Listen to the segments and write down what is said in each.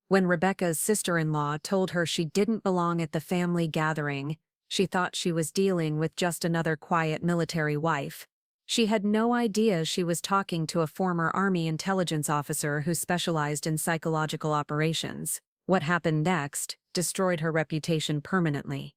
When Rebecca's sister-in-law told her she didn't belong at the family gathering, she thought she was dealing with just another quiet military wife. She had no idea she was talking to a former Army intelligence officer who specialized in psychological operations. What happened next destroyed her reputation permanently.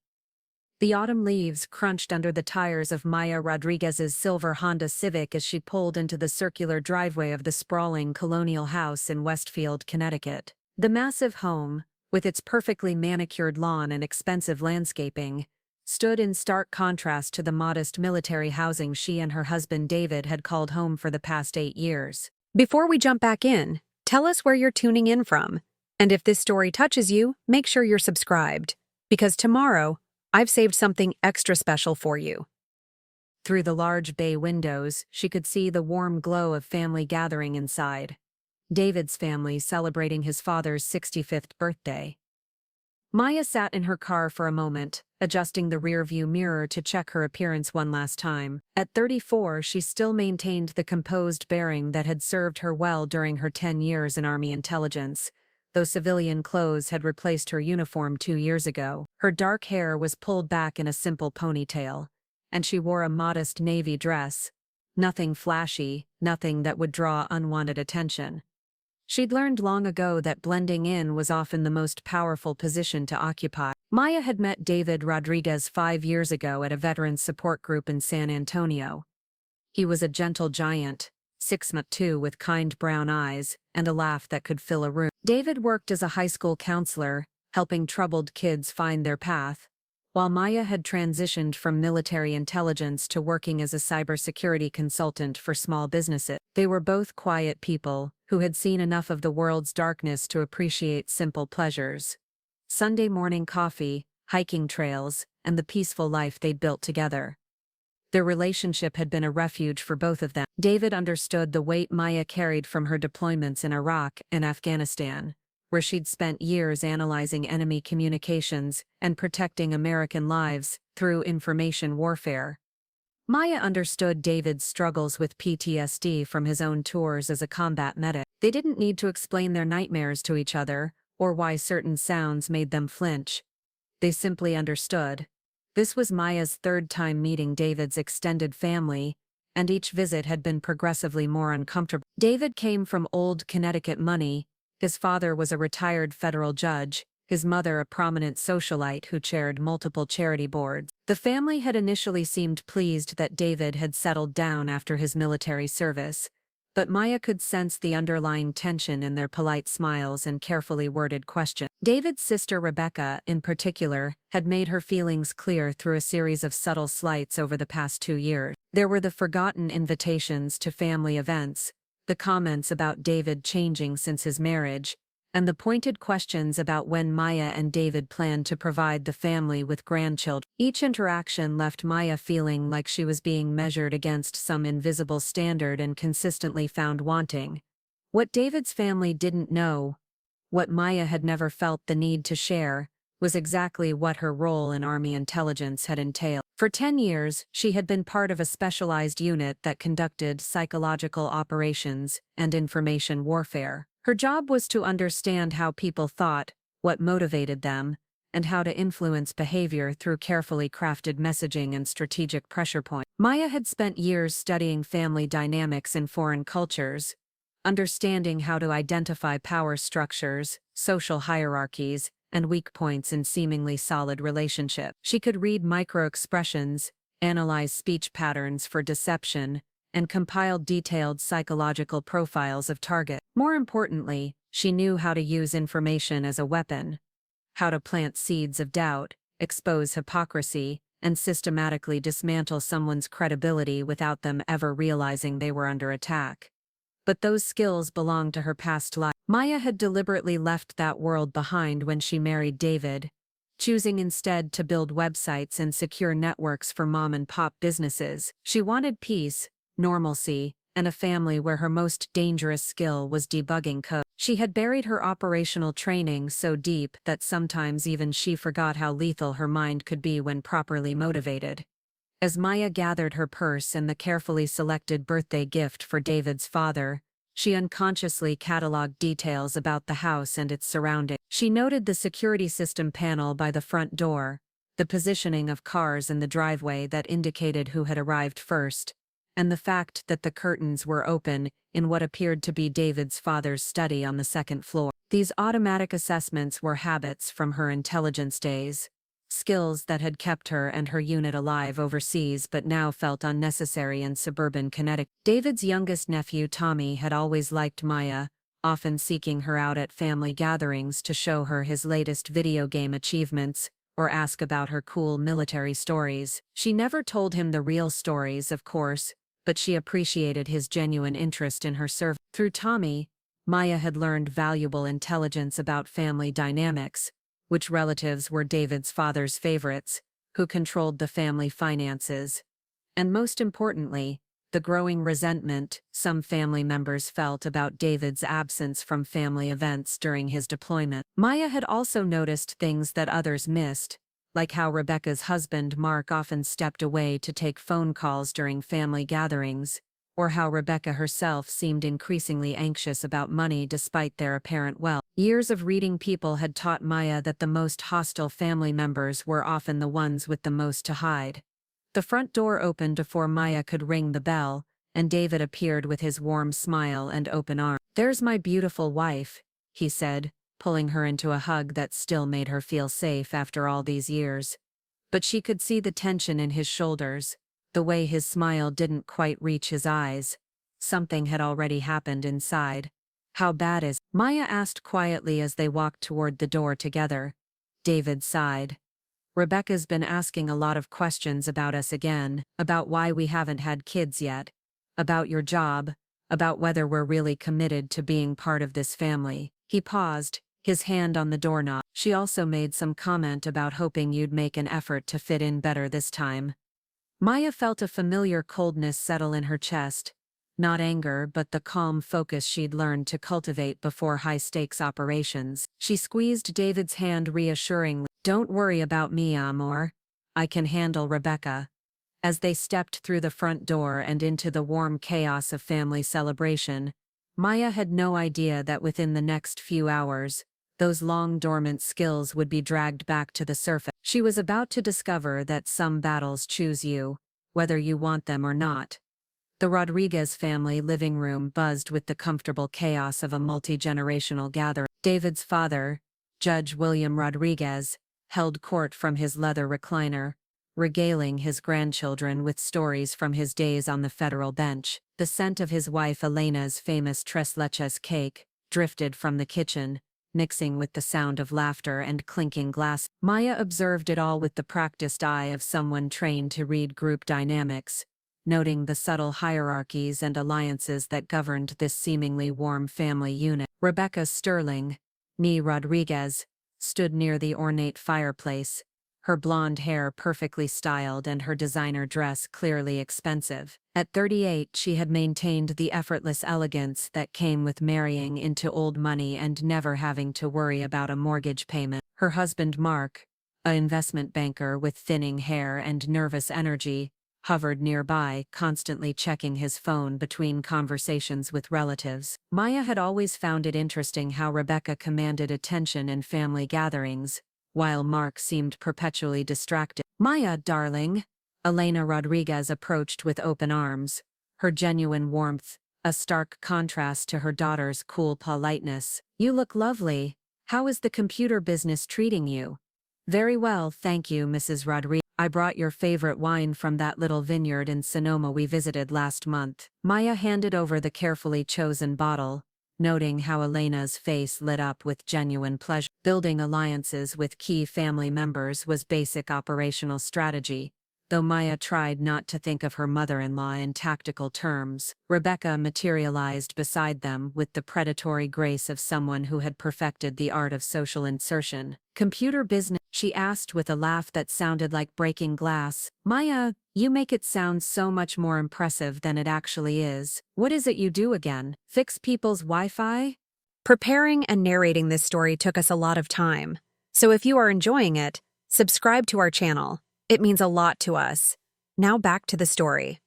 The autumn leaves crunched under the tires of Maya Rodriguez's silver Honda Civic as she pulled into the circular driveway of the sprawling colonial house in Westfield, Connecticut. The massive home, with its perfectly manicured lawn and expensive landscaping, stood in stark contrast to the modest military housing she and her husband David had called home for the past 8 years. Before we jump back in, tell us where you're tuning in from. And if this story touches you, make sure you're subscribed, because tomorrow, I've saved something extra special for you. Through the large bay windows, she could see the warm glow of family gathering inside. David's family celebrating his father's 65th birthday. Maya sat in her car for a moment, adjusting the rearview mirror to check her appearance one last time. At 34, she still maintained the composed bearing that had served her well during her 10 years in Army intelligence. Though civilian clothes had replaced her uniform 2 years ago, her dark hair was pulled back in a simple ponytail, and she wore a modest navy dress. Nothing flashy, nothing that would draw unwanted attention. She'd learned long ago that blending in was often the most powerful position to occupy. Maya had met David Rodriguez 5 years ago at a veterans support group in San Antonio. He was a gentle giant, 6'2" with kind brown eyes and a laugh that could fill a room. David worked as a high school counselor, helping troubled kids find their path, while Maya had transitioned from military intelligence to working as a cybersecurity consultant for small businesses. They were both quiet people who had seen enough of the world's darkness to appreciate simple pleasures. Sunday morning coffee, hiking trails, and the peaceful life they'd built together. Their relationship had been a refuge for both of them. David understood the weight Maya carried from her deployments in Iraq and Afghanistan, where she'd spent years analyzing enemy communications and protecting American lives through information warfare. Maya understood David's struggles with PTSD from his own tours as a combat medic. They didn't need to explain their nightmares to each other or why certain sounds made them flinch. They simply understood. This was Maya's 3rd time meeting David's extended family, and each visit had been progressively more uncomfortable. David came from old Connecticut money. His father was a retired federal judge, his mother a prominent socialite who chaired multiple charity boards. The family had initially seemed pleased that David had settled down after his military service, but Maya could sense the underlying tension in their polite smiles and carefully worded questions. David's sister Rebecca, in particular, had made her feelings clear through a series of subtle slights over the past 2 years. There were the forgotten invitations to family events, the comments about David changing since his marriage, and the pointed questions about when Maya and David planned to provide the family with grandchildren. Each interaction left Maya feeling like she was being measured against some invisible standard and consistently found wanting. What David's family didn't know, what Maya had never felt the need to share, was exactly what her role in Army intelligence had entailed. For 10 years, she had been part of a specialized unit that conducted psychological operations and information warfare. Her job was to understand how people thought, what motivated them, and how to influence behavior through carefully crafted messaging and strategic pressure points. Maya had spent years studying family dynamics in foreign cultures, understanding how to identify power structures, social hierarchies, and weak points in seemingly solid relationships. She could read micro-expressions, analyze speech patterns for deception, and compiled detailed psychological profiles of targets. More importantly, she knew how to use information as a weapon, how to plant seeds of doubt, expose hypocrisy, and systematically dismantle someone's credibility without them ever realizing they were under attack. But those skills belonged to her past life. Maya had deliberately left that world behind when she married David, choosing instead to build websites and secure networks for mom-and-pop businesses. She wanted peace, normalcy, and a family where her most dangerous skill was debugging code. She had buried her operational training so deep that sometimes even she forgot how lethal her mind could be when properly motivated. As Maya gathered her purse and the carefully selected birthday gift for David's father, She unconsciously cataloged details about the house and its surroundings. She noted the security system panel by the front door, the positioning of cars in the driveway that indicated who had arrived first, and the fact that the curtains were open in what appeared to be David's father's study on the second floor. These automatic assessments were habits from her intelligence days, skills that had kept her and her unit alive overseas but now felt unnecessary in suburban Connecticut. David's youngest nephew Tommy had always liked Maya, often seeking her out at family gatherings to show her his latest video game achievements or ask about her cool military stories. She never told him the real stories, of course, but she appreciated his genuine interest in her service. Through Tommy, Maya had learned valuable intelligence about family dynamics, which relatives were David's father's favorites, who controlled the family finances, and most importantly, the growing resentment some family members felt about David's absence from family events during his deployment. Maya had also noticed things that others missed, like how Rebecca's husband Mark often stepped away to take phone calls during family gatherings, or how Rebecca herself seemed increasingly anxious about money despite their apparent wealth. Years of reading people had taught Maya that the most hostile family members were often the ones with the most to hide. The front door opened before Maya could ring the bell, and David appeared with his warm smile and open arms. "There's my beautiful wife," he said, pulling her into a hug that still made her feel safe after all these years. But she could see the tension in his shoulders, the way his smile didn't quite reach his eyes. Something had already happened inside. "How bad is?" Maya asked quietly as they walked toward the door together. David sighed. "Rebecca's been asking a lot of questions about us again, about why we haven't had kids yet, about your job, about whether we're really committed to being part of this family." He paused, his hand on the doorknob. "She also made some comment about hoping you'd make an effort to fit in better this time." Maya felt a familiar coldness settle in her chest, not anger but the calm focus she'd learned to cultivate before high-stakes operations. She squeezed David's hand reassuringly. "Don't worry about me, Amor. I can handle Rebecca." As they stepped through the front door and into the warm chaos of family celebration, Maya had no idea that within the next few hours, those long dormant skills would be dragged back to the surface. She was about to discover that some battles choose you, whether you want them or not. The Rodriguez family living room buzzed with the comfortable chaos of a multi-generational gathering. David's father, Judge William Rodriguez, held court from his leather recliner, regaling his grandchildren with stories from his days on the federal bench. The scent of his wife Elena's famous tres leches cake drifted from the kitchen, mixing with the sound of laughter and clinking glass. Maya observed it all with the practiced eye of someone trained to read group dynamics, noting the subtle hierarchies and alliances that governed this seemingly warm family unit. Rebecca Sterling, née Rodriguez, stood near the ornate fireplace, her blonde hair perfectly styled and her designer dress clearly expensive. At 38, she had maintained the effortless elegance that came with marrying into old money and never having to worry about a mortgage payment. Her husband Mark, an investment banker with thinning hair and nervous energy, hovered nearby, constantly checking his phone between conversations with relatives. Maya had always found it interesting how Rebecca commanded attention in family gatherings, while Mark seemed perpetually distracted. "Maya, darling," Elena Rodriguez approached with open arms, her genuine warmth a stark contrast to her daughter's cool politeness. "You look lovely. How is the computer business treating you?" "Very well, thank you, Mrs. Rodriguez. I brought your favorite wine from that little vineyard in Sonoma we visited last month." Maya handed over the carefully chosen bottle, noting how Elena's face lit up with genuine pleasure. Building alliances with key family members was basic operational strategy, though Maya tried not to think of her mother-in-law in tactical terms. Rebecca materialized beside them with the predatory grace of someone who had perfected the art of social insertion. "Computer business?" she asked with a laugh that sounded like breaking glass. "Maya, you make it sound so much more impressive than it actually is. What is it you do again? Fix people's Wi-Fi?" Preparing and narrating this story took us a lot of time, so if you are enjoying it, subscribe to our channel. It means a lot to us. Now back to the story.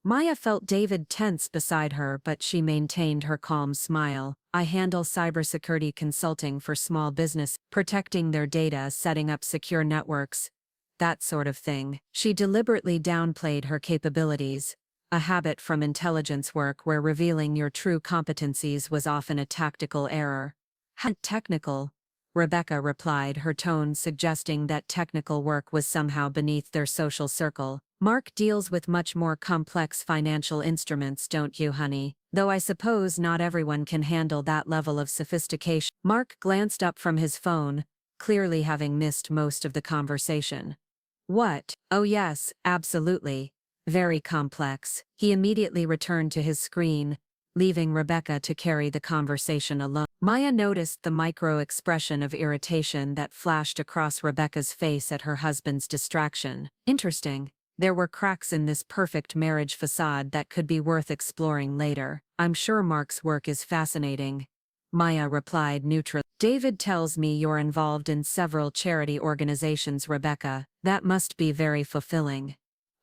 Maya felt David tense beside her, but she maintained her calm smile. I handle cybersecurity consulting for small business, protecting their data, setting up secure networks, that sort of thing. She deliberately downplayed her capabilities, a habit from intelligence work where revealing your true competencies was often a tactical error. Technical, Rebecca replied, her tone suggesting that technical work was somehow beneath their social circle. Mark deals with much more complex financial instruments, don't you, honey? Though I suppose not everyone can handle that level of sophistication. Mark glanced up from his phone, clearly having missed most of the conversation. What? Oh yes, absolutely. Very complex. He immediately returned to his screen, leaving Rebecca to carry the conversation alone. Maya noticed the micro-expression of irritation that flashed across Rebecca's face at her husband's distraction. Interesting. There were cracks in this perfect marriage facade that could be worth exploring later. I'm sure Mark's work is fascinating. Maya replied neutrally. David tells me you're involved in several charity organizations, Rebecca. That must be very fulfilling.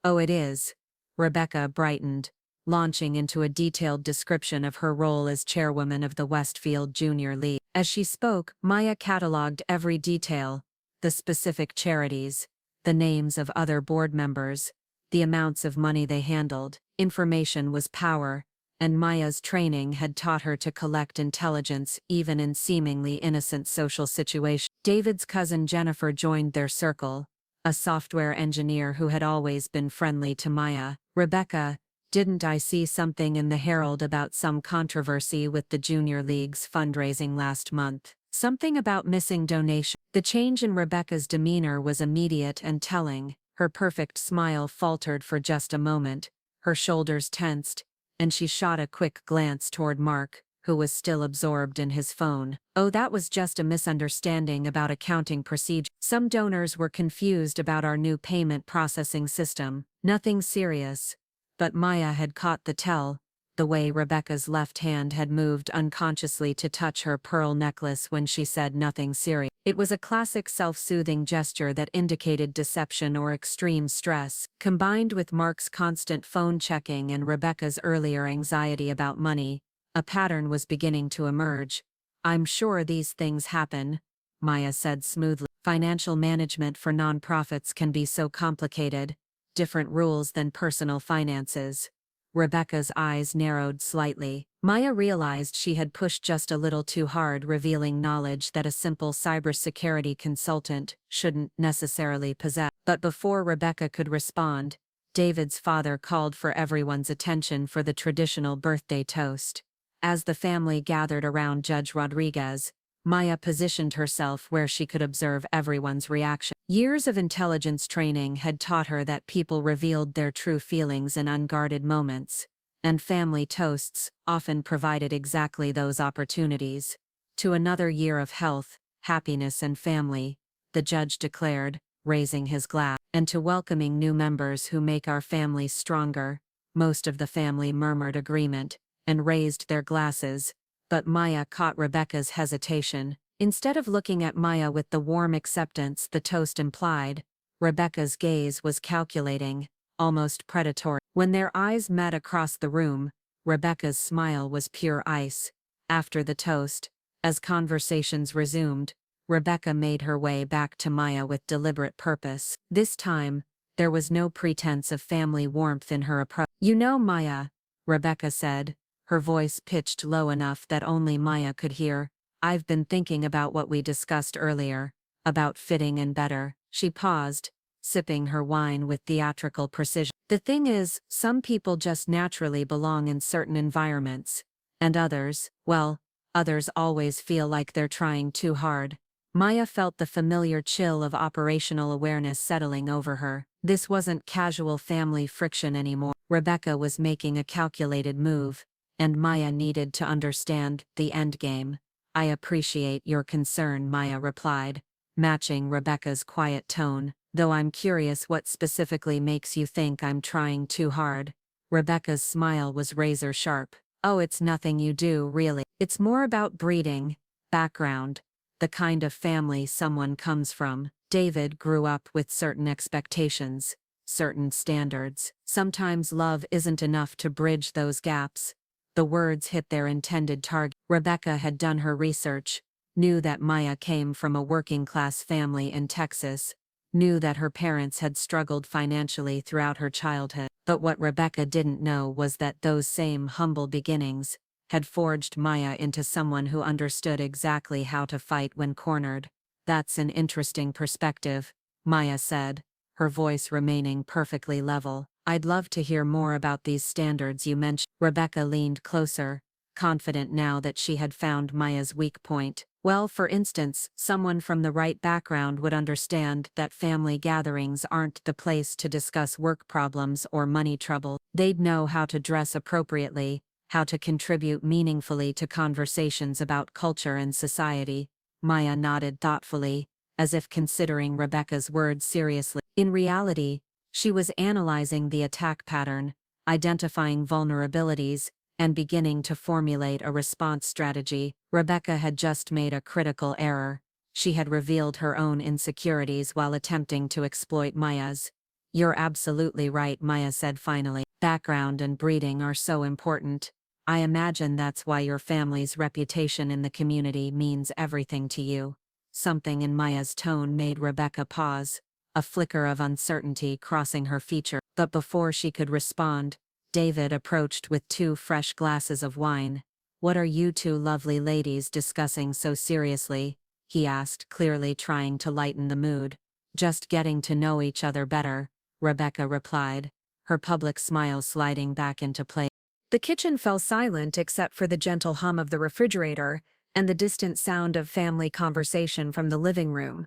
Oh, it is. Rebecca brightened, launching into a detailed description of her role as chairwoman of the Westfield Junior League. As she spoke, Maya cataloged every detail, the specific charities, the names of other board members, the amounts of money they handled. Information was power, and Maya's training had taught her to collect intelligence even in seemingly innocent social situations. David's cousin Jennifer joined their circle, a software engineer who had always been friendly to Maya. Rebecca, didn't I see something in the Herald about some controversy with the Junior League's fundraising last month? Something about missing donations. The change in Rebecca's demeanor was immediate and telling. Her perfect smile faltered for just a moment, her shoulders tensed, and she shot a quick glance toward Mark, who was still absorbed in his phone. Oh, that was just a misunderstanding about accounting procedure. Some donors were confused about our new payment processing system. Nothing serious. But Maya had caught the tell, the way Rebecca's left hand had moved unconsciously to touch her pearl necklace when she said nothing serious. It was a classic self-soothing gesture that indicated deception or extreme stress. Combined with Mark's constant phone checking and Rebecca's earlier anxiety about money, a pattern was beginning to emerge. I'm sure these things happen, Maya said smoothly. Financial management for nonprofits can be so complicated, different rules than personal finances. Rebecca's eyes narrowed slightly. Maya realized she had pushed just a little too hard, revealing knowledge that a simple cybersecurity consultant shouldn't necessarily possess. But before Rebecca could respond, David's father called for everyone's attention for the traditional birthday toast. As the family gathered around Judge Rodriguez, Maya positioned herself where she could observe everyone's reaction. Years of intelligence training had taught her that people revealed their true feelings in unguarded moments, and family toasts often provided exactly those opportunities. To another year of health, happiness and family, the judge declared, raising his glass, and to welcoming new members who make our families stronger. Most of the family murmured agreement and raised their glasses, but Maya caught Rebecca's hesitation. Instead of looking at Maya with the warm acceptance the toast implied, Rebecca's gaze was calculating, almost predatory. When their eyes met across the room, Rebecca's smile was pure ice. After the toast, as conversations resumed, Rebecca made her way back to Maya with deliberate purpose. This time, there was no pretense of family warmth in her approach. You know, Maya, Rebecca said, her voice pitched low enough that only Maya could hear, I've been thinking about what we discussed earlier, about fitting in better. She paused, sipping her wine with theatrical precision. The thing is, some people just naturally belong in certain environments, and others, well, others always feel like they're trying too hard. Maya felt the familiar chill of operational awareness settling over her. This wasn't casual family friction anymore. Rebecca was making a calculated move, and Maya needed to understand the endgame. I appreciate your concern, Maya replied, matching Rebecca's quiet tone, though I'm curious what specifically makes you think I'm trying too hard. Rebecca's smile was razor sharp. Oh, it's nothing you do, really. It's more about breeding, background, the kind of family someone comes from. David grew up with certain expectations, certain standards. Sometimes love isn't enough to bridge those gaps. The words hit their intended target. Rebecca had done her research, knew that Maya came from a working-class family in Texas, knew that her parents had struggled financially throughout her childhood. But what Rebecca didn't know was that those same humble beginnings had forged Maya into someone who understood exactly how to fight when cornered. "That's an interesting perspective," Maya said, her voice remaining perfectly level. "I'd love to hear more about these standards you mentioned." Rebecca leaned closer, confident now that she had found Maya's weak point. "Well, for instance, someone from the right background would understand that family gatherings aren't the place to discuss work problems or money trouble. They'd know how to dress appropriately, how to contribute meaningfully to conversations about culture and society." Maya nodded thoughtfully, as if considering Rebecca's words seriously. In reality, she was analyzing the attack pattern, identifying vulnerabilities, and beginning to formulate a response strategy. Rebecca had just made a critical error. She had revealed her own insecurities while attempting to exploit Maya's. "You're absolutely right," Maya said finally. "Background and breeding are so important. I imagine that's why your family's reputation in the community means everything to you." Something in Maya's tone made Rebecca pause, a flicker of uncertainty crossing her feature. But before she could respond, David approached with 2 fresh glasses of wine. "What are you two lovely ladies discussing so seriously?" he asked, clearly trying to lighten the mood. "Just getting to know each other better," Rebecca replied, her public smile sliding back into place. The kitchen fell silent except for the gentle hum of the refrigerator and the distant sound of family conversation from the living room.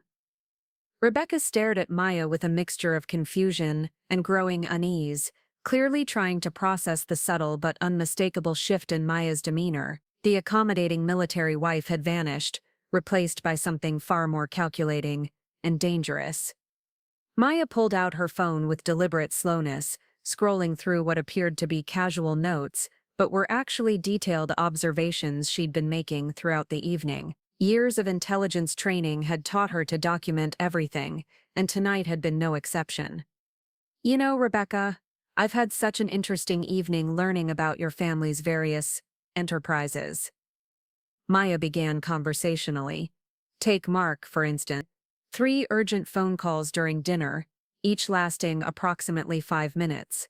Rebecca stared at Maya with a mixture of confusion and growing unease, clearly trying to process the subtle but unmistakable shift in Maya's demeanor. The accommodating military wife had vanished, replaced by something far more calculating and dangerous. Maya pulled out her phone with deliberate slowness, scrolling through what appeared to be casual notes, but were actually detailed observations she'd been making throughout the evening. Years of intelligence training had taught her to document everything, and tonight had been no exception. "You know, Rebecca, I've had such an interesting evening learning about your family's various enterprises." Maya began conversationally. "Take Mark, for instance. 3 urgent phone calls during dinner, each lasting approximately 5 minutes.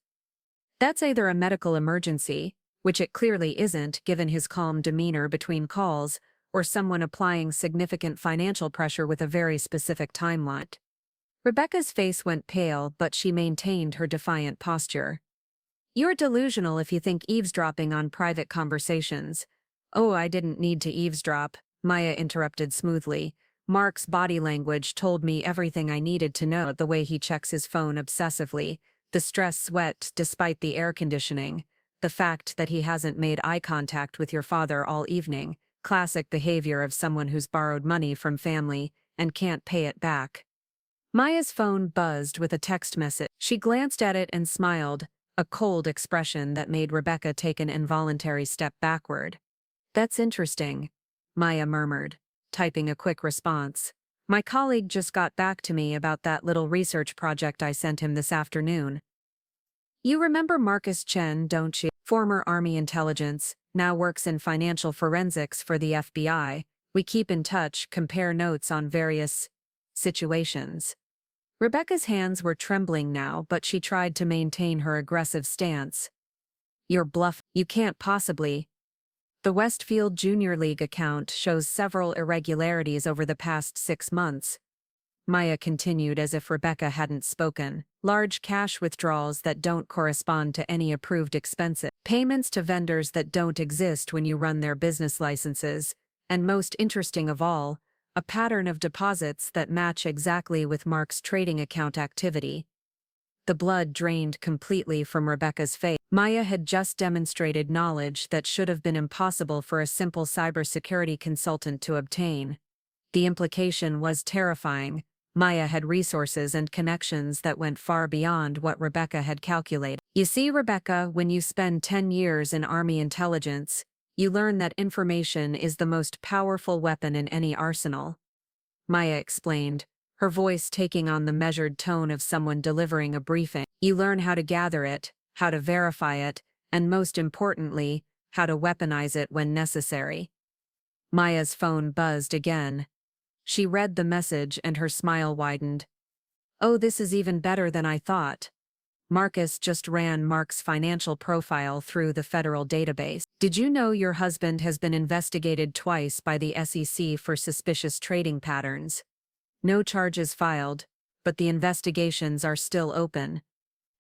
That's either a medical emergency, which it clearly isn't given his calm demeanor between calls, or someone applying significant financial pressure with a very specific timeline." Rebecca's face went pale, but she maintained her defiant posture. "You're delusional if you think eavesdropping on private conversations." "Oh, I didn't need to eavesdrop," Maya interrupted smoothly. "Mark's body language told me everything I needed to know. The way he checks his phone obsessively, the stress sweat despite the air conditioning, the fact that he hasn't made eye contact with your father all evening, classic behavior of someone who's borrowed money from family and can't pay it back." Maya's phone buzzed with a text message. She glanced at it and smiled, a cold expression that made Rebecca take an involuntary step backward. "That's interesting," Maya murmured, typing a quick response. "My colleague just got back to me about that little research project I sent him this afternoon. You remember Marcus Chen, don't you? Former Army intelligence, now works in financial forensics for the FBI. We keep in touch, compare notes on various situations." Rebecca's hands were trembling now, but she tried to maintain her aggressive stance. "You're bluff. You can't possibly." "The Westfield Junior League account shows several irregularities over the past 6 months." Maya continued as if Rebecca hadn't spoken. "Large cash withdrawals that don't correspond to any approved expenses. Payments to vendors that don't exist when you run their business licenses. And most interesting of all, a pattern of deposits that match exactly with Mark's trading account activity." The blood drained completely from Rebecca's face. Maya had just demonstrated knowledge that should have been impossible for a simple cybersecurity consultant to obtain. The implication was terrifying. Maya had resources and connections that went far beyond what Rebecca had calculated. "You see, Rebecca, when you spend 10 years in Army intelligence, you learn that information is the most powerful weapon in any arsenal," Maya explained, her voice taking on the measured tone of someone delivering a briefing. You learn how to gather it, how to verify it, and most importantly, how to weaponize it when necessary. Maya's phone buzzed again. She read the message and her smile widened. Oh, this is even better than I thought. Marcus just ran Mark's financial profile through the federal database. Did you know your husband has been investigated twice by the SEC for suspicious trading patterns? No charges filed, but the investigations are still open.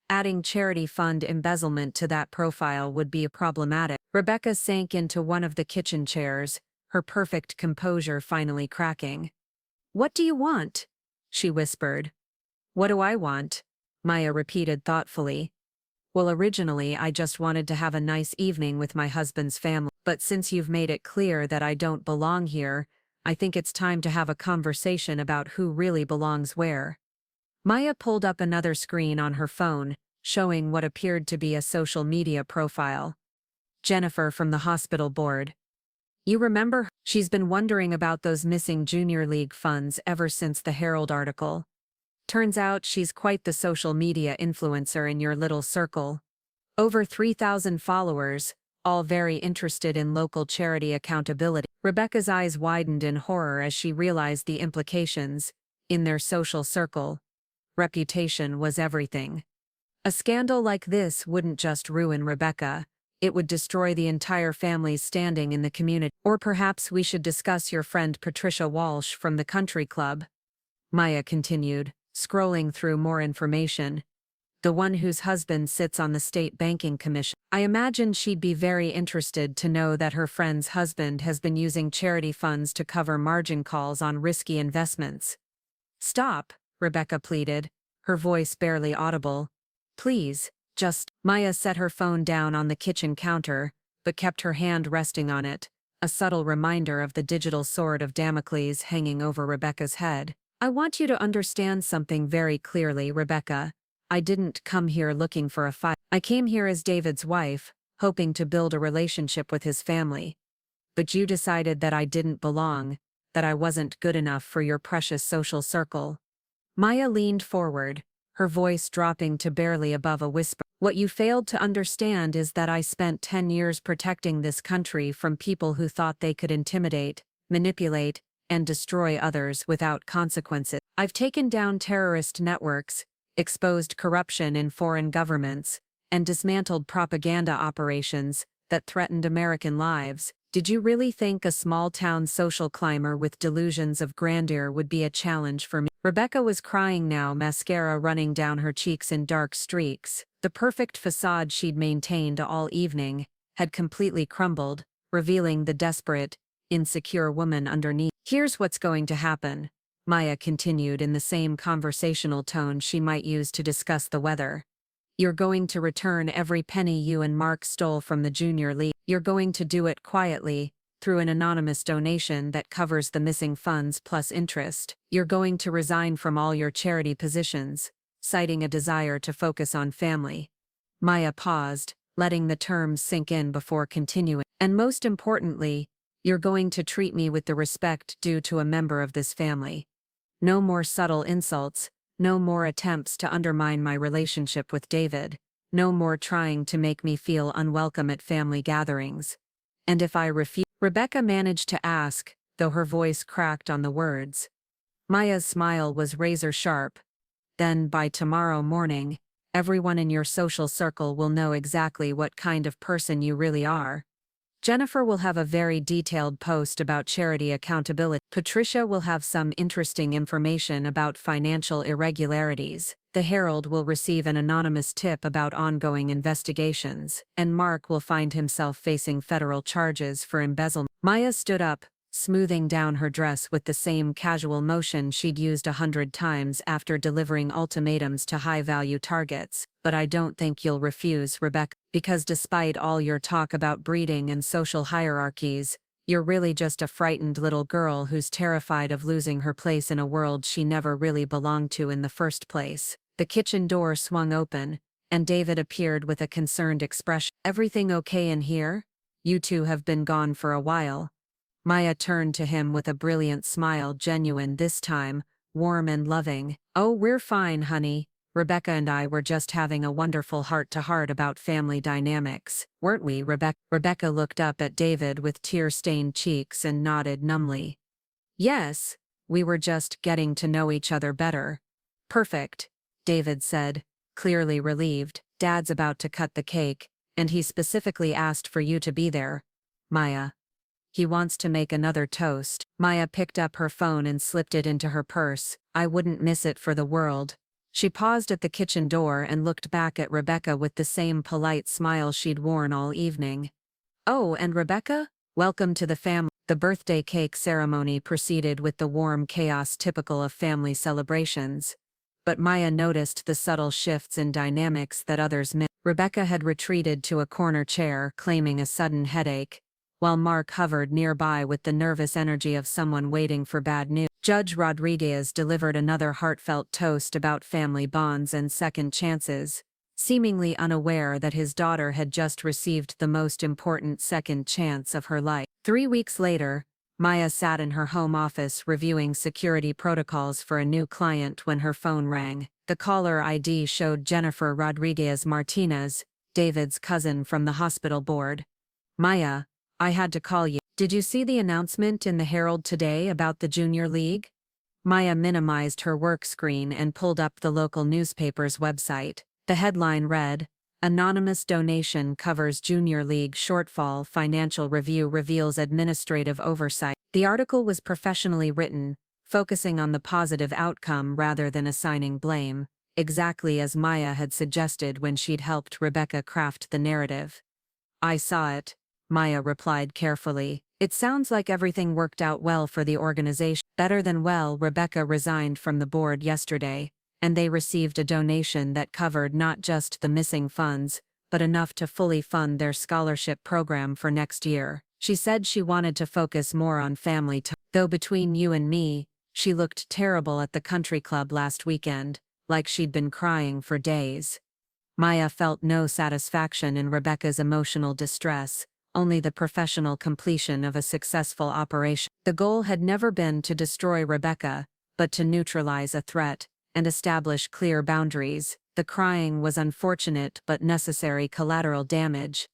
Adding charity fund embezzlement to that profile would be problematic. Rebecca sank into one of the kitchen chairs, her perfect composure finally cracking. What do you want? She whispered. What do I want? Maya repeated thoughtfully. Well, originally I just wanted to have a nice evening with my husband's family, but since you've made it clear that I don't belong here, I think it's time to have a conversation about who really belongs where. Maya pulled up another screen on her phone, showing what appeared to be a social media profile. Jennifer from the hospital board. You remember her? She's been wondering about those missing junior league funds ever since the Herald article. Turns out she's quite the social media influencer in your little circle. Over 3,000 followers, all very interested in local charity accountability. Rebecca's eyes widened in horror as she realized the implications. In their social circle, reputation was everything. A scandal like this wouldn't just ruin Rebecca, it would destroy the entire family's standing in the community. Or perhaps we should discuss your friend Patricia Walsh from the country club. Maya continued, scrolling through more information. The one whose husband sits on the state banking commission. I imagine she'd be very interested to know that her friend's husband has been using charity funds to cover margin calls on risky investments. Stop, Rebecca pleaded, her voice barely audible. Please, just. Maya set her phone down on the kitchen counter, but kept her hand resting on it, a subtle reminder of the digital sword of Damocles hanging over Rebecca's head. I want you to understand something very clearly, Rebecca. I didn't come here looking for a fight. I came here as David's wife, hoping to build a relationship with his family. But you decided that I didn't belong, that I wasn't good enough for your precious social circle. Maya leaned forward, her voice dropping to barely above a whisper. What you failed to understand is that I spent 10 years protecting this country from people who thought they could intimidate, manipulate, and destroy others without consequences. I've taken down terrorist networks, exposed corruption in foreign governments, and dismantled propaganda operations that threatened American lives. Did you really think a small-town social climber with delusions of grandeur would be a challenge for me? Rebecca was crying now, mascara running down her cheeks in dark streaks. The perfect facade she'd maintained all evening had completely crumbled, revealing the desperate, insecure woman underneath. Here's what's going to happen, Maya continued in the same conversational tone she might use to discuss the weather. You're going to return every penny you and Mark stole from the junior league. You're going to do it quietly, through an anonymous donation that covers the missing funds plus interest. You're going to resign from all your charity positions, citing a desire to focus on family. Maya paused, letting the terms sink in before continuing. And most importantly, you're going to treat me with the respect due to a member of this family. No more subtle insults, no more attempts to undermine my relationship with David, no more trying to make me feel unwelcome at family gatherings. And if I refuse, Rebecca managed to ask, though her voice cracked on the words. Maya's smile was razor-sharp. Then by tomorrow morning, everyone in your social circle will know exactly what kind of person you really are. Jennifer will have a very detailed post about charity accountability. Patricia will have some interesting information about financial irregularities. The Herald will receive an anonymous tip about ongoing investigations, and Mark will find himself facing federal charges for embezzlement. Maya stood up, smoothing down her dress with the same casual motion she'd used 100 times after delivering ultimatums to high-value targets. But I don't think you'll refuse, Rebecca, because despite all your talk about breeding and social hierarchies, you're really just a frightened little girl who's terrified of losing her place in a world she never really belonged to in the first place. The kitchen door swung open, and David appeared with a concerned expression. Everything okay in here? You two have been gone for a while. Maya turned to him with a brilliant smile, genuine this time, warm and loving. "Oh, we're fine, honey. Rebecca and I were just having a wonderful heart-to-heart about family dynamics, weren't we, Rebecca?" Rebecca looked up at David with tear-stained cheeks and nodded numbly. "Yes, we were just getting to know each other better." "Perfect," David said, clearly relieved. "Dad's about to cut the cake, and he specifically asked for you to be there, Maya. He wants to make another toast." Maya picked up her phone and slipped it into her purse. "I wouldn't miss it for the world." She paused at the kitchen door and looked back at Rebecca with the same polite smile she'd worn all evening. "Oh, and Rebecca? Welcome to the family." The birthday cake ceremony proceeded with the warm chaos typical of family celebrations. But Maya noticed the subtle shifts in dynamics that others missed. Rebecca had retreated to a corner chair, claiming a sudden headache, while Mark hovered nearby with the nervous energy of someone waiting for bad news. Judge Rodriguez delivered another heartfelt toast about family bonds and second chances, seemingly unaware that his daughter had just received the most important second chance of her life. 3 weeks later, Maya sat in her home office reviewing security protocols for a new client when her phone rang. The caller ID showed Jennifer Rodriguez Martinez, David's cousin from the hospital board. "Maya, I had to call you. Did you see the announcement in the Herald today about the Junior League?" Maya minimized her work screen and pulled up the local newspaper's website. The headline read, "Anonymous donation covers Junior League shortfall, financial review reveals administrative oversight." The article was professionally written, focusing on the positive outcome rather than assigning blame, exactly as Maya had suggested when she'd helped Rebecca craft the narrative. "I saw it," Maya replied carefully. "It sounds like everything worked out well for the organization." Better than well, Rebecca resigned from the board yesterday, and they received a donation that covered not just the missing funds, but enough to fully fund their scholarship program for next year. She said she wanted to focus more on family time. "Though between you and me, she looked terrible at the country club last weekend, like she'd been crying for days." Maya felt no satisfaction in Rebecca's emotional distress, only the professional completion of a successful operation. The goal had never been to destroy Rebecca, but to neutralize a threat and establish clear boundaries. The crying was unfortunate but necessary collateral damage.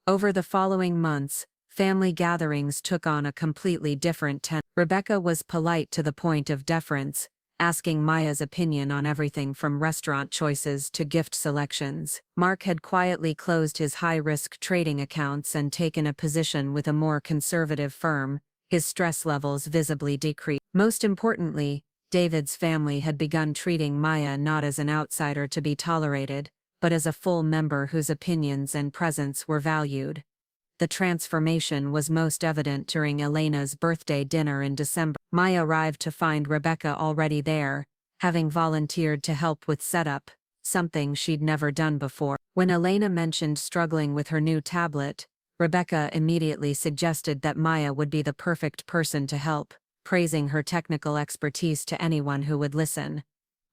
Over the following months, family gatherings took on a completely different tenor. Rebecca was polite to the point of deference, asking Maya's opinion on everything from restaurant choices to gift selections. Mark had quietly closed his high-risk trading accounts and taken a position with a more conservative firm, his stress levels visibly decreased. Most importantly, David's family had begun treating Maya not as an outsider to be tolerated, but as a full member whose opinions and presence were valued. The transformation was most evident during Elena's birthday dinner in December. Maya arrived to find Rebecca already there, having volunteered to help with setup, something she'd never done before. When Elena mentioned struggling with her new tablet, Rebecca immediately suggested that Maya would be the perfect person to help, praising her technical expertise to anyone who would listen.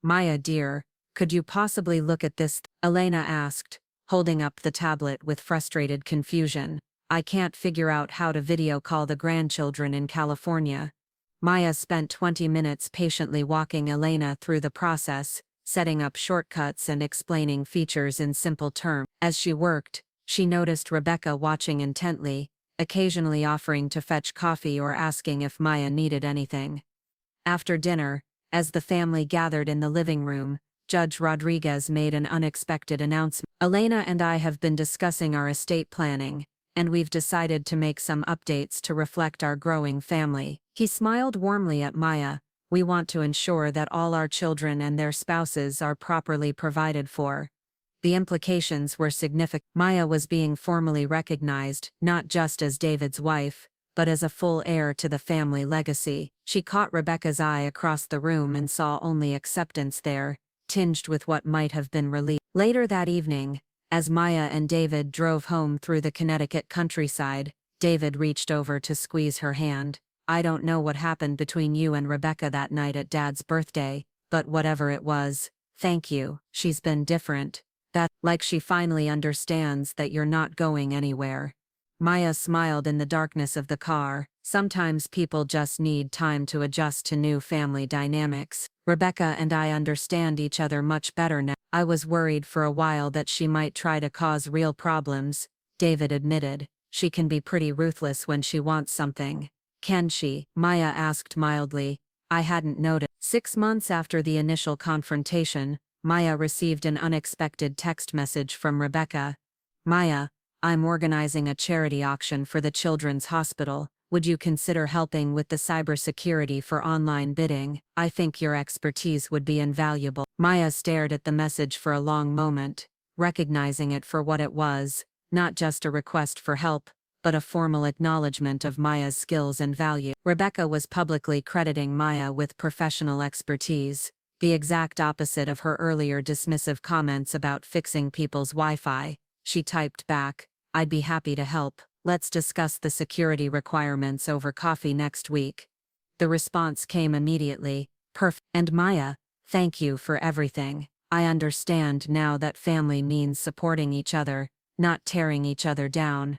"Maya dear, could you possibly look at this?" Elena asked, holding up the tablet with frustrated confusion. "I can't figure out how to video call the grandchildren in California." Maya spent 20 minutes patiently walking Elena through the process, setting up shortcuts and explaining features in simple terms. As she worked, she noticed Rebecca watching intently, occasionally offering to fetch coffee or asking if Maya needed anything. After dinner, as the family gathered in the living room, Judge Rodriguez made an unexpected announcement. "Elena and I have been discussing our estate planning, and we've decided to make some updates to reflect our growing family." He smiled warmly at Maya. "We want to ensure that all our children and their spouses are properly provided for." The implications were significant. Maya was being formally recognized, not just as David's wife, but as a full heir to the family legacy. She caught Rebecca's eye across the room and saw only acceptance there, tinged with what might have been relief. Later that evening, as Maya and David drove home through the Connecticut countryside, David reached over to squeeze her hand. "I don't know what happened between you and Rebecca that night at Dad's birthday, but whatever it was, thank you. She's been different. Like she finally understands that you're not going anywhere." Maya smiled in the darkness of the car, Sometimes people just need time to adjust to new family dynamics. Rebecca and I understand each other much better now. I was worried for a while that she might try to cause real problems, David admitted. She can be pretty ruthless when she wants something. Can she? Maya asked mildly. I hadn't noticed. 6 months after the initial confrontation, Maya received an unexpected text message from Rebecca. Maya, I'm organizing a charity auction for the Children's Hospital. Would you consider helping with the cybersecurity for online bidding? I think your expertise would be invaluable. Maya stared at the message for a long moment, recognizing it for what it was, not just a request for help, but a formal acknowledgement of Maya's skills and value. Rebecca was publicly crediting Maya with professional expertise, the exact opposite of her earlier dismissive comments about fixing people's Wi-Fi. She typed back, I'd be happy to help. Let's discuss the security requirements over coffee next week. The response came immediately, perfect. And Maya, thank you for everything. I understand now that family means supporting each other, not tearing each other down.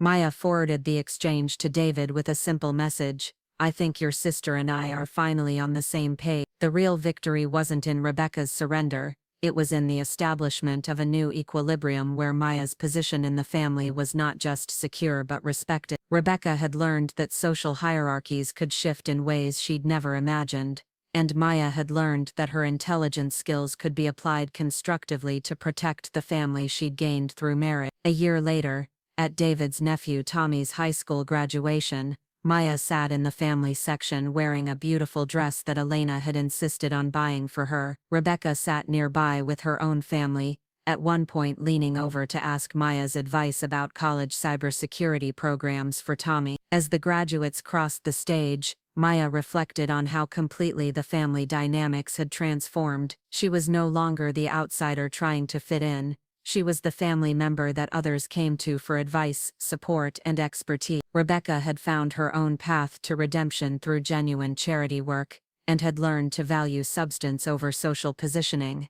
Maya forwarded the exchange to David with a simple message. I think your sister and I are finally on the same page. The real victory wasn't in Rebecca's surrender. It was in the establishment of a new equilibrium where Maya's position in the family was not just secure but respected. Rebecca had learned that social hierarchies could shift in ways she'd never imagined, and Maya had learned that her intelligence skills could be applied constructively to protect the family she'd gained through marriage. A year later, at David's nephew Tommy's high school graduation, Maya sat in the family section wearing a beautiful dress that Elena had insisted on buying for her. Rebecca sat nearby with her own family, at one point leaning over to ask Maya's advice about college cybersecurity programs for Tommy. As the graduates crossed the stage, Maya reflected on how completely the family dynamics had transformed. She was no longer the outsider trying to fit in. She was the family member that others came to for advice, support, and expertise. Rebecca had found her own path to redemption through genuine charity work, and had learned to value substance over social positioning.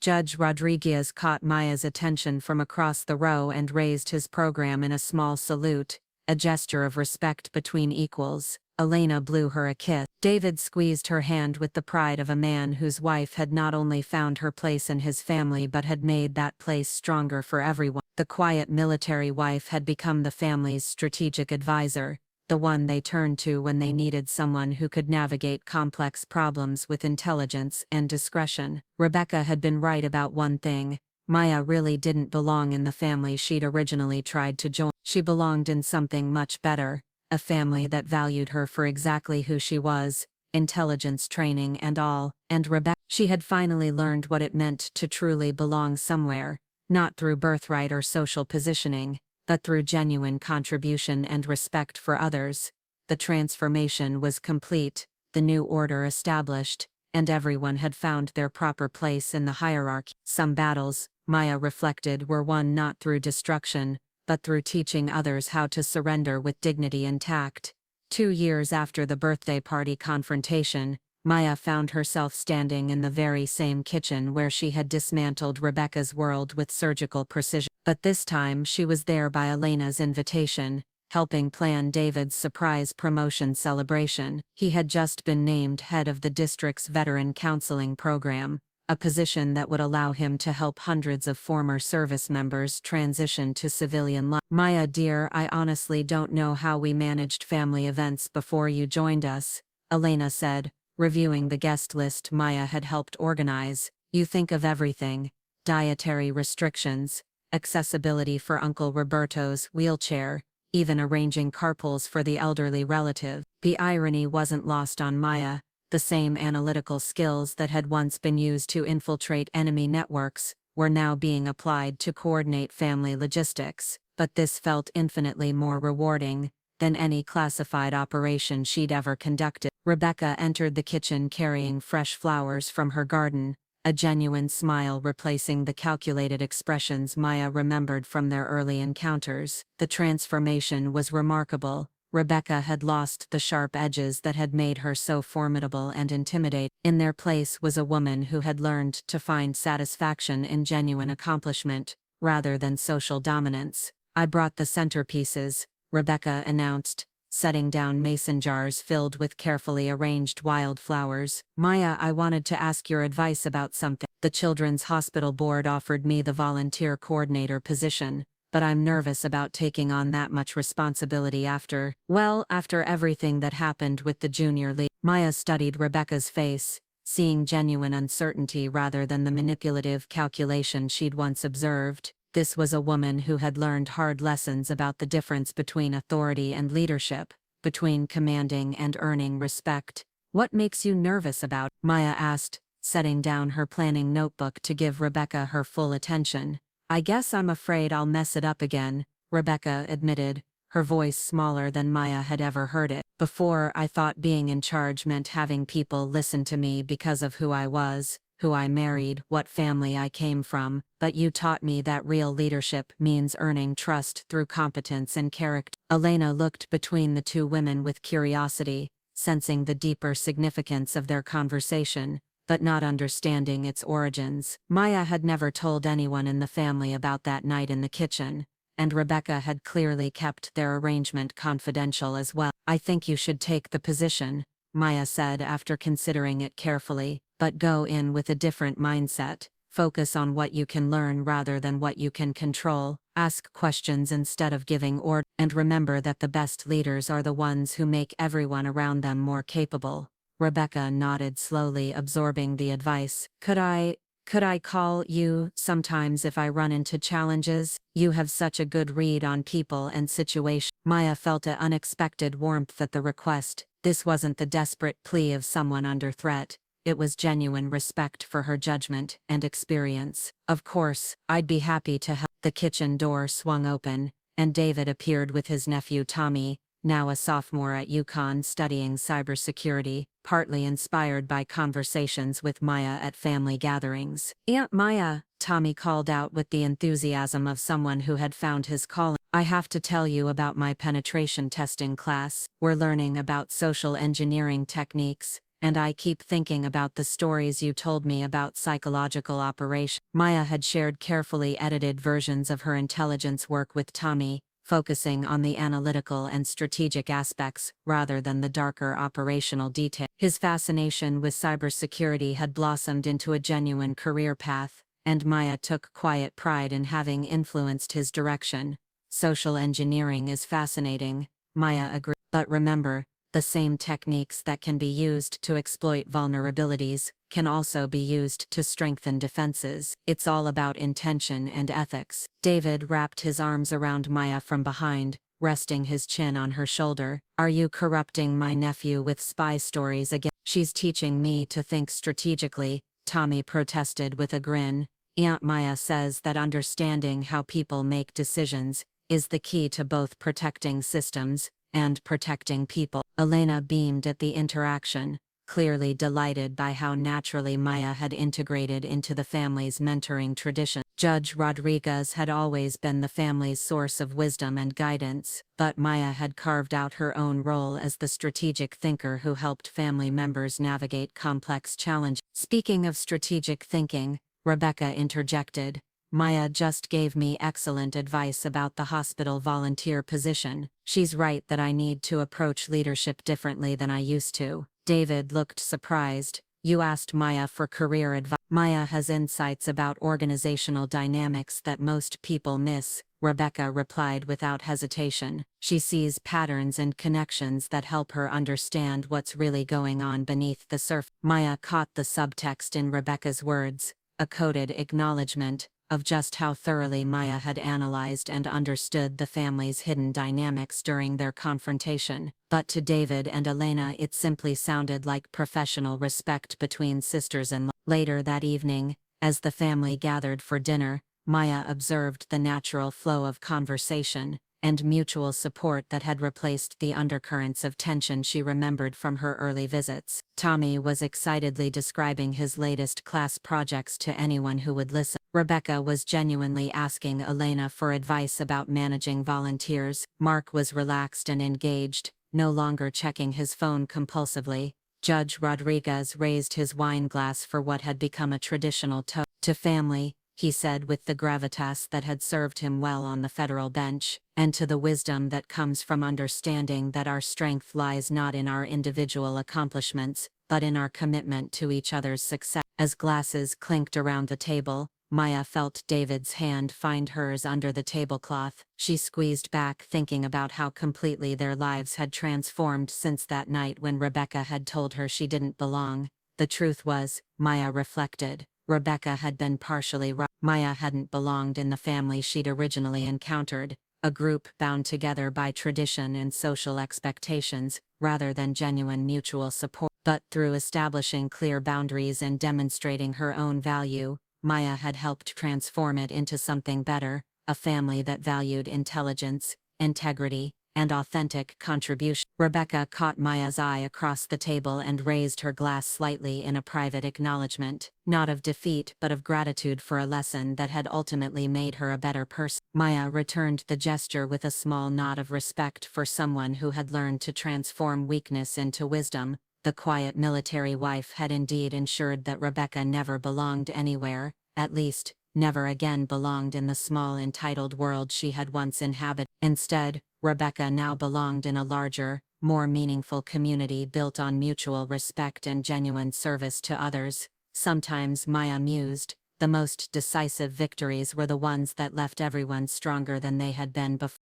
Judge Rodriguez caught Maya's attention from across the row and raised his program in a small salute, a gesture of respect between equals. Elena blew her a kiss. David squeezed her hand with the pride of a man whose wife had not only found her place in his family but had made that place stronger for everyone. The quiet military wife had become the family's strategic advisor, the one they turned to when they needed someone who could navigate complex problems with intelligence and discretion. Rebecca had been right about one thing. Maya really didn't belong in the family she'd originally tried to join. She belonged in something much better. A family that valued her for exactly who she was, intelligence training and all, and Rebecca. She had finally learned what it meant to truly belong somewhere, not through birthright or social positioning, but through genuine contribution and respect for others. The transformation was complete, the new order established, and everyone had found their proper place in the hierarchy. Some battles, Maya reflected, were won not through destruction, but through teaching others how to surrender with dignity and tact. 2 years after the birthday party confrontation, Maya found herself standing in the very same kitchen where she had dismantled Rebecca's world with surgical precision. But this time she was there by Elena's invitation, helping plan David's surprise promotion celebration. He had just been named head of the district's veteran counseling program, a position that would allow him to help hundreds of former service members transition to civilian life. Maya dear, I honestly don't know how we managed family events before you joined us, Elena said, reviewing the guest list Maya had helped organize. You think of everything: dietary restrictions, accessibility for Uncle Roberto's wheelchair, even arranging carpools for the elderly relative. The irony wasn't lost on Maya. The same analytical skills that had once been used to infiltrate enemy networks were now being applied to coordinate family logistics, but this felt infinitely more rewarding than any classified operation she'd ever conducted. Rebecca entered the kitchen carrying fresh flowers from her garden, a genuine smile replacing the calculated expressions Maya remembered from their early encounters. The transformation was remarkable. Rebecca had lost the sharp edges that had made her so formidable and intimidating. In their place was a woman who had learned to find satisfaction in genuine accomplishment, rather than social dominance. I brought the centerpieces, Rebecca announced, setting down mason jars filled with carefully arranged wildflowers. Maya, I wanted to ask your advice about something. The Children's Hospital Board offered me the volunteer coordinator position, but I'm nervous about taking on that much responsibility after everything that happened with the junior league. Maya studied Rebecca's face, seeing genuine uncertainty rather than the manipulative calculation she'd once observed. This was a woman who had learned hard lessons about the difference between authority and leadership, between commanding and earning respect. What makes you nervous about? Maya asked, setting down her planning notebook to give Rebecca her full attention. I guess I'm afraid I'll mess it up again, Rebecca admitted, her voice smaller than Maya had ever heard it. Before, I thought being in charge meant having people listen to me because of who I was, who I married, what family I came from, but you taught me that real leadership means earning trust through competence and character. Elena looked between the two women with curiosity, sensing the deeper significance of their conversation, but not understanding its origins. Maya had never told anyone in the family about that night in the kitchen, and Rebecca had clearly kept their arrangement confidential as well. I think you should take the position, Maya said after considering it carefully, but go in with a different mindset. Focus on what you can learn rather than what you can control. Ask questions instead of giving orders, and remember that the best leaders are the ones who make everyone around them more capable. Rebecca nodded slowly, absorbing the advice. Could I call you sometimes if I run into challenges? You have such a good read on people and situations. Maya felt an unexpected warmth at the request. This wasn't the desperate plea of someone under threat. It was genuine respect for her judgment and experience. Of course, I'd be happy to help. The kitchen door swung open, and David appeared with his nephew Tommy, now a sophomore at UConn studying cybersecurity, partly inspired by conversations with Maya at family gatherings. Aunt Maya, Tommy called out with the enthusiasm of someone who had found his calling. I have to tell you about my penetration testing class. We're learning about social engineering techniques, and I keep thinking about the stories you told me about psychological operation. Maya had shared carefully edited versions of her intelligence work with Tommy, focusing on the analytical and strategic aspects rather than the darker operational detail. His fascination with cybersecurity had blossomed into a genuine career path, and Maya took quiet pride in having influenced his direction. Social engineering is fascinating, Maya agreed. But remember, the same techniques that can be used to exploit vulnerabilities can also be used to strengthen defenses. It's all about intention and ethics. David wrapped his arms around Maya from behind, resting his chin on her shoulder. Are you corrupting my nephew with spy stories again? She's teaching me to think strategically, Tommy protested with a grin. Aunt Maya says that understanding how people make decisions is the key to both protecting systems and protecting people. Elena beamed at the interaction, clearly delighted by how naturally Maya had integrated into the family's mentoring tradition. Judge Rodriguez had always been the family's source of wisdom and guidance, but Maya had carved out her own role as the strategic thinker who helped family members navigate complex challenges. Speaking of strategic thinking, Rebecca interjected, Maya just gave me excellent advice about the hospital volunteer position. She's right that I need to approach leadership differently than I used to. David looked surprised. You asked Maya for career advice. Maya has insights about organizational dynamics that most people miss, Rebecca replied without hesitation. She sees patterns and connections that help her understand what's really going on beneath the surface. Maya caught the subtext in Rebecca's words, a coded acknowledgement of just how thoroughly Maya had analyzed and understood the family's hidden dynamics during their confrontation. But to David and Elena it simply sounded like professional respect between sisters-in-law. Later that evening, as the family gathered for dinner, Maya observed the natural flow of conversation and mutual support that had replaced the undercurrents of tension she remembered from her early visits. Tommy was excitedly describing his latest class projects to anyone who would listen. Rebecca was genuinely asking Elena for advice about managing volunteers. Mark was relaxed and engaged, no longer checking his phone compulsively. Judge Rodriguez raised his wine glass for what had become a traditional toast to family, he said with the gravitas that had served him well on the federal bench, and to the wisdom that comes from understanding that our strength lies not in our individual accomplishments, but in our commitment to each other's success. As glasses clinked around the table, Maya felt David's hand find hers under the tablecloth. She squeezed back, thinking about how completely their lives had transformed since that night when Rebecca had told her she didn't belong. The truth was, Maya reflected, Rebecca had been partially right. Maya hadn't belonged in the family she'd originally encountered, a group bound together by tradition and social expectations, rather than genuine mutual support. But through establishing clear boundaries and demonstrating her own value, Maya had helped transform it into something better, a family that valued intelligence, integrity, and authentic contribution. Rebecca caught Maya's eye across the table and raised her glass slightly in a private acknowledgement, not of defeat but of gratitude for a lesson that had ultimately made her a better person. Maya returned the gesture with a small nod of respect for someone who had learned to transform weakness into wisdom. The quiet military wife had indeed ensured that Rebecca never belonged anywhere, at least, never again belonged in the small entitled world she had once inhabited. Instead, Rebecca now belonged in a larger, more meaningful community built on mutual respect and genuine service to others. Sometimes, Maya mused, the most decisive victories were the ones that left everyone stronger than they had been before.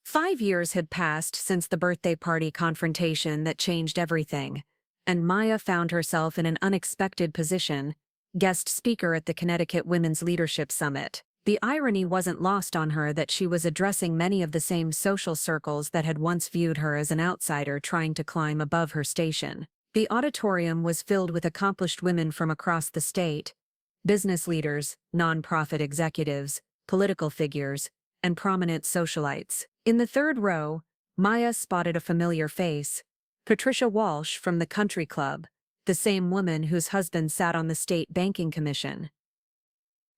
5 years had passed since the birthday party confrontation that changed everything, and Maya found herself in an unexpected position, guest speaker at the Connecticut Women's Leadership Summit. The irony wasn't lost on her that she was addressing many of the same social circles that had once viewed her as an outsider trying to climb above her station. The auditorium was filled with accomplished women from across the state, business leaders, nonprofit executives, political figures, and prominent socialites. In the third row, Maya spotted a familiar face, Patricia Walsh from the Country Club, the same woman whose husband sat on the state banking commission.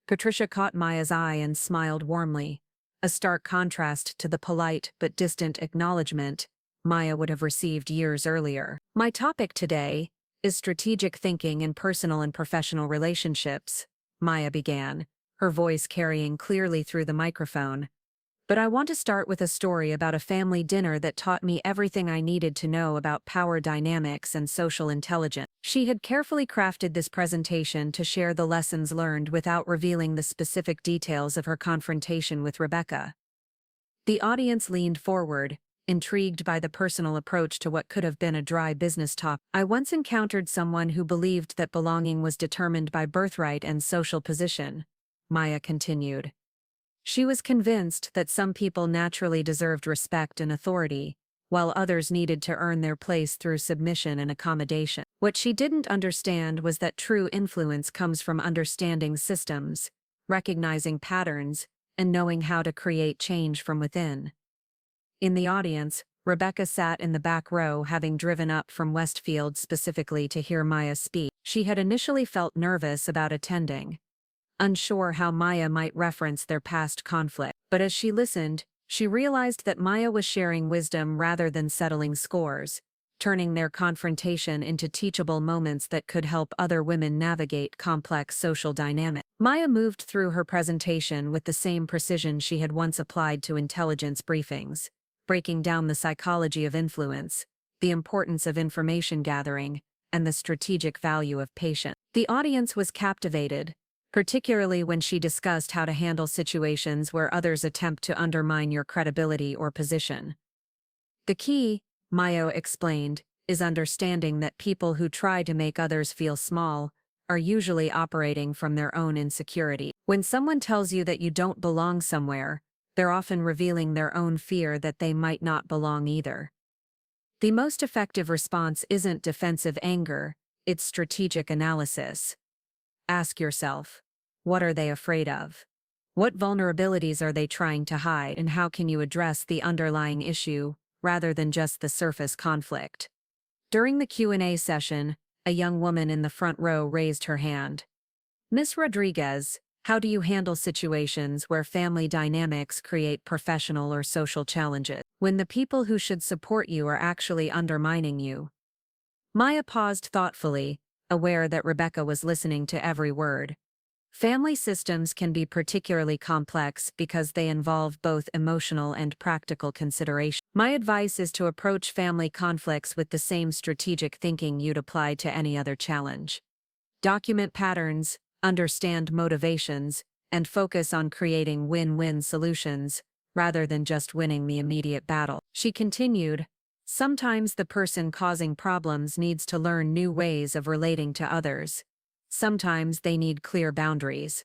Patricia caught Maya's eye and smiled warmly, a stark contrast to the polite but distant acknowledgement Maya would have received years earlier. My topic today is strategic thinking in personal and professional relationships, Maya began, her voice carrying clearly through the microphone. But I want to start with a story about a family dinner that taught me everything I needed to know about power dynamics and social intelligence. She had carefully crafted this presentation to share the lessons learned without revealing the specific details of her confrontation with Rebecca. The audience leaned forward, intrigued by the personal approach to what could have been a dry business talk. I once encountered someone who believed that belonging was determined by birthright and social position, Maya continued. She was convinced that some people naturally deserved respect and authority, while others needed to earn their place through submission and accommodation. What she didn't understand was that true influence comes from understanding systems, recognizing patterns, and knowing how to create change from within. In the audience, Rebecca sat in the back row, having driven up from Westfield specifically to hear Maya speak. She had initially felt nervous about attending, unsure how Maya might reference their past conflict. But as she listened, she realized that Maya was sharing wisdom rather than settling scores, turning their confrontation into teachable moments that could help other women navigate complex social dynamics. Maya moved through her presentation with the same precision she had once applied to intelligence briefings, breaking down the psychology of influence, the importance of information gathering, and the strategic value of patience. The audience was captivated, particularly when she discussed how to handle situations where others attempt to undermine your credibility or position. The key, Maya explained, is understanding that people who try to make others feel small are usually operating from their own insecurity. When someone tells you that you don't belong somewhere, they're often revealing their own fear that they might not belong either. The most effective response isn't defensive anger, it's strategic analysis. Ask yourself, what are they afraid of? What vulnerabilities are they trying to hide, and how can you address the underlying issue, rather than just the surface conflict? During the Q&A session, a young woman in the front row raised her hand. Miss Rodriguez, how do you handle situations where family dynamics create professional or social challenges, when the people who should support you are actually undermining you? Maya paused thoughtfully, aware that Rebecca was listening to every word. Family systems can be particularly complex because they involve both emotional and practical consideration. My advice is to approach family conflicts with the same strategic thinking you'd apply to any other challenge. Document patterns, understand motivations, and focus on creating win-win solutions, rather than just winning the immediate battle. She continued, sometimes the person causing problems needs to learn new ways of relating to others. Sometimes they need clear boundaries.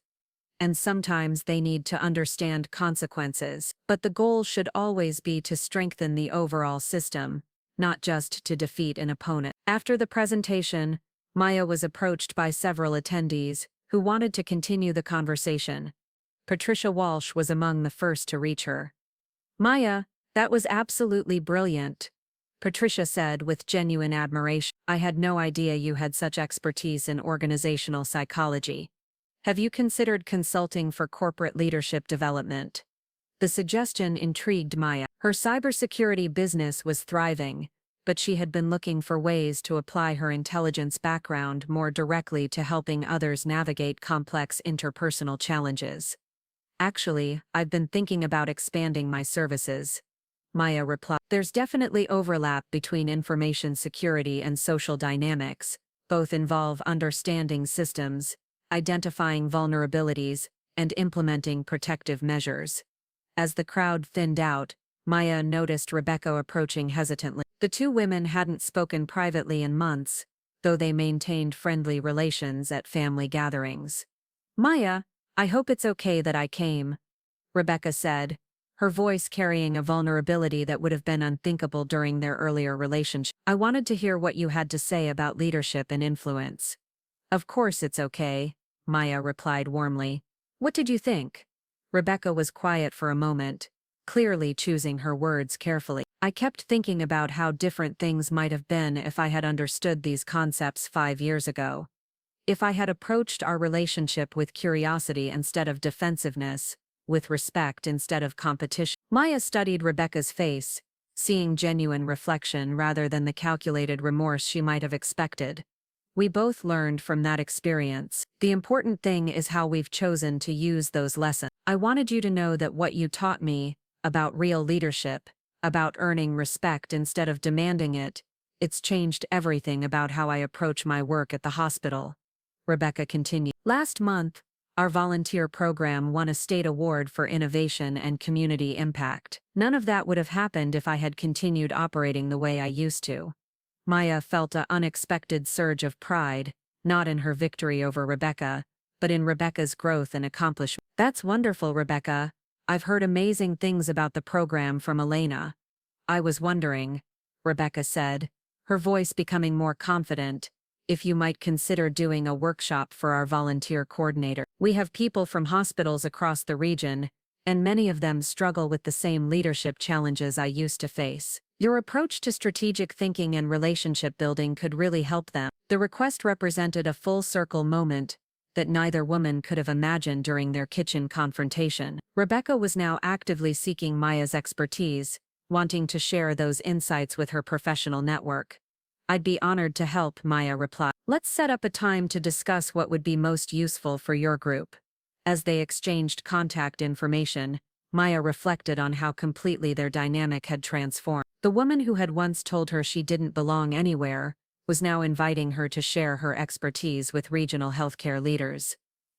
And sometimes they need to understand consequences. But the goal should always be to strengthen the overall system, not just to defeat an opponent. After the presentation, Maya was approached by several attendees who wanted to continue the conversation. Patricia Walsh was among the first to reach her. Maya, that was absolutely brilliant, Patricia said with genuine admiration. I had no idea you had such expertise in organizational psychology. Have you considered consulting for corporate leadership development? The suggestion intrigued Maya. Her cybersecurity business was thriving, but she had been looking for ways to apply her intelligence background more directly to helping others navigate complex interpersonal challenges. Actually, I've been thinking about expanding my services, Maya replied. There's definitely overlap between information security and social dynamics. Both involve understanding systems, identifying vulnerabilities, and implementing protective measures. As the crowd thinned out, Maya noticed Rebecca approaching hesitantly. The two women hadn't spoken privately in months, though they maintained friendly relations at family gatherings. Maya, I hope it's okay that I came, Rebecca said, her voice carrying a vulnerability that would have been unthinkable during their earlier relationship. I wanted to hear what you had to say about leadership and influence. Of course it's okay, Maya replied warmly. What did you think? Rebecca was quiet for a moment, clearly choosing her words carefully. I kept thinking about how different things might have been if I had understood these concepts 5 years ago. If I had approached our relationship with curiosity instead of defensiveness, with respect instead of competition. Maya studied Rebecca's face, seeing genuine reflection rather than the calculated remorse she might have expected. We both learned from that experience. The important thing is how we've chosen to use those lessons. I wanted you to know that what you taught me, about real leadership, about earning respect instead of demanding it, it's changed everything about how I approach my work at the hospital. Rebecca continued. Last month, our volunteer program won a state award for innovation and community impact. None of that would have happened if I had continued operating the way I used to. Maya felt an unexpected surge of pride, not in her victory over Rebecca, but in Rebecca's growth and accomplishment. That's wonderful, Rebecca. I've heard amazing things about the program from Elena. I was wondering, Rebecca said, her voice becoming more confident, if you might consider doing a workshop for our volunteer coordinator. We have people from hospitals across the region, and many of them struggle with the same leadership challenges I used to face. Your approach to strategic thinking and relationship building could really help them. The request represented a full-circle moment that neither woman could have imagined during their kitchen confrontation. Rebecca was now actively seeking Maya's expertise, wanting to share those insights with her professional network. I'd be honored to help, Maya replied. Let's set up a time to discuss what would be most useful for your group. As they exchanged contact information, Maya reflected on how completely their dynamic had transformed. The woman who had once told her she didn't belong anywhere was now inviting her to share her expertise with regional healthcare leaders.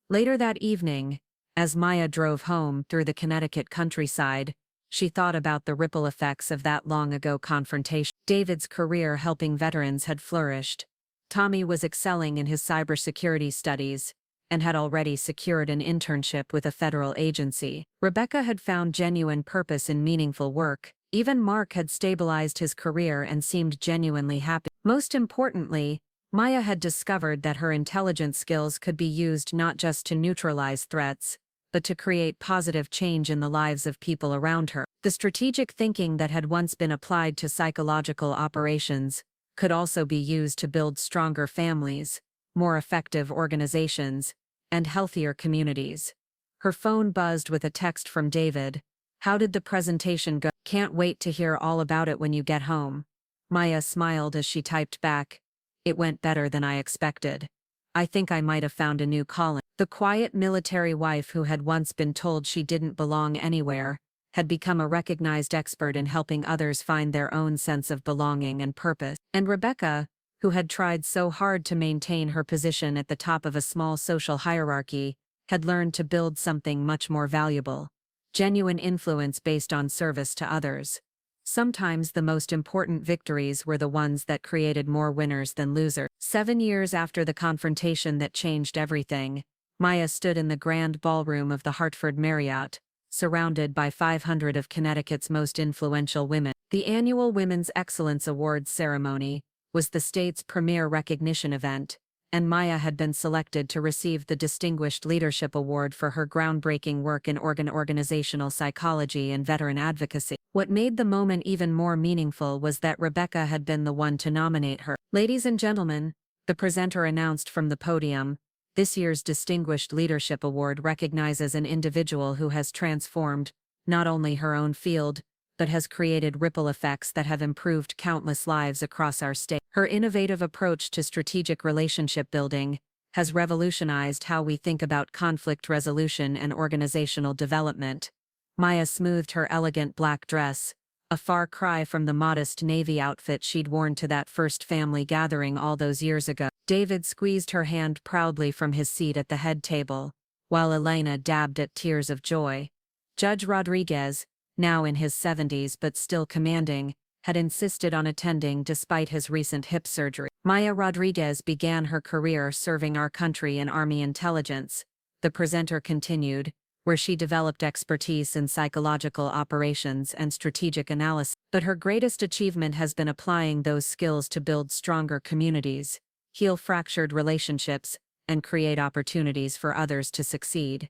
Later that evening, as Maya drove home through the Connecticut countryside, she thought about the ripple effects of that long-ago confrontation. David's career helping veterans had flourished. Tommy was excelling in his cybersecurity studies and had already secured an internship with a federal agency. Rebecca had found genuine purpose in meaningful work. Even Mark had stabilized his career and seemed genuinely happy. Most importantly, Maya had discovered that her intelligence skills could be used not just to neutralize threats, but to create positive change in the lives of people around her. The strategic thinking that had once been applied to psychological operations could also be used to build stronger families, more effective organizations, and healthier communities. Her phone buzzed with a text from David. How did the presentation go? Can't wait to hear all about it when you get home. Maya smiled as she typed back. It went better than I expected. I think I might have found a new calling. The quiet military wife who had once been told she didn't belong anywhere had become a recognized expert in helping others find their own sense of belonging and purpose. And Rebecca, who had tried so hard to maintain her position at the top of a small social hierarchy, had learned to build something much more valuable: genuine influence based on service to others. Sometimes the most important victories were the ones that created more winners than losers. 7 years after the confrontation that changed everything, Maya stood in the grand ballroom of the Hartford Marriott, surrounded by 500 of Connecticut's most influential women. The annual Women's Excellence Awards ceremony was the state's premier recognition event, and Maya had been selected to receive the Distinguished Leadership Award for her groundbreaking work in organizational psychology and veteran advocacy. What made the moment even more meaningful was that Rebecca had been the one to nominate her. "Ladies and gentlemen," the presenter announced from the podium, "this year's Distinguished Leadership Award recognizes an individual who has transformed not only her own field, but has created ripple effects that have improved countless lives across our state. Her innovative approach to strategic relationship building has revolutionized how we think about conflict resolution and organizational development." Maya smoothed her elegant black dress, a far cry from the modest navy outfit she'd worn to that first family gathering all those years ago. David squeezed her hand proudly from his seat at the head table, while Elena dabbed at tears of joy. Judge Rodriguez, now in his 70s but still commanding, had insisted on attending despite his recent hip surgery. "Maya Rodriguez began her career serving our country in Army intelligence," the presenter continued, "where she developed expertise in psychological operations and strategic analysis. But her greatest achievement has been applying those skills to build stronger communities, heal fractured relationships, and create opportunities for others to succeed."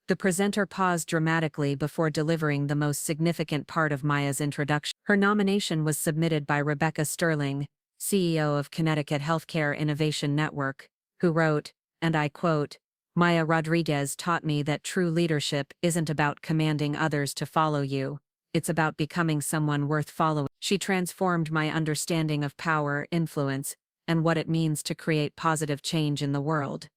The presenter paused dramatically before delivering the most significant part of Maya's introduction. Her nomination was submitted by Rebecca Sterling, CEO of Connecticut Healthcare Innovation Network, who wrote, and I quote, "Maya Rodriguez taught me that true leadership isn't about commanding others to follow you. It's about becoming someone worth following. She transformed my understanding of power, influence, and what it means to create positive change in the world."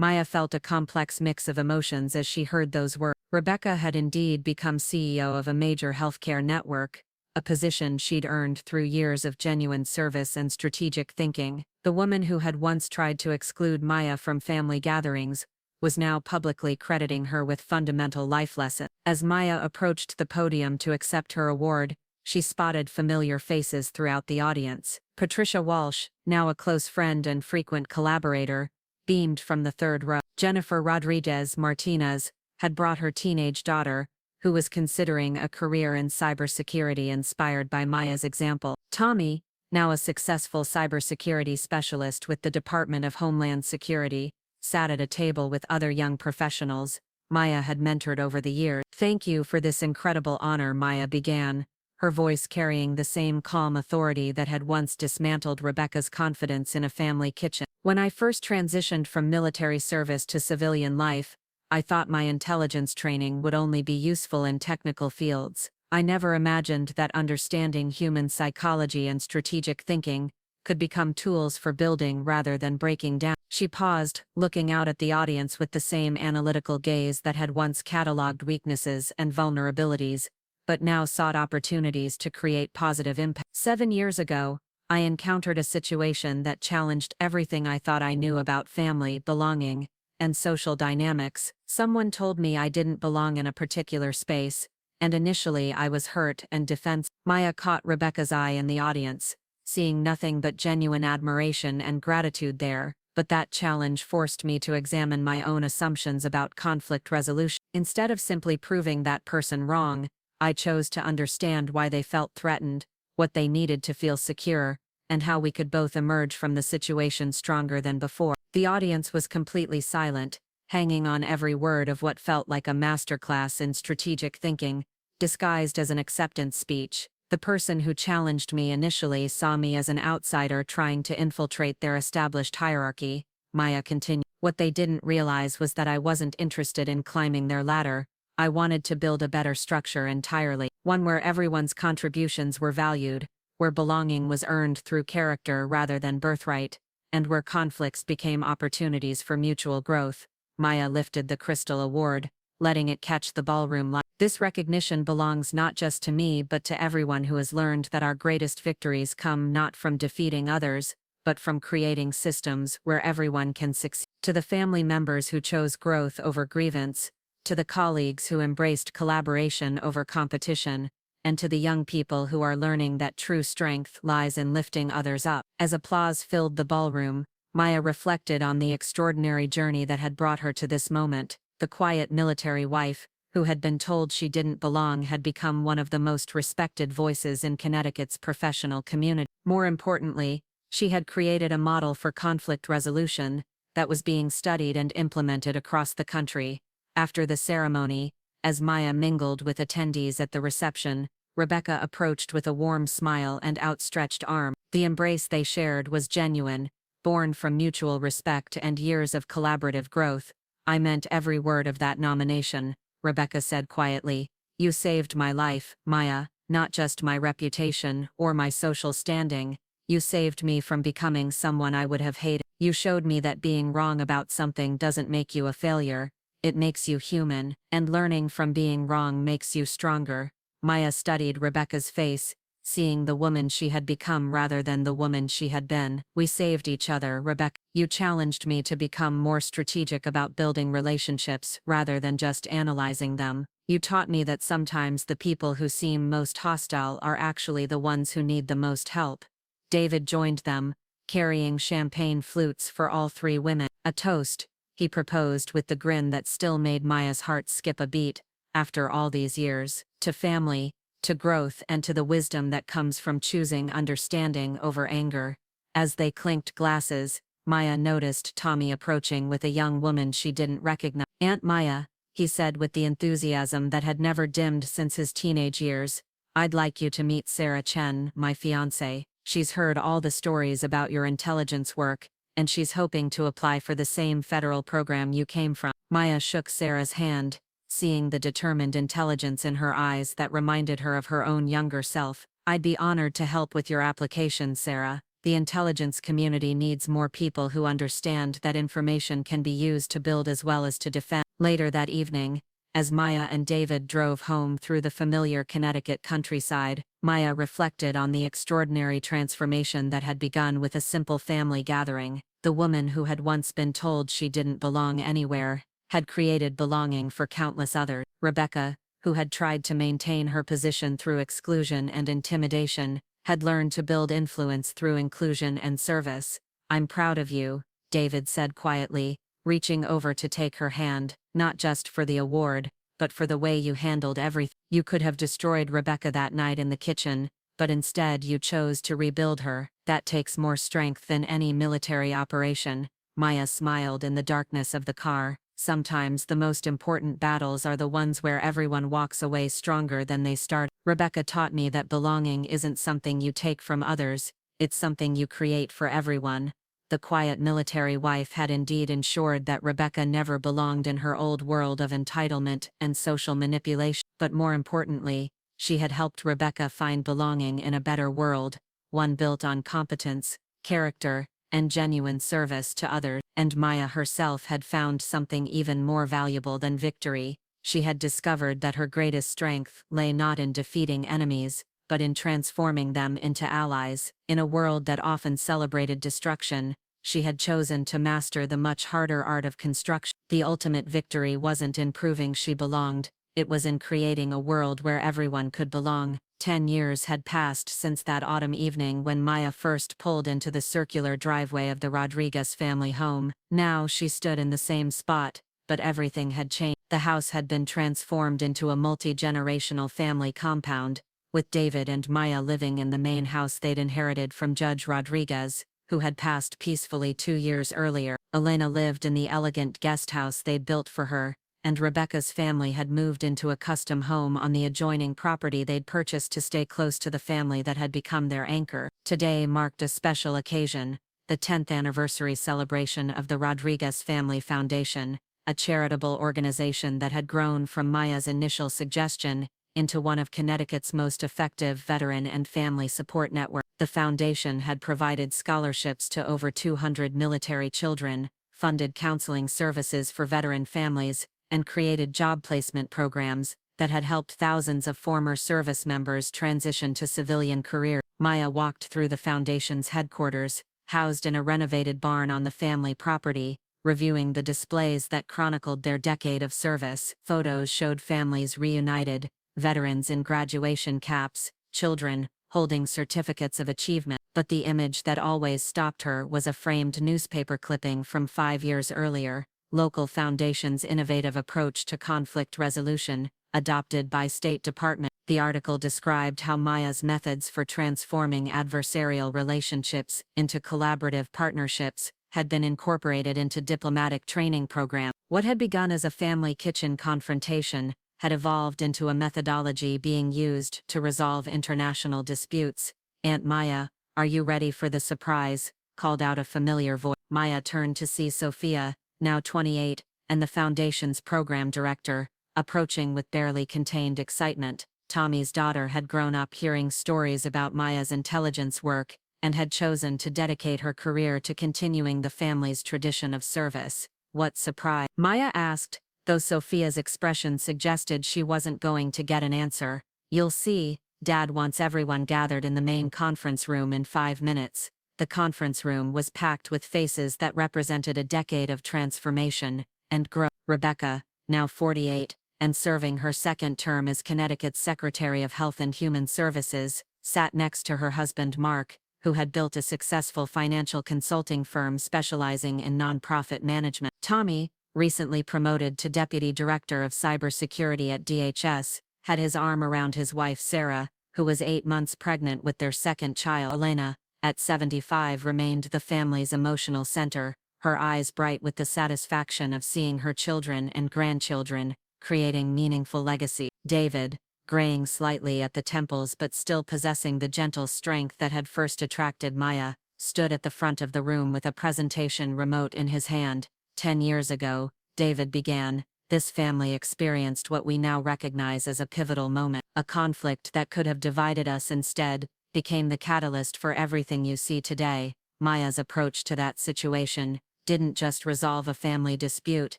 Maya felt a complex mix of emotions as she heard those words. Rebecca had indeed become CEO of a major healthcare network, a position she'd earned through years of genuine service and strategic thinking. The woman who had once tried to exclude Maya from family gatherings was now publicly crediting her with fundamental life lessons. As Maya approached the podium to accept her award, she spotted familiar faces throughout the audience. Patricia Walsh, now a close friend and frequent collaborator, beamed from the third row. Jennifer Rodriguez Martinez had brought her teenage daughter, who was considering a career in cybersecurity inspired by Maya's example. Tommy, now a successful cybersecurity specialist with the Department of Homeland Security, sat at a table with other young professionals Maya had mentored over the years. "Thank you for this incredible honor," Maya began, her voice carrying the same calm authority that had once dismantled Rebecca's confidence in a family kitchen. "When I first transitioned from military service to civilian life, I thought my intelligence training would only be useful in technical fields. I never imagined that understanding human psychology and strategic thinking could become tools for building rather than breaking down." She paused, looking out at the audience with the same analytical gaze that had once cataloged weaknesses and vulnerabilities, but now sought opportunities to create positive impact. 7 years ago, I encountered a situation that challenged everything I thought I knew about family, belonging, and social dynamics. Someone told me I didn't belong in a particular space, and initially I was hurt and defensive. Maya caught Rebecca's eye in the audience, seeing nothing but genuine admiration and gratitude there, but that challenge forced me to examine my own assumptions about conflict resolution. Instead of simply proving that person wrong, I chose to understand why they felt threatened, what they needed to feel secure, and how we could both emerge from the situation stronger than before. The audience was completely silent, hanging on every word of what felt like a masterclass in strategic thinking, disguised as an acceptance speech. The person who challenged me initially saw me as an outsider trying to infiltrate their established hierarchy, Maya continued. What they didn't realize was that I wasn't interested in climbing their ladder. I wanted to build a better structure entirely, one where everyone's contributions were valued, where belonging was earned through character rather than birthright, and where conflicts became opportunities for mutual growth. Maya lifted the crystal award, letting it catch the ballroom light. This recognition belongs not just to me but to everyone who has learned that our greatest victories come not from defeating others, but from creating systems where everyone can succeed. To the family members who chose growth over grievance, to the colleagues who embraced collaboration over competition, and to the young people who are learning that true strength lies in lifting others up. As applause filled the ballroom, Maya reflected on the extraordinary journey that had brought her to this moment. The quiet military wife, who had been told she didn't belong, had become one of the most respected voices in Connecticut's professional community. More importantly, she had created a model for conflict resolution that was being studied and implemented across the country. After the ceremony, as Maya mingled with attendees at the reception, Rebecca approached with a warm smile and outstretched arm. The embrace they shared was genuine, born from mutual respect and years of collaborative growth. "I meant every word of that nomination," Rebecca said quietly. "You saved my life, Maya, not just my reputation or my social standing. You saved me from becoming someone I would have hated. You showed me that being wrong about something doesn't make you a failure. It makes you human, and learning from being wrong makes you stronger." Maya studied Rebecca's face, seeing the woman she had become rather than the woman she had been. "We saved each other, Rebecca. You challenged me to become more strategic about building relationships rather than just analyzing them. You taught me that sometimes the people who seem most hostile are actually the ones who need the most help." David joined them, carrying champagne flutes for all three women. "A toast," he proposed with the grin that still made Maya's heart skip a beat. "After all these years, to family, to growth, and to the wisdom that comes from choosing understanding over anger." As they clinked glasses, Maya noticed Tommy approaching with a young woman she didn't recognize. "Aunt Maya," he said with the enthusiasm that had never dimmed since his teenage years, "I'd like you to meet Sarah Chen, my fiancée. She's heard all the stories about your intelligence work, and she's hoping to apply for the same federal program you came from." Maya shook Sarah's hand, seeing the determined intelligence in her eyes that reminded her of her own younger self. "I'd be honored to help with your application, Sarah. The intelligence community needs more people who understand that information can be used to build as well as to defend." Later that evening, as Maya and David drove home through the familiar Connecticut countryside, Maya reflected on the extraordinary transformation that had begun with a simple family gathering. The woman who had once been told she didn't belong anywhere had created belonging for countless others. Rebecca, who had tried to maintain her position through exclusion and intimidation, had learned to build influence through inclusion and service. "I'm proud of you," David said quietly, reaching over to take her hand, "not just for the award, but for the way you handled everything. You could have destroyed Rebecca that night in the kitchen, but instead you chose to rebuild her. That takes more strength than any military operation." Maya smiled in the darkness of the car. "Sometimes the most important battles are the ones where everyone walks away stronger than they started. Rebecca taught me that belonging isn't something you take from others, it's something you create for everyone." The quiet military wife had indeed ensured that Rebecca never belonged in her old world of entitlement and social manipulation. But more importantly, she had helped Rebecca find belonging in a better world, one built on competence, character, and genuine service to others. And Maya herself had found something even more valuable than victory. She had discovered that her greatest strength lay not in defeating enemies, but in transforming them into allies. In a world that often celebrated destruction, she had chosen to master the much harder art of construction. The ultimate victory wasn't in proving she belonged, it was in creating a world where everyone could belong. 10 years had passed since that autumn evening when Maya first pulled into the circular driveway of the Rodriguez family home. Now she stood in the same spot, but everything had changed. The house had been transformed into a multi-generational family compound, with David and Maya living in the main house they'd inherited from Judge Rodriguez, who had passed peacefully 2 years earlier. Elena lived in the elegant guest house they'd built for her, and Rebecca's family had moved into a custom home on the adjoining property they'd purchased to stay close to the family that had become their anchor. Today marked a special occasion, the 10th anniversary celebration of the Rodriguez Family Foundation, a charitable organization that had grown from Maya's initial suggestion, into one of Connecticut's most effective veteran and family support networks. The foundation had provided scholarships to over 200 military children, funded counseling services for veteran families, and created job placement programs that had helped thousands of former service members transition to civilian careers. Maya walked through the foundation's headquarters, housed in a renovated barn on the family property, reviewing the displays that chronicled their decade of service. Photos showed families reunited, veterans in graduation caps, children holding certificates of achievement. But the image that always stopped her was a framed newspaper clipping from 5 years earlier, local foundation's innovative approach to conflict resolution, adopted by State Department. The article described how Maya's methods for transforming adversarial relationships into collaborative partnerships had been incorporated into diplomatic training programs. What had begun as a family kitchen confrontation had evolved into a methodology being used to resolve international disputes. "Aunt Maya, are you ready for the surprise?" called out a familiar voice. Maya turned to see Sophia, now 28, and the foundation's program director, approaching with barely contained excitement. Tommy's daughter had grown up hearing stories about Maya's intelligence work, and had chosen to dedicate her career to continuing the family's tradition of service. "What surprise?" Maya asked, though Sophia's expression suggested she wasn't going to get an answer. "You'll see, Dad wants everyone gathered in the main conference room in 5 minutes. The conference room was packed with faces that represented a decade of transformation and growth. Rebecca, now 48, and serving her second term as Connecticut's Secretary of Health and Human Services, sat next to her husband Mark, who had built a successful financial consulting firm specializing in nonprofit management. Tommy, recently promoted to Deputy Director of Cybersecurity at DHS, had his arm around his wife Sarah, who was 8 months pregnant with their second child. Elena, at 75, remained the family's emotional center, her eyes bright with the satisfaction of seeing her children and grandchildren creating meaningful legacy. David, graying slightly at the temples but still possessing the gentle strength that had first attracted Maya, stood at the front of the room with a presentation remote in his hand. 10 years ago, David began, this family experienced what we now recognize as a pivotal moment. A conflict that could have divided us instead became the catalyst for everything you see today. Maya's approach to that situation didn't just resolve a family dispute,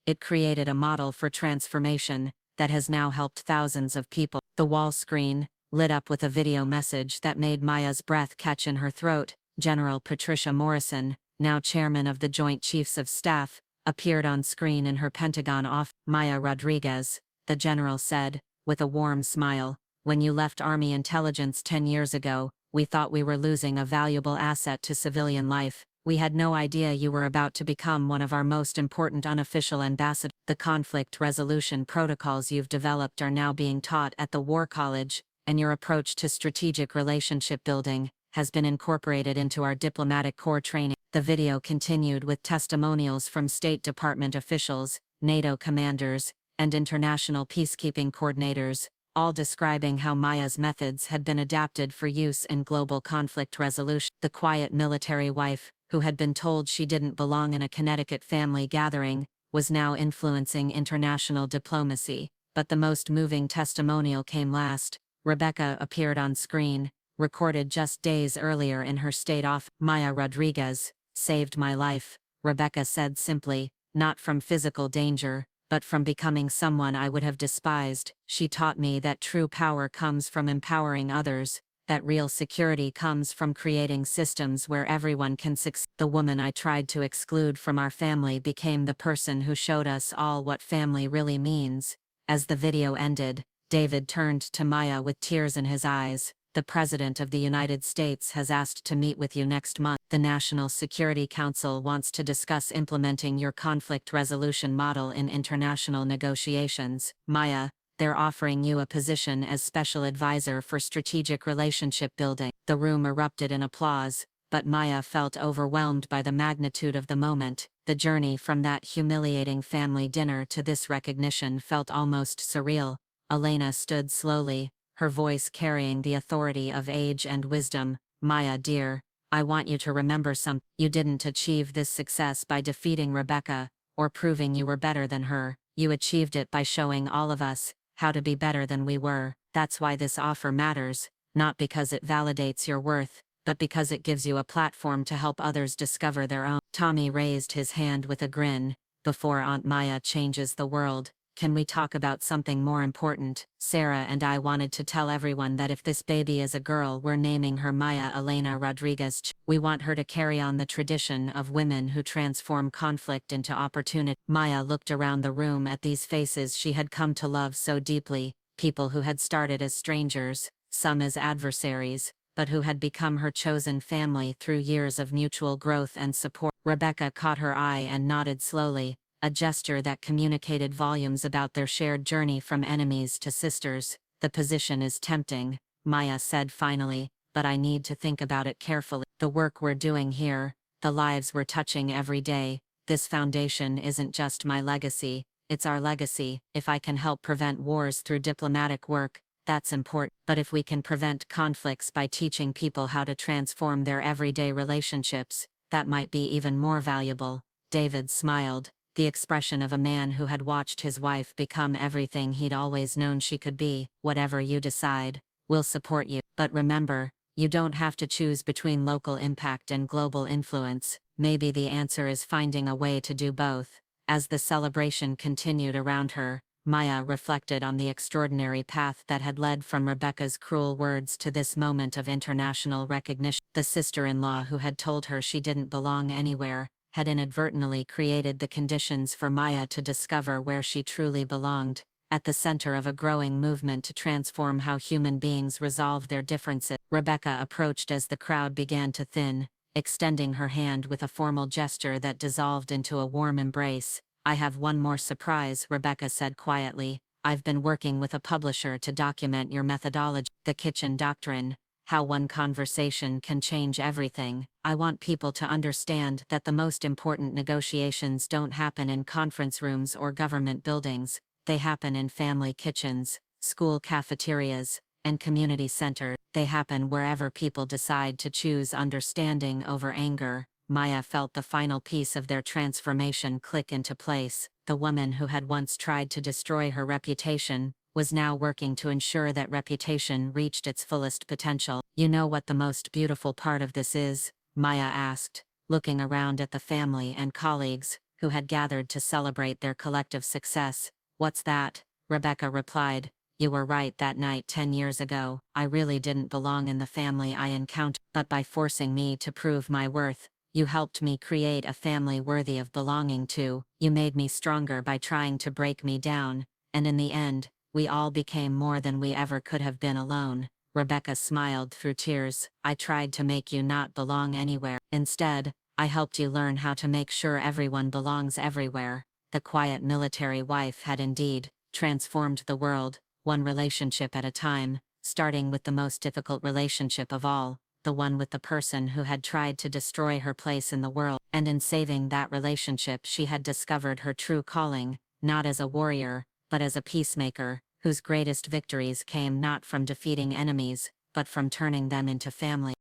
it created a model for transformation that has now helped thousands of people. The wall screen, lit up with a video message that made Maya's breath catch in her throat. General Patricia Morrison, now chairman of the Joint Chiefs of Staff, appeared on screen in her Pentagon office. "Maya Rodriguez," the general said, with a warm smile, "when you left Army intelligence 10 years ago, we thought we were losing a valuable asset to civilian life. We had no idea you were about to become one of our most important unofficial ambassadors. The conflict resolution protocols you've developed are now being taught at the War College, and your approach to strategic relationship building has been incorporated into our diplomatic corps training." The video continued with testimonials from State Department officials, NATO commanders, and international peacekeeping coordinators, all describing how Maya's methods had been adapted for use in global conflict resolution. The quiet military wife, who had been told she didn't belong in a Connecticut family gathering, was now influencing international diplomacy. But the most moving testimonial came last. Rebecca appeared on screen, recorded just days earlier in her state office. "Maya Rodriguez saved my life," Rebecca said simply, "not from physical danger, but from becoming someone I would have despised. She taught me that true power comes from empowering others, that real security comes from creating systems where everyone can succeed. The woman I tried to exclude from our family became the person who showed us all what family really means." As the video ended, David turned to Maya with tears in his eyes. "The President of the United States has asked to meet with you next month. The National Security Council wants to discuss implementing your conflict resolution model in international negotiations. Maya, they're offering you a position as Special Advisor for Strategic Relationship Building." The room erupted in applause, but Maya felt overwhelmed by the magnitude of the moment. The journey from that humiliating family dinner to this recognition felt almost surreal. Elena stood slowly, her voice carrying the authority of age and wisdom. "Maya dear, I want you to remember something. You didn't achieve this success by defeating Rebecca, or proving you were better than her. You achieved it by showing all of us how to be better than we were. That's why this offer matters, not because it validates your worth, but because it gives you a platform to help others discover their own. Tommy raised his hand with a grin. Before Aunt Maya changes the world, can we talk about something more important? Sarah and I wanted to tell everyone that if this baby is a girl, we're naming her Maya Elena Rodriguez. We want her to carry on the tradition of women who transform conflict into opportunity. Maya looked around the room at these faces she had come to love so deeply, people who had started as strangers, some as adversaries, but who had become her chosen family through years of mutual growth and support. Rebecca caught her eye and nodded slowly, a gesture that communicated volumes about their shared journey from enemies to sisters. The position is tempting, Maya said finally, but I need to think about it carefully. The work we're doing here, the lives we're touching every day, this foundation isn't just my legacy, it's our legacy. If I can help prevent wars through diplomatic work, that's important. But if we can prevent conflicts by teaching people how to transform their everyday relationships, that might be even more valuable. David smiled, the expression of a man who had watched his wife become everything he'd always known she could be. Whatever you decide, we'll support you. But remember, you don't have to choose between local impact and global influence. Maybe the answer is finding a way to do both. As the celebration continued around her, Maya reflected on the extraordinary path that had led from Rebecca's cruel words to this moment of international recognition. The sister-in-law who had told her she didn't belong anywhere had inadvertently created the conditions for Maya to discover where she truly belonged, at the center of a growing movement to transform how human beings resolve their differences. Rebecca approached as the crowd began to thin, extending her hand with a formal gesture that dissolved into a warm embrace. I have one more surprise, Rebecca said quietly. I've been working with a publisher to document your methodology, the kitchen doctrine, how one conversation can change everything. I want people to understand that the most important negotiations don't happen in conference rooms or government buildings, they happen in family kitchens, school cafeterias, and community centers. They happen wherever people decide to choose understanding over anger. Maya felt the final piece of their transformation click into place. The woman who had once tried to destroy her reputation was now working to ensure that reputation reached its fullest potential. You know what the most beautiful part of this is? Maya asked, looking around at the family and colleagues who had gathered to celebrate their collective success. What's that? Rebecca replied. You were right that night 10 years ago. I really didn't belong in the family I encountered, but by forcing me to prove my worth, you helped me create a family worthy of belonging to. You made me stronger by trying to break me down, and in the end, we all became more than we ever could have been alone. Rebecca smiled through tears. I tried to make you not belong anywhere. Instead, I helped you learn how to make sure everyone belongs everywhere. The quiet military wife had indeed transformed the world, one relationship at a time, starting with the most difficult relationship of all, the one with the person who had tried to destroy her place in the world. And in saving that relationship, she had discovered her true calling, not as a warrior, but as a peacemaker, whose greatest victories came not from defeating enemies, but from turning them into family.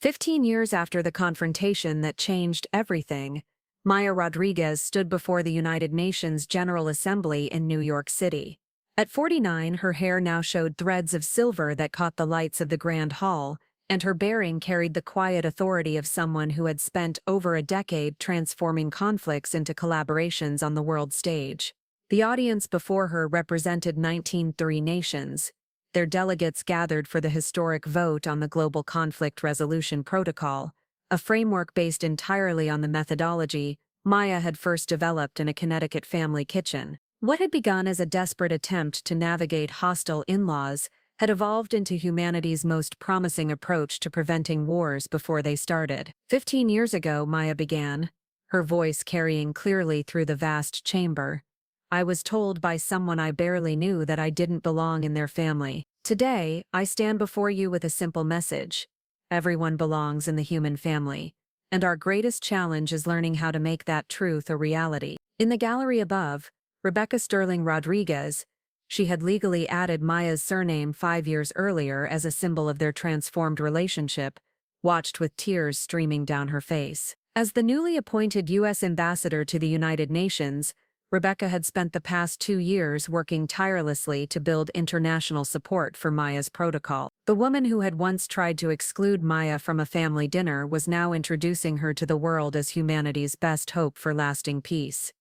15 years after the confrontation that changed everything, Maya Rodriguez stood before the United Nations General Assembly in New York City. At 49, her hair now showed threads of silver that caught the lights of the Grand Hall, and her bearing carried the quiet authority of someone who had spent over a decade transforming conflicts into collaborations on the world stage. The audience before her represented 19 nations. Their delegates gathered for the historic vote on the Global Conflict Resolution Protocol, a framework based entirely on the methodology Maya had first developed in a Connecticut family kitchen. What had begun as a desperate attempt to navigate hostile in-laws had evolved into humanity's most promising approach to preventing wars before they started. 15 years ago, Maya began, her voice carrying clearly through the vast chamber. I was told by someone I barely knew that I didn't belong in their family. Today, I stand before you with a simple message. Everyone belongs in the human family, and our greatest challenge is learning how to make that truth a reality. In the gallery above, Rebecca Sterling Rodriguez, she had legally added Maya's surname 5 years earlier as a symbol of their transformed relationship, watched with tears streaming down her face. As the newly appointed U.S. ambassador to the United Nations, Rebecca had spent the past 2 years working tirelessly to build international support for Maya's protocol. The woman who had once tried to exclude Maya from a family dinner was now introducing her to the world as humanity's best hope for lasting peace.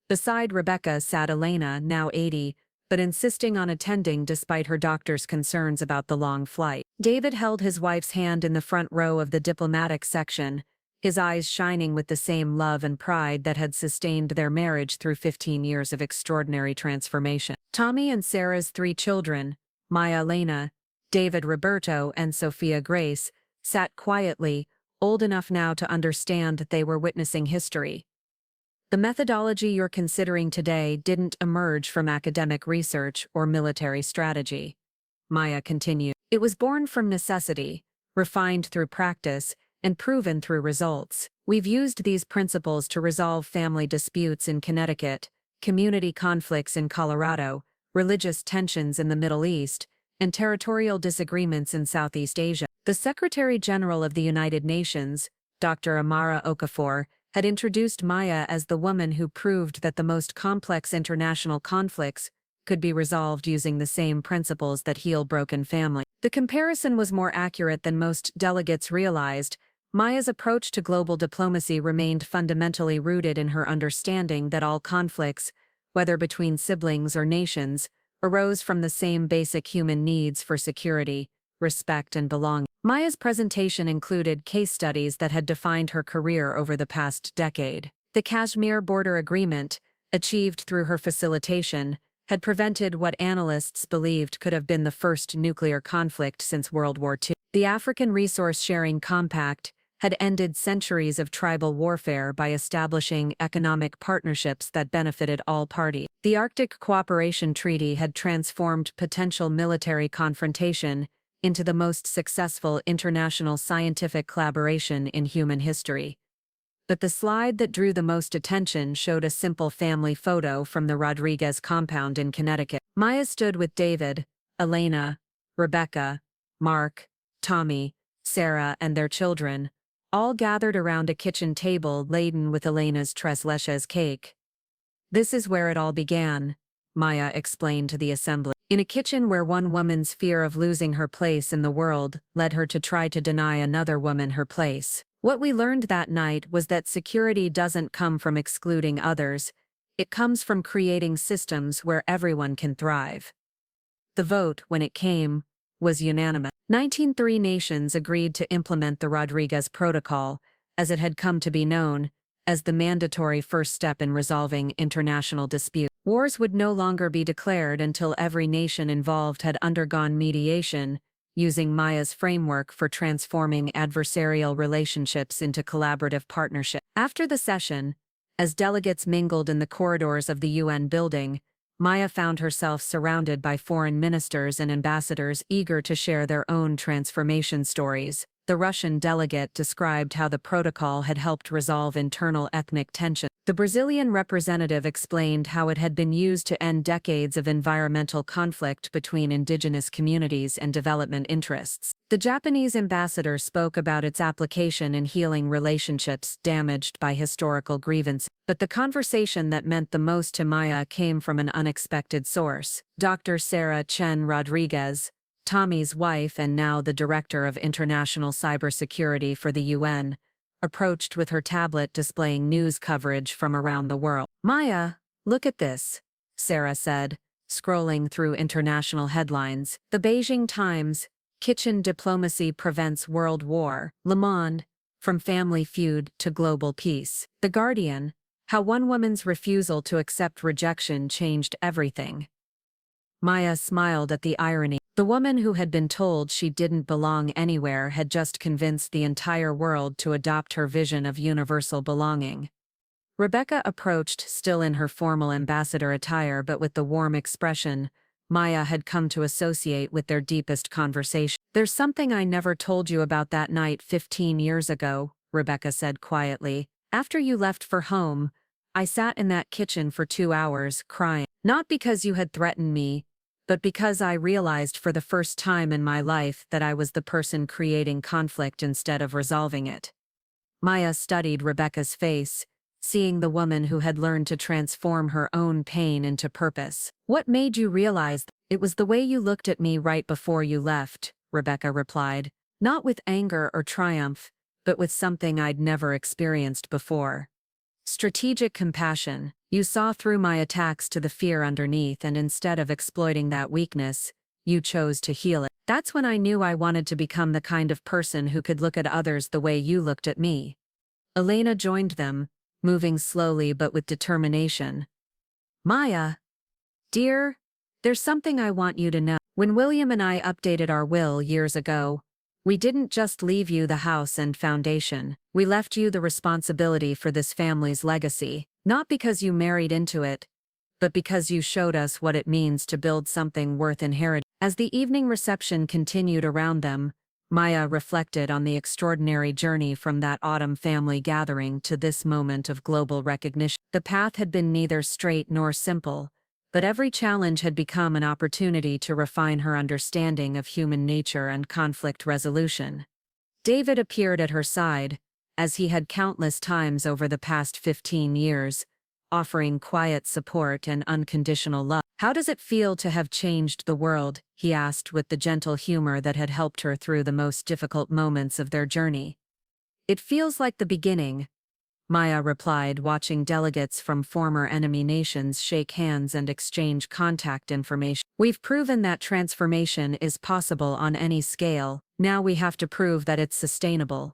Beside Rebecca sat Elena, now 80, but insisting on attending despite her doctor's concerns about the long flight. David held his wife's hand in the front row of the diplomatic section, his eyes shining with the same love and pride that had sustained their marriage through 15 years of extraordinary transformation. Tommy and Sarah's 3 children, Maya Elena, David Roberto, and Sophia Grace, sat quietly, old enough now to understand that they were witnessing history. The methodology you're considering today didn't emerge from academic research or military strategy. Maya continued. It was born from necessity, refined through practice, and proven through results. We've used these principles to resolve family disputes in Connecticut, community conflicts in Colorado, religious tensions in the Middle East, and territorial disagreements in Southeast Asia. The Secretary General of the United Nations, Dr. Amara Okafor, had introduced Maya as the woman who proved that the most complex international conflicts could be resolved using the same principles that heal broken families. The comparison was more accurate than most delegates realized. Maya's approach to global diplomacy remained fundamentally rooted in her understanding that all conflicts, whether between siblings or nations, arose from the same basic human needs for security, respect, and belonging. Maya's presentation included case studies that had defined her career over the past decade. The Kashmir Border Agreement, achieved through her facilitation, had prevented what analysts believed could have been the first nuclear conflict since World War II. The African Resource Sharing Compact had ended centuries of tribal warfare by establishing economic partnerships that benefited all parties. The Arctic Cooperation Treaty had transformed potential military confrontation into the most successful international scientific collaboration in human history. But the slide that drew the most attention showed a simple family photo from the Rodriguez compound in Connecticut. Maya stood with David, Elena, Rebecca, Mark, Tommy, Sarah, and their children, all gathered around a kitchen table laden with Elena's tres leches cake. This is where it all began, Maya explained to the assembly. In a kitchen where one woman's fear of losing her place in the world led her to try to deny another woman her place. What we learned that night was that security doesn't come from excluding others, it comes from creating systems where everyone can thrive. The vote, when it came, was unanimous. 19 nations agreed to implement the Rodriguez Protocol, as it had come to be known, as the mandatory first step in resolving international disputes. Wars would no longer be declared until every nation involved had undergone mediation, using Maya's framework for transforming adversarial relationships into collaborative partnership. After the session, as delegates mingled in the corridors of the UN building, Maya found herself surrounded by foreign ministers and ambassadors eager to share their own transformation stories. The Russian delegate described how the protocol had helped resolve internal ethnic tension. The Brazilian representative explained how it had been used to end decades of environmental conflict between indigenous communities and development interests. The Japanese ambassador spoke about its application in healing relationships damaged by historical grievances. But the conversation that meant the most to Maya came from an unexpected source. Dr. Sarah Chen Rodriguez, Tommy's wife and now the Director of International Cybersecurity for the UN, approached with her tablet displaying news coverage from around the world. Maya, look at this, Sarah said, scrolling through international headlines. The Beijing Times, Kitchen Diplomacy Prevents World War. Le Monde, From Family Feud to Global Peace. The Guardian, How One Woman's Refusal to Accept Rejection Changed Everything. Maya smiled at the irony. The woman who had been told she didn't belong anywhere had just convinced the entire world to adopt her vision of universal belonging. Rebecca approached, still in her formal ambassador attire but with the warm expression Maya had come to associate with their deepest conversation. "There's something I never told you about that night 15 years ago," Rebecca said quietly. "After you left for home, I sat in that kitchen for 2 hours, crying. Not because you had threatened me, but because I realized for the first time in my life that I was the person creating conflict instead of resolving it." Maya studied Rebecca's face, seeing the woman who had learned to transform her own pain into purpose. What made you realize? It was the way you looked at me right before you left, Rebecca replied, not with anger or triumph, but with something I'd never experienced before. Strategic compassion. You saw through my attacks to the fear underneath, and instead of exploiting that weakness, you chose to heal it. That's when I knew I wanted to become the kind of person who could look at others the way you looked at me. Elena joined them, moving slowly but with determination. Maya, dear, there's something I want you to know. When William and I updated our will years ago, we didn't just leave you the house and foundation. We left you the responsibility for this family's legacy, not because you married into it, but because you showed us what it means to build something worth inheriting. As the evening reception continued around them, Maya reflected on the extraordinary journey from that autumn family gathering to this moment of global recognition. The path had been neither straight nor simple, but every challenge had become an opportunity to refine her understanding of human nature and conflict resolution. David appeared at her side, as he had countless times over the past 15 years, offering quiet support and unconditional love. How does it feel to have changed the world? He asked with the gentle humor that had helped her through the most difficult moments of their journey. It feels like the beginning, Maya replied, watching delegates from former enemy nations shake hands and exchange contact information. We've proven that transformation is possible on any scale. Now we have to prove that it's sustainable.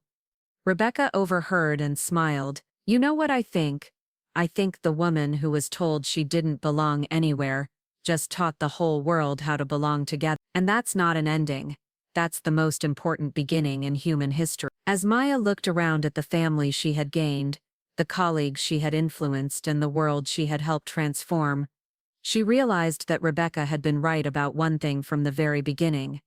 Rebecca overheard and smiled. You know what I think? I think the woman who was told she didn't belong anywhere just taught the whole world how to belong together. And that's not an ending. That's the most important beginning in human history. As Maya looked around at the family she had gained, the colleagues she had influenced, and the world she had helped transform, she realized that Rebecca had been right about one thing from the very beginning.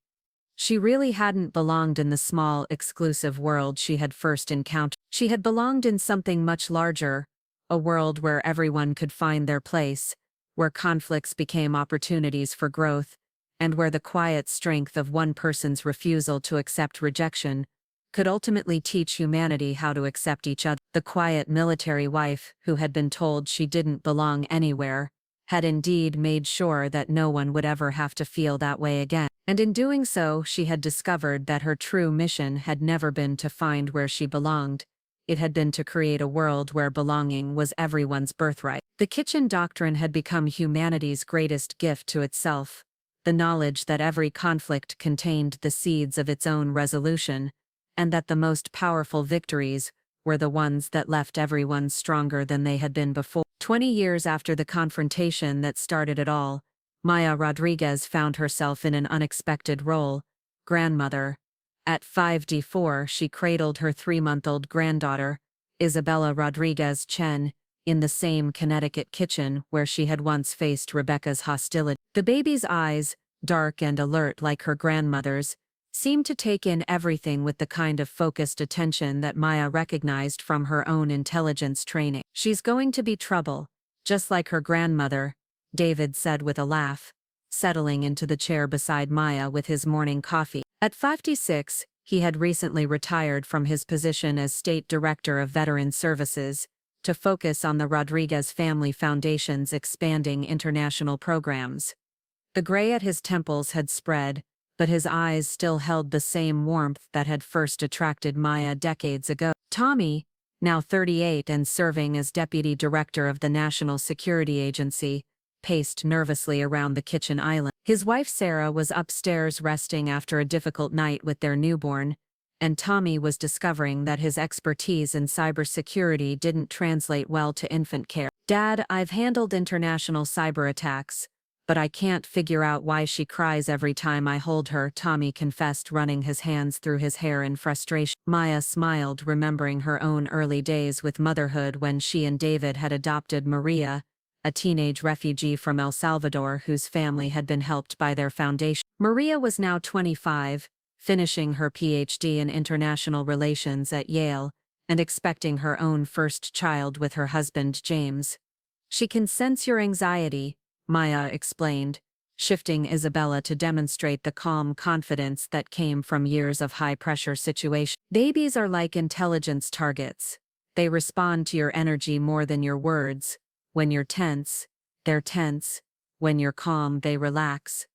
She really hadn't belonged in the small, exclusive world she had first encountered. She had belonged in something much larger, a world where everyone could find their place, where conflicts became opportunities for growth, and where the quiet strength of one person's refusal to accept rejection could ultimately teach humanity how to accept each other. The quiet military wife, who had been told she didn't belong anywhere, had indeed made sure that no one would ever have to feel that way again. And in doing so, she had discovered that her true mission had never been to find where she belonged. It had been to create a world where belonging was everyone's birthright. The kitchen doctrine had become humanity's greatest gift to itself, the knowledge that every conflict contained the seeds of its own resolution, and that the most powerful victories were the ones that left everyone stronger than they had been before. 20 years after the confrontation that started it all, Maya Rodriguez found herself in an unexpected role, grandmother. At 5'4", she cradled her 3-month-old granddaughter, Isabella Rodriguez Chen, in the same Connecticut kitchen where she had once faced Rebecca's hostility. The baby's eyes, dark and alert like her grandmother's, seemed to take in everything with the kind of focused attention that Maya recognized from her own intelligence training. She's going to be trouble, just like her grandmother, David said with a laugh, settling into the chair beside Maya with his morning coffee. At 56, he had recently retired from his position as State Director of Veteran Services to focus on the Rodriguez Family Foundation's expanding international programs. The gray at his temples had spread, but his eyes still held the same warmth that had first attracted Maya decades ago. Tommy, now 38 and serving as Deputy Director of the National Security Agency, paced nervously around the kitchen island. His wife Sarah was upstairs resting after a difficult night with their newborn, and Tommy was discovering that his expertise in cybersecurity didn't translate well to infant care. Dad, I've handled international cyber attacks, but I can't figure out why she cries every time I hold her, Tommy confessed, running his hands through his hair in frustration. Maya smiled, remembering her own early days with motherhood when she and David had adopted Maria, a teenage refugee from El Salvador whose family had been helped by their foundation. Maria was now 25, finishing her PhD in international relations at Yale, and expecting her own first child with her husband James. She can sense your anxiety, Maya explained, shifting Isabella to demonstrate the calm confidence that came from years of high-pressure situations. Babies are like intelligence targets. They respond to your energy more than your words. When you're tense, they're tense. When you're calm, they relax.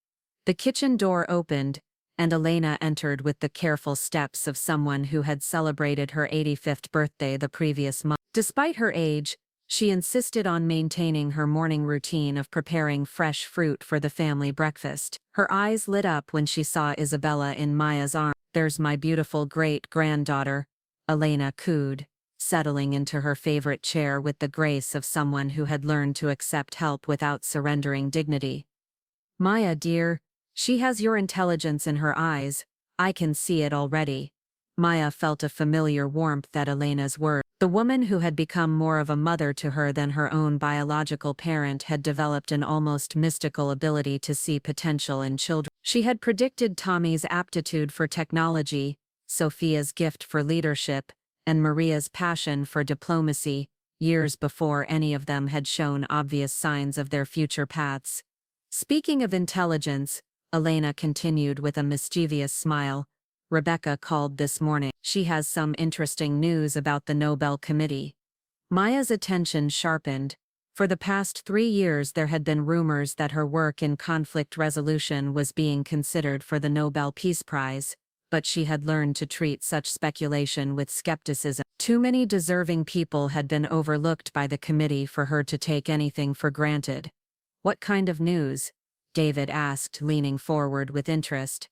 The kitchen door opened, and Elena entered with the careful steps of someone who had celebrated her 85th birthday the previous month. Despite her age, she insisted on maintaining her morning routine of preparing fresh fruit for the family breakfast. Her eyes lit up when she saw Isabella in Maya's arms. "There's my beautiful great-granddaughter," Elena cooed, settling into her favorite chair with the grace of someone who had learned to accept help without surrendering dignity. "Maya, dear, she has your intelligence in her eyes. I can see it already." Maya felt a familiar warmth at Elena's words. The woman who had become more of a mother to her than her own biological parent had developed an almost mystical ability to see potential in children. She had predicted Tommy's aptitude for technology, Sophia's gift for leadership, and Maria's passion for diplomacy, years before any of them had shown obvious signs of their future paths. Speaking of intelligence, Elena continued with a mischievous smile, "Rebecca called this morning. She has some interesting news about the Nobel Committee." Maya's attention sharpened. For the past 3 years there had been rumors that her work in conflict resolution was being considered for the Nobel Peace Prize, but she had learned to treat such speculation with skepticism. Too many deserving people had been overlooked by the committee for her to take anything for granted. "What kind of news?" David asked, leaning forward with interest.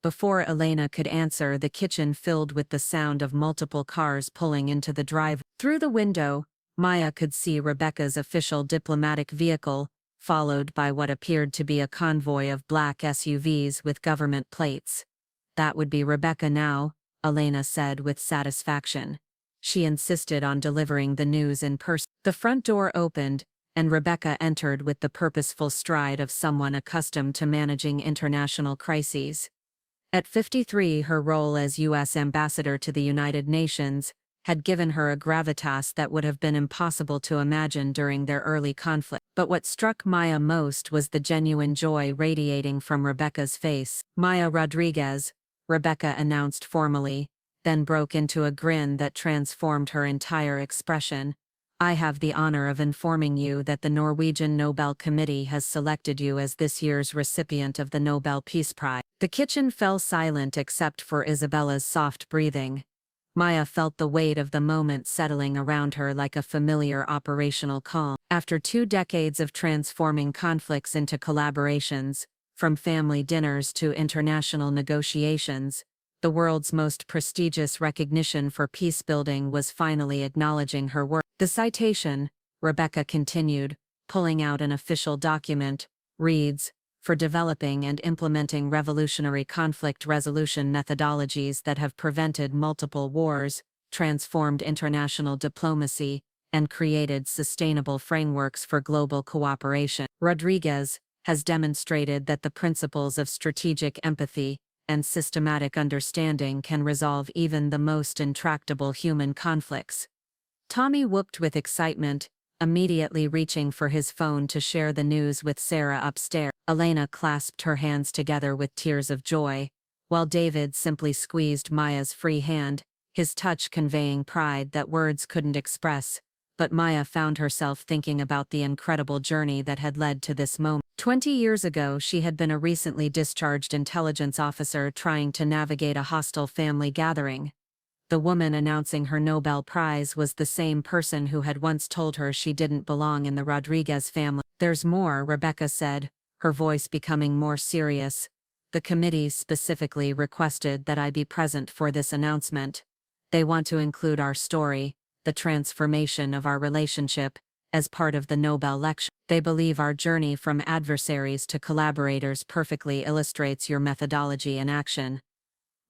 Before Elena could answer, the kitchen filled with the sound of multiple cars pulling into the drive. Through the window, Maya could see Rebecca's official diplomatic vehicle, followed by what appeared to be a convoy of black SUVs with government plates. "That would be Rebecca now," Elena said with satisfaction. She insisted on delivering the news in person. The front door opened, and Rebecca entered with the purposeful stride of someone accustomed to managing international crises. At 53, her role as U.S. ambassador to the United Nations had given her a gravitas that would have been impossible to imagine during their early conflict. But what struck Maya most was the genuine joy radiating from Rebecca's face. "Maya Rodriguez," Rebecca announced formally, then broke into a grin that transformed her entire expression. "I have the honor of informing you that the Norwegian Nobel Committee has selected you as this year's recipient of the Nobel Peace Prize." The kitchen fell silent except for Isabella's soft breathing. Maya felt the weight of the moment settling around her like a familiar operational calm. After 2 decades of transforming conflicts into collaborations, from family dinners to international negotiations, the world's most prestigious recognition for peacebuilding was finally acknowledging her work. "The citation," Rebecca continued, pulling out an official document, "reads, for developing and implementing revolutionary conflict resolution methodologies that have prevented multiple wars, transformed international diplomacy, and created sustainable frameworks for global cooperation. Rodriguez has demonstrated that the principles of strategic empathy and systematic understanding can resolve even the most intractable human conflicts." Tommy whooped with excitement, immediately reaching for his phone to share the news with Sarah upstairs. Elena clasped her hands together with tears of joy, while David simply squeezed Maya's free hand, his touch conveying pride that words couldn't express. But Maya found herself thinking about the incredible journey that had led to this moment. 20 years ago, she had been a recently discharged intelligence officer trying to navigate a hostile family gathering. The woman announcing her Nobel Prize was the same person who had once told her she didn't belong in the Rodriguez family. "There's more," Rebecca said, her voice becoming more serious. "The committee specifically requested that I be present for this announcement. They want to include our story, the transformation of our relationship, as part of the Nobel lecture. They believe our journey from adversaries to collaborators perfectly illustrates your methodology in action."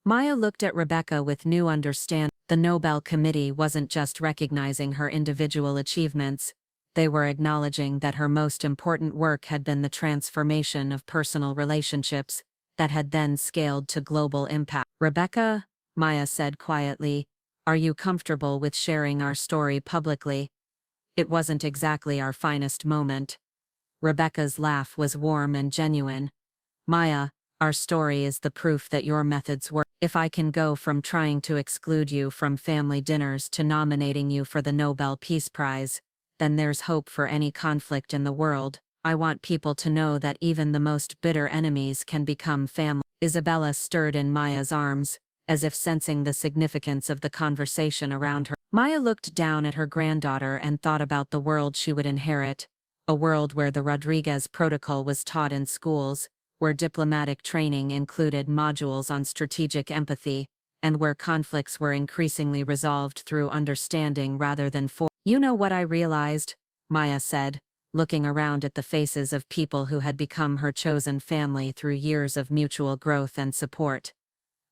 Maya looked at Rebecca with new understanding. The Nobel Committee wasn't just recognizing her individual achievements, they were acknowledging that her most important work had been the transformation of personal relationships that had then scaled to global impact. "Rebecca," Maya said quietly, "are you comfortable with sharing our story publicly? It wasn't exactly our finest moment." Rebecca's laugh was warm and genuine. "Maya, Our story is the proof that your methods work. If I can go from trying to exclude you from family dinners to nominating you for the Nobel Peace Prize, then there's hope for any conflict in the world. I want people to know that even the most bitter enemies can become family. Isabella stirred in Maya's arms, as if sensing the significance of the conversation around her. Maya looked down at her granddaughter and thought about the world she would inherit, a world where the Rodriguez Protocol was taught in schools, where diplomatic training included modules on strategic empathy, and where conflicts were increasingly resolved through understanding rather than force. You know what I realized? Maya said, looking around at the faces of people who had become her chosen family through years of mutual growth and support.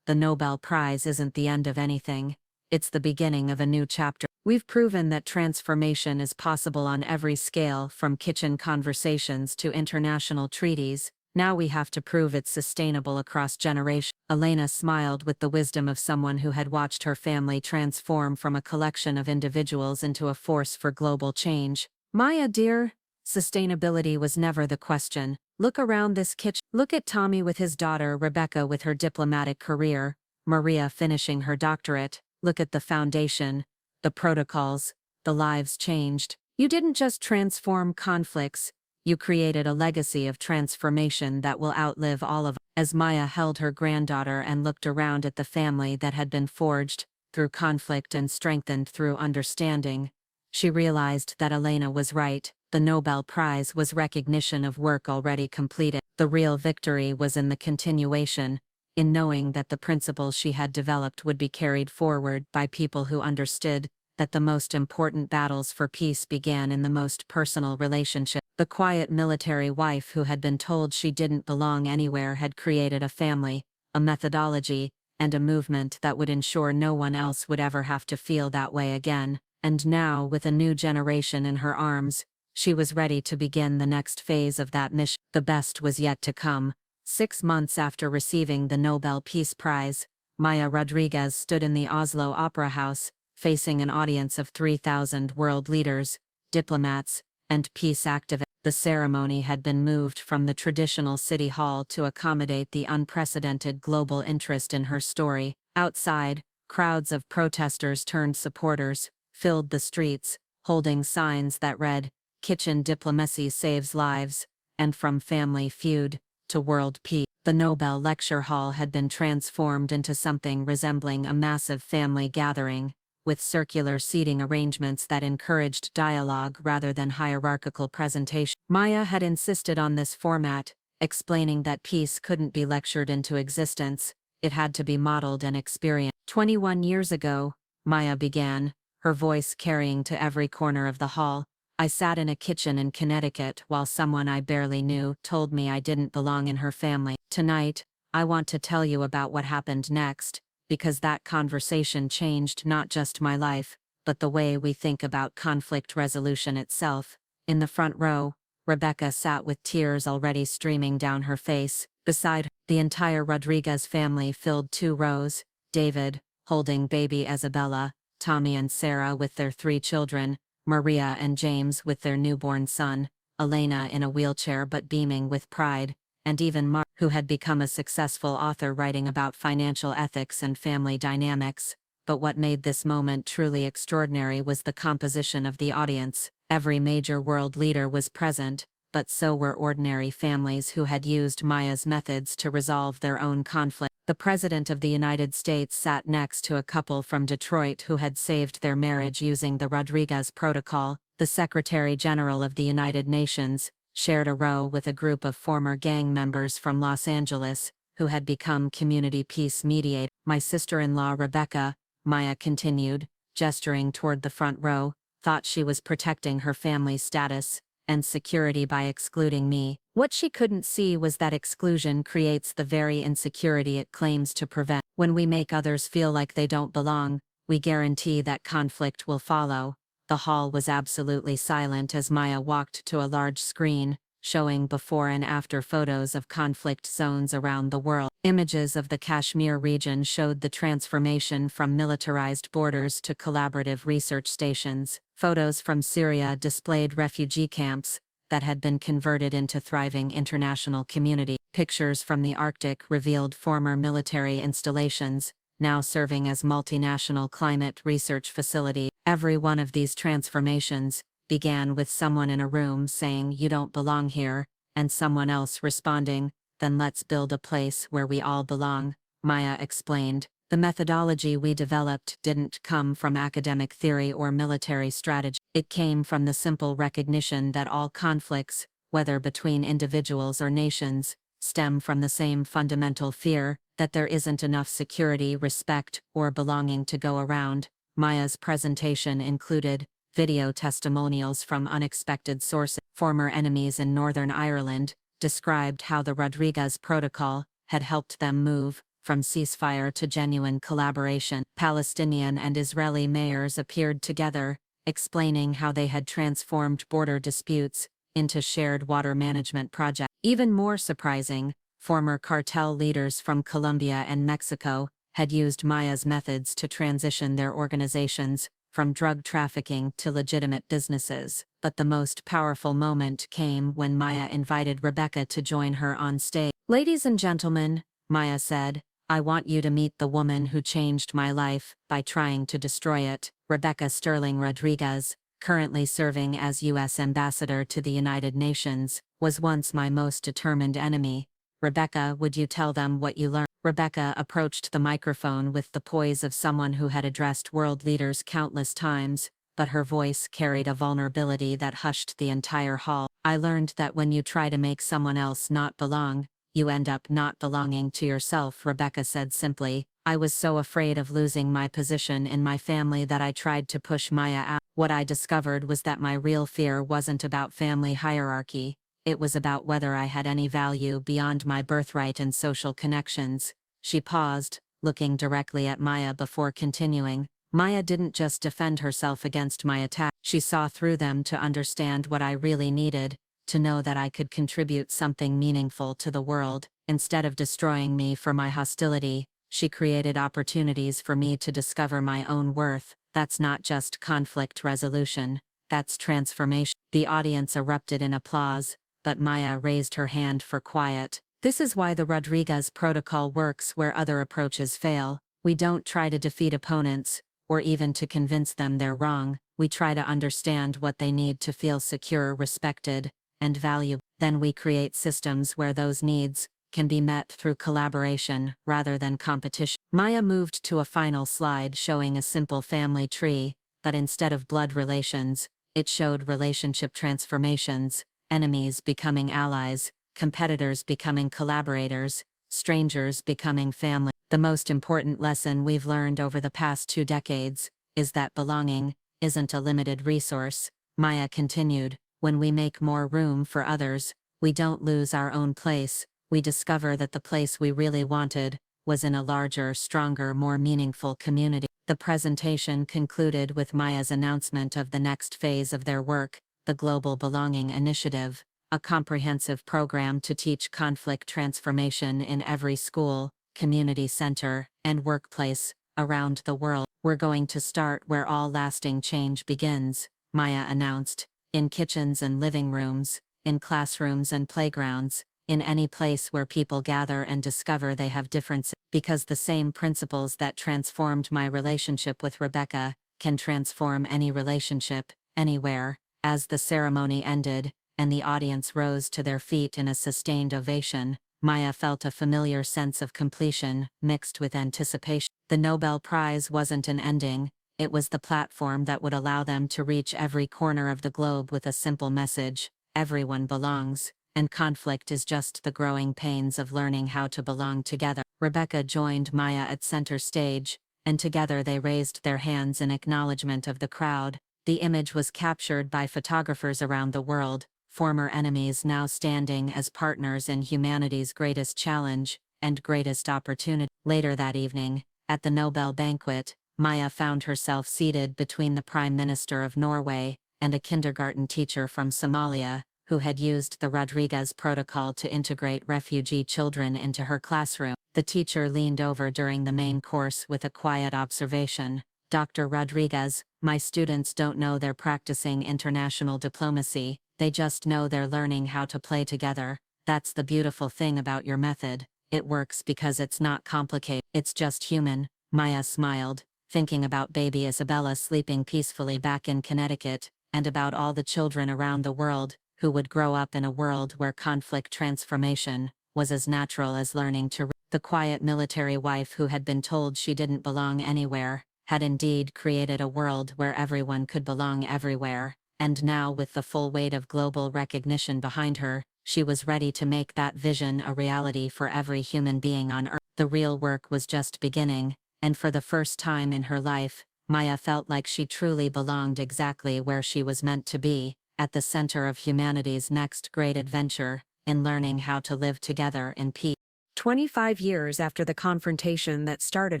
The Nobel Prize isn't the end of anything, it's the beginning of a new chapter. We've proven that transformation is possible on every scale, from kitchen conversations to international treaties. Now we have to prove it's sustainable across generations. Elena smiled with the wisdom of someone who had watched her family transform from a collection of individuals into a force for global change. Maya dear, sustainability was never the question. Look around this kitchen. Look at Tommy with his daughter, Rebecca with her diplomatic career, Maria finishing her doctorate. Look at the foundation, the protocols, the lives changed. You didn't just transform conflicts, you created a legacy of transformation that will outlive all of us. As Maya held her granddaughter and looked around at the family that had been forged through conflict and strengthened through understanding, she realized that Elena was right. The Nobel Prize was recognition of work already completed. The real victory was in the continuation, in knowing that the principles she had developed would be carried forward by people who understood that the most important battles for peace began in the most personal relationship. The quiet military wife who had been told she didn't belong anywhere had created a family, a methodology, and a movement that would ensure no one else would ever have to feel that way again. And now, with a new generation in her arms, she was ready to begin the next phase of that mission. The best was yet to come. 6 months after receiving the Nobel Peace Prize, Maya Rodriguez stood in the Oslo Opera House, facing an audience of 3,000 world leaders, diplomats, and peace activists. The ceremony had been moved from the traditional city hall to accommodate the unprecedented global interest in her story. Outside, crowds of protesters turned supporters filled the streets, holding signs that read, "Kitchen diplomacy saves lives," and "From family feud to world peace." The Nobel Lecture Hall had been transformed into something resembling a massive family gathering, with circular seating arrangements that encouraged dialogue rather than hierarchical presentation. Maya had insisted on this format, explaining that peace couldn't be lectured into existence, it had to be modeled and experienced. 21 years ago, Maya began, her voice carrying to every corner of the hall, I sat in a kitchen in Connecticut while someone I barely knew told me I didn't belong in her family. Tonight, I want to tell you about what happened next, because that conversation changed not just my life, but the way we think about conflict resolution itself. In the front row, Rebecca sat with tears already streaming down her face. Beside her, the entire Rodriguez family filled 2 rows, David, holding baby Isabella, Tommy and Sarah with their 3 children, Maria and James with their newborn son, Elena in a wheelchair but beaming with pride, and even Mark, who had become a successful author writing about financial ethics and family dynamics. But what made this moment truly extraordinary was the composition of the audience. Every major world leader was present, but so were ordinary families who had used Maya's methods to resolve their own conflict. The President of the United States sat next to a couple from Detroit who had saved their marriage using the Rodriguez Protocol. The Secretary General of the United Nations shared a row with a group of former gang members from Los Angeles, who had become community peace mediators. My sister-in-law Rebecca, Maya continued, gesturing toward the front row, thought she was protecting her family's status and security by excluding me. What she couldn't see was that exclusion creates the very insecurity it claims to prevent. When we make others feel like they don't belong, we guarantee that conflict will follow. The hall was absolutely silent as Maya walked to a large screen, showing before and after photos of conflict zones around the world. Images of the Kashmir region showed the transformation from militarized borders to collaborative research stations. Photos from Syria displayed refugee camps, that had been converted into thriving international community. Pictures from the Arctic revealed former military installations, now serving as multinational climate research facilities. Every one of these transformations began with someone in a room saying, "You don't belong here," and someone else responding, "Then let's build a place where we all belong," Maya explained. The methodology we developed didn't come from academic theory or military strategy. It came from the simple recognition that all conflicts, whether between individuals or nations, stem from the same fundamental fear that there isn't enough security, respect, or belonging to go around. Maya's presentation included video testimonials from unexpected sources. Former enemies in Northern Ireland described how the Rodriguez Protocol had helped them move from ceasefire to genuine collaboration. Palestinian and Israeli mayors appeared together, explaining how they had transformed border disputes into shared water management projects. Even more surprising, former cartel leaders from Colombia and Mexico had used Maya's methods to transition their organizations from drug trafficking to legitimate businesses. But the most powerful moment came when Maya invited Rebecca to join her on stage. "Ladies and gentlemen," Maya said, "I want you to meet the woman who changed my life by trying to destroy it." Rebecca Sterling Rodriguez, currently serving as U.S. Ambassador to the United Nations, was once my most determined enemy. "Rebecca, would you tell them what you learned?" Rebecca approached the microphone with the poise of someone who had addressed world leaders countless times, but her voice carried a vulnerability that hushed the entire hall. "I learned that when you try to make someone else not belong, you end up not belonging to yourself," Rebecca said simply. "I was so afraid of losing my position in my family that I tried to push Maya out. What I discovered was that my real fear wasn't about family hierarchy. It was about whether I had any value beyond my birthright and social connections." She paused, looking directly at Maya before continuing. Maya didn't just defend herself against my attack. She saw through them to understand what I really needed, to know that I could contribute something meaningful to the world. Instead of destroying me for my hostility, she created opportunities for me to discover my own worth. That's not just conflict resolution, that's transformation. The audience erupted in applause, but Maya raised her hand for quiet. "This is why the Rodriguez Protocol works where other approaches fail. We don't try to defeat opponents, or even to convince them they're wrong. We try to understand what they need to feel secure, respected, and valued. Then we create systems where those needs can be met through collaboration rather than competition." Maya moved to a final slide showing a simple family tree, but instead of blood relations, it showed relationship transformations, enemies becoming allies, competitors becoming collaborators, strangers becoming family. "The most important lesson we've learned over the past 2 decades is that belonging isn't a limited resource," Maya continued. "When we make more room for others, we don't lose our own place. We discover that the place we really wanted was in a larger, stronger, more meaningful community." The presentation concluded with Maya's announcement of the next phase of their work, the Global Belonging Initiative, a comprehensive program to teach conflict transformation in every school, community center, and workplace around the world. "We're going to start where all lasting change begins," Maya announced, "in kitchens and living rooms, in classrooms and playgrounds, in any place where people gather and discover they have differences. Because the same principles that transformed my relationship with Rebecca can transform any relationship, anywhere." As the ceremony ended, and the audience rose to their feet in a sustained ovation, Maya felt a familiar sense of completion, mixed with anticipation. The Nobel Prize wasn't an ending, it was the platform that would allow them to reach every corner of the globe with a simple message: everyone belongs, and conflict is just the growing pains of learning how to belong together. Rebecca joined Maya at center stage, and together they raised their hands in acknowledgement of the crowd. The image was captured by photographers around the world, former enemies now standing as partners in humanity's greatest challenge and greatest opportunity. Later that evening, at the Nobel banquet, Maya found herself seated between the Prime Minister of Norway and a kindergarten teacher from Somalia, who had used the Rodriguez Protocol to integrate refugee children into her classroom. The teacher leaned over during the main course with a quiet observation: "Dr. Rodriguez, my students don't know they're practicing international diplomacy, they just know they're learning how to play together. That's the beautiful thing about your method. It works because it's not complicated. It's just human. Maya smiled, thinking about baby Isabella sleeping peacefully back in Connecticut, and about all the children around the world who would grow up in a world where conflict transformation was as natural as learning to read. The quiet military wife who had been told she didn't belong anywhere had indeed created a world where everyone could belong everywhere, and now with the full weight of global recognition behind her, she was ready to make that vision a reality for every human being on Earth. The real work was just beginning, and for the first time in her life, Maya felt like she truly belonged exactly where she was meant to be, at the center of humanity's next great adventure, in learning how to live together in peace. 25 years after the confrontation that started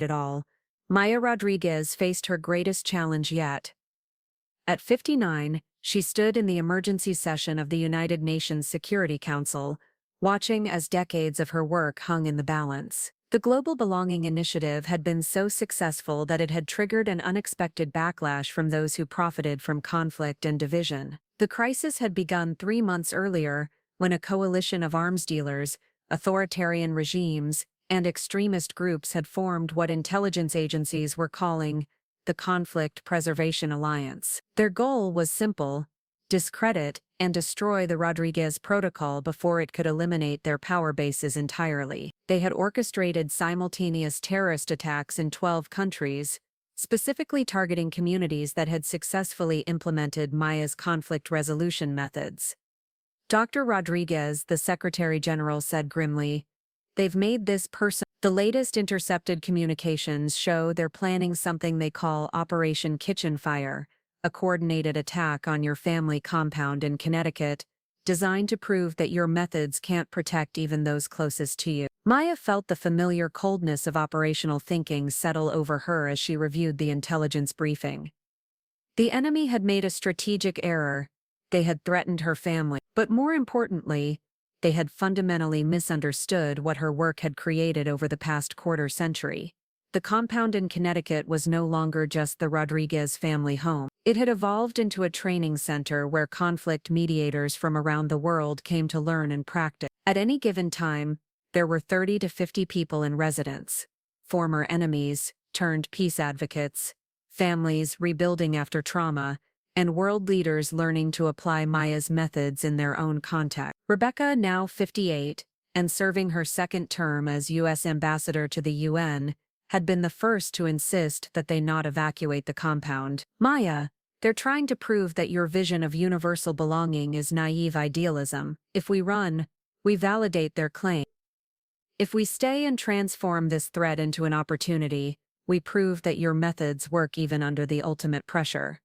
it all, Maya Rodriguez faced her greatest challenge yet. At 59, she stood in the emergency session of the United Nations Security Council, watching as decades of her work hung in the balance. The Global Belonging Initiative had been so successful that it had triggered an unexpected backlash from those who profited from conflict and division. The crisis had begun 3 months earlier, when a coalition of arms dealers, authoritarian regimes, and extremist groups had formed what intelligence agencies were calling the Conflict Preservation Alliance. Their goal was simple: discredit and destroy the Rodriguez Protocol before it could eliminate their power bases entirely. They had orchestrated simultaneous terrorist attacks in 12 countries, specifically targeting communities that had successfully implemented Maya's conflict resolution methods. Dr. Rodriguez, the Secretary General, said grimly, "They've made this person." The latest intercepted communications show they're planning something they call Operation Kitchen Fire, a coordinated attack on your family compound in Connecticut, designed to prove that your methods can't protect even those closest to you. Maya felt the familiar coldness of operational thinking settle over her as she reviewed the intelligence briefing. The enemy had made a strategic error. They had threatened her family, but more importantly, they had fundamentally misunderstood what her work had created over the past quarter century. The compound in Connecticut was no longer just the Rodriguez family home. It had evolved into a training center where conflict mediators from around the world came to learn and practice. At any given time, there were 30 to 50 people in residence: former enemies turned peace advocates, families rebuilding after trauma, and world leaders learning to apply Maya's methods in their own context. Rebecca, now 58, and serving her second term as U.S. ambassador to the UN, had been the first to insist that they not evacuate the compound. "Maya, they're trying to prove that your vision of universal belonging is naive idealism. If we run, we validate their claim. If we stay and transform this threat into an opportunity, we prove that your methods work even under the ultimate pressure."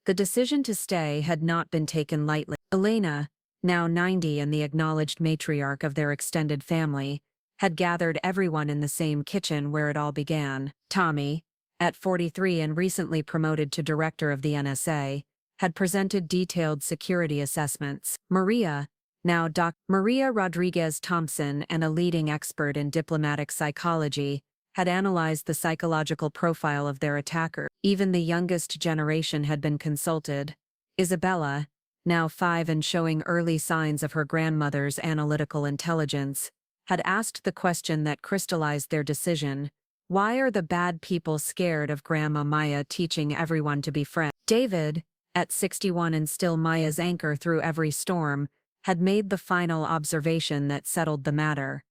The decision to stay had not been taken lightly. Elena, now 90 and the acknowledged matriarch of their extended family, had gathered everyone in the same kitchen where it all began. Tommy, at 43 and recently promoted to director of the NSA, had presented detailed security assessments. Maria, now Maria Rodriguez Thompson, and a leading expert in diplomatic psychology, had analyzed the psychological profile of their attacker. Even the youngest generation had been consulted. Isabella, now 5 and showing early signs of her grandmother's analytical intelligence, had asked the question that crystallized their decision: why are the bad people scared of Grandma Maya teaching everyone to be friends? David, at 61 and still Maya's anchor through every storm, had made the final observation that settled the matter.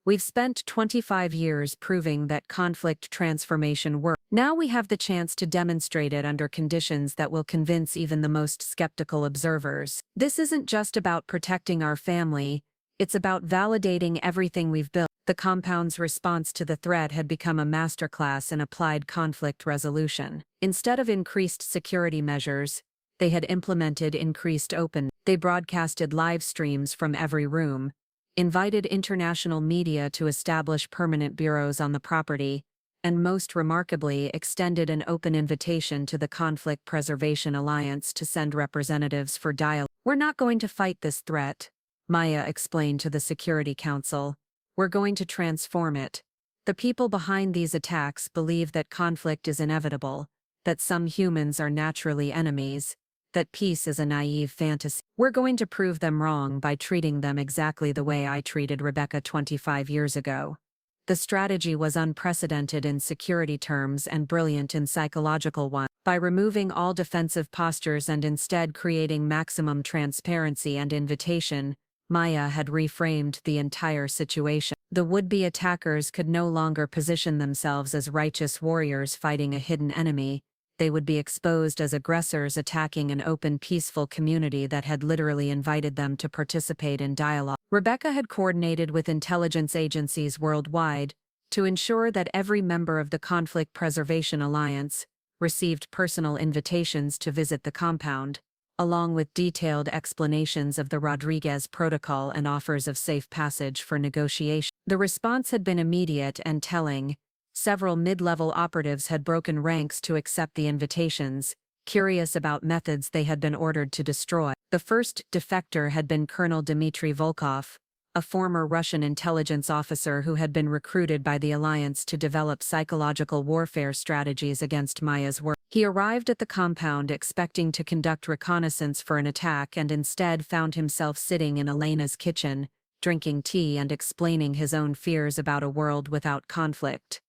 "We've spent 25 years proving that conflict transformation works. Now we have the chance to demonstrate it under conditions that will convince even the most skeptical observers. This isn't just about protecting our family, it's about validating everything we've built." The compound's response to the threat had become a masterclass in applied conflict resolution. Instead of increased security measures, they had implemented increased openness. They broadcasted live streams from every room, invited international media to establish permanent bureaus on the property, and most remarkably extended an open invitation to the Conflict Preservation Alliance to send representatives for dialogue. "We're not going to fight this threat," Maya explained to the Security Council. "We're going to transform it. The people behind these attacks believe that conflict is inevitable, that some humans are naturally enemies, that peace is a naive fantasy. We're going to prove them wrong by treating them exactly the way I treated Rebecca 25 years ago. The strategy was unprecedented in security terms and brilliant in psychological ones. By removing all defensive postures and instead creating maximum transparency and invitation, Maya had reframed the entire situation. The would-be attackers could no longer position themselves as righteous warriors fighting a hidden enemy. They would be exposed as aggressors attacking an open, peaceful community that had literally invited them to participate in dialogue. Rebecca had coordinated with intelligence agencies worldwide to ensure that every member of the Conflict Preservation Alliance received personal invitations to visit the compound, along with detailed explanations of the Rodriguez Protocol and offers of safe passage for negotiation. The response had been immediate and telling. Several mid-level operatives had broken ranks to accept the invitations, curious about methods they had been ordered to destroy. The first defector had been Colonel Dmitry Volkov, a former Russian intelligence officer who had been recruited by the Alliance to develop psychological warfare strategies against Maya's work. He arrived at the compound expecting to conduct reconnaissance for an attack and instead found himself sitting in Elena's kitchen, drinking tea and explaining his own fears about a world without conflict.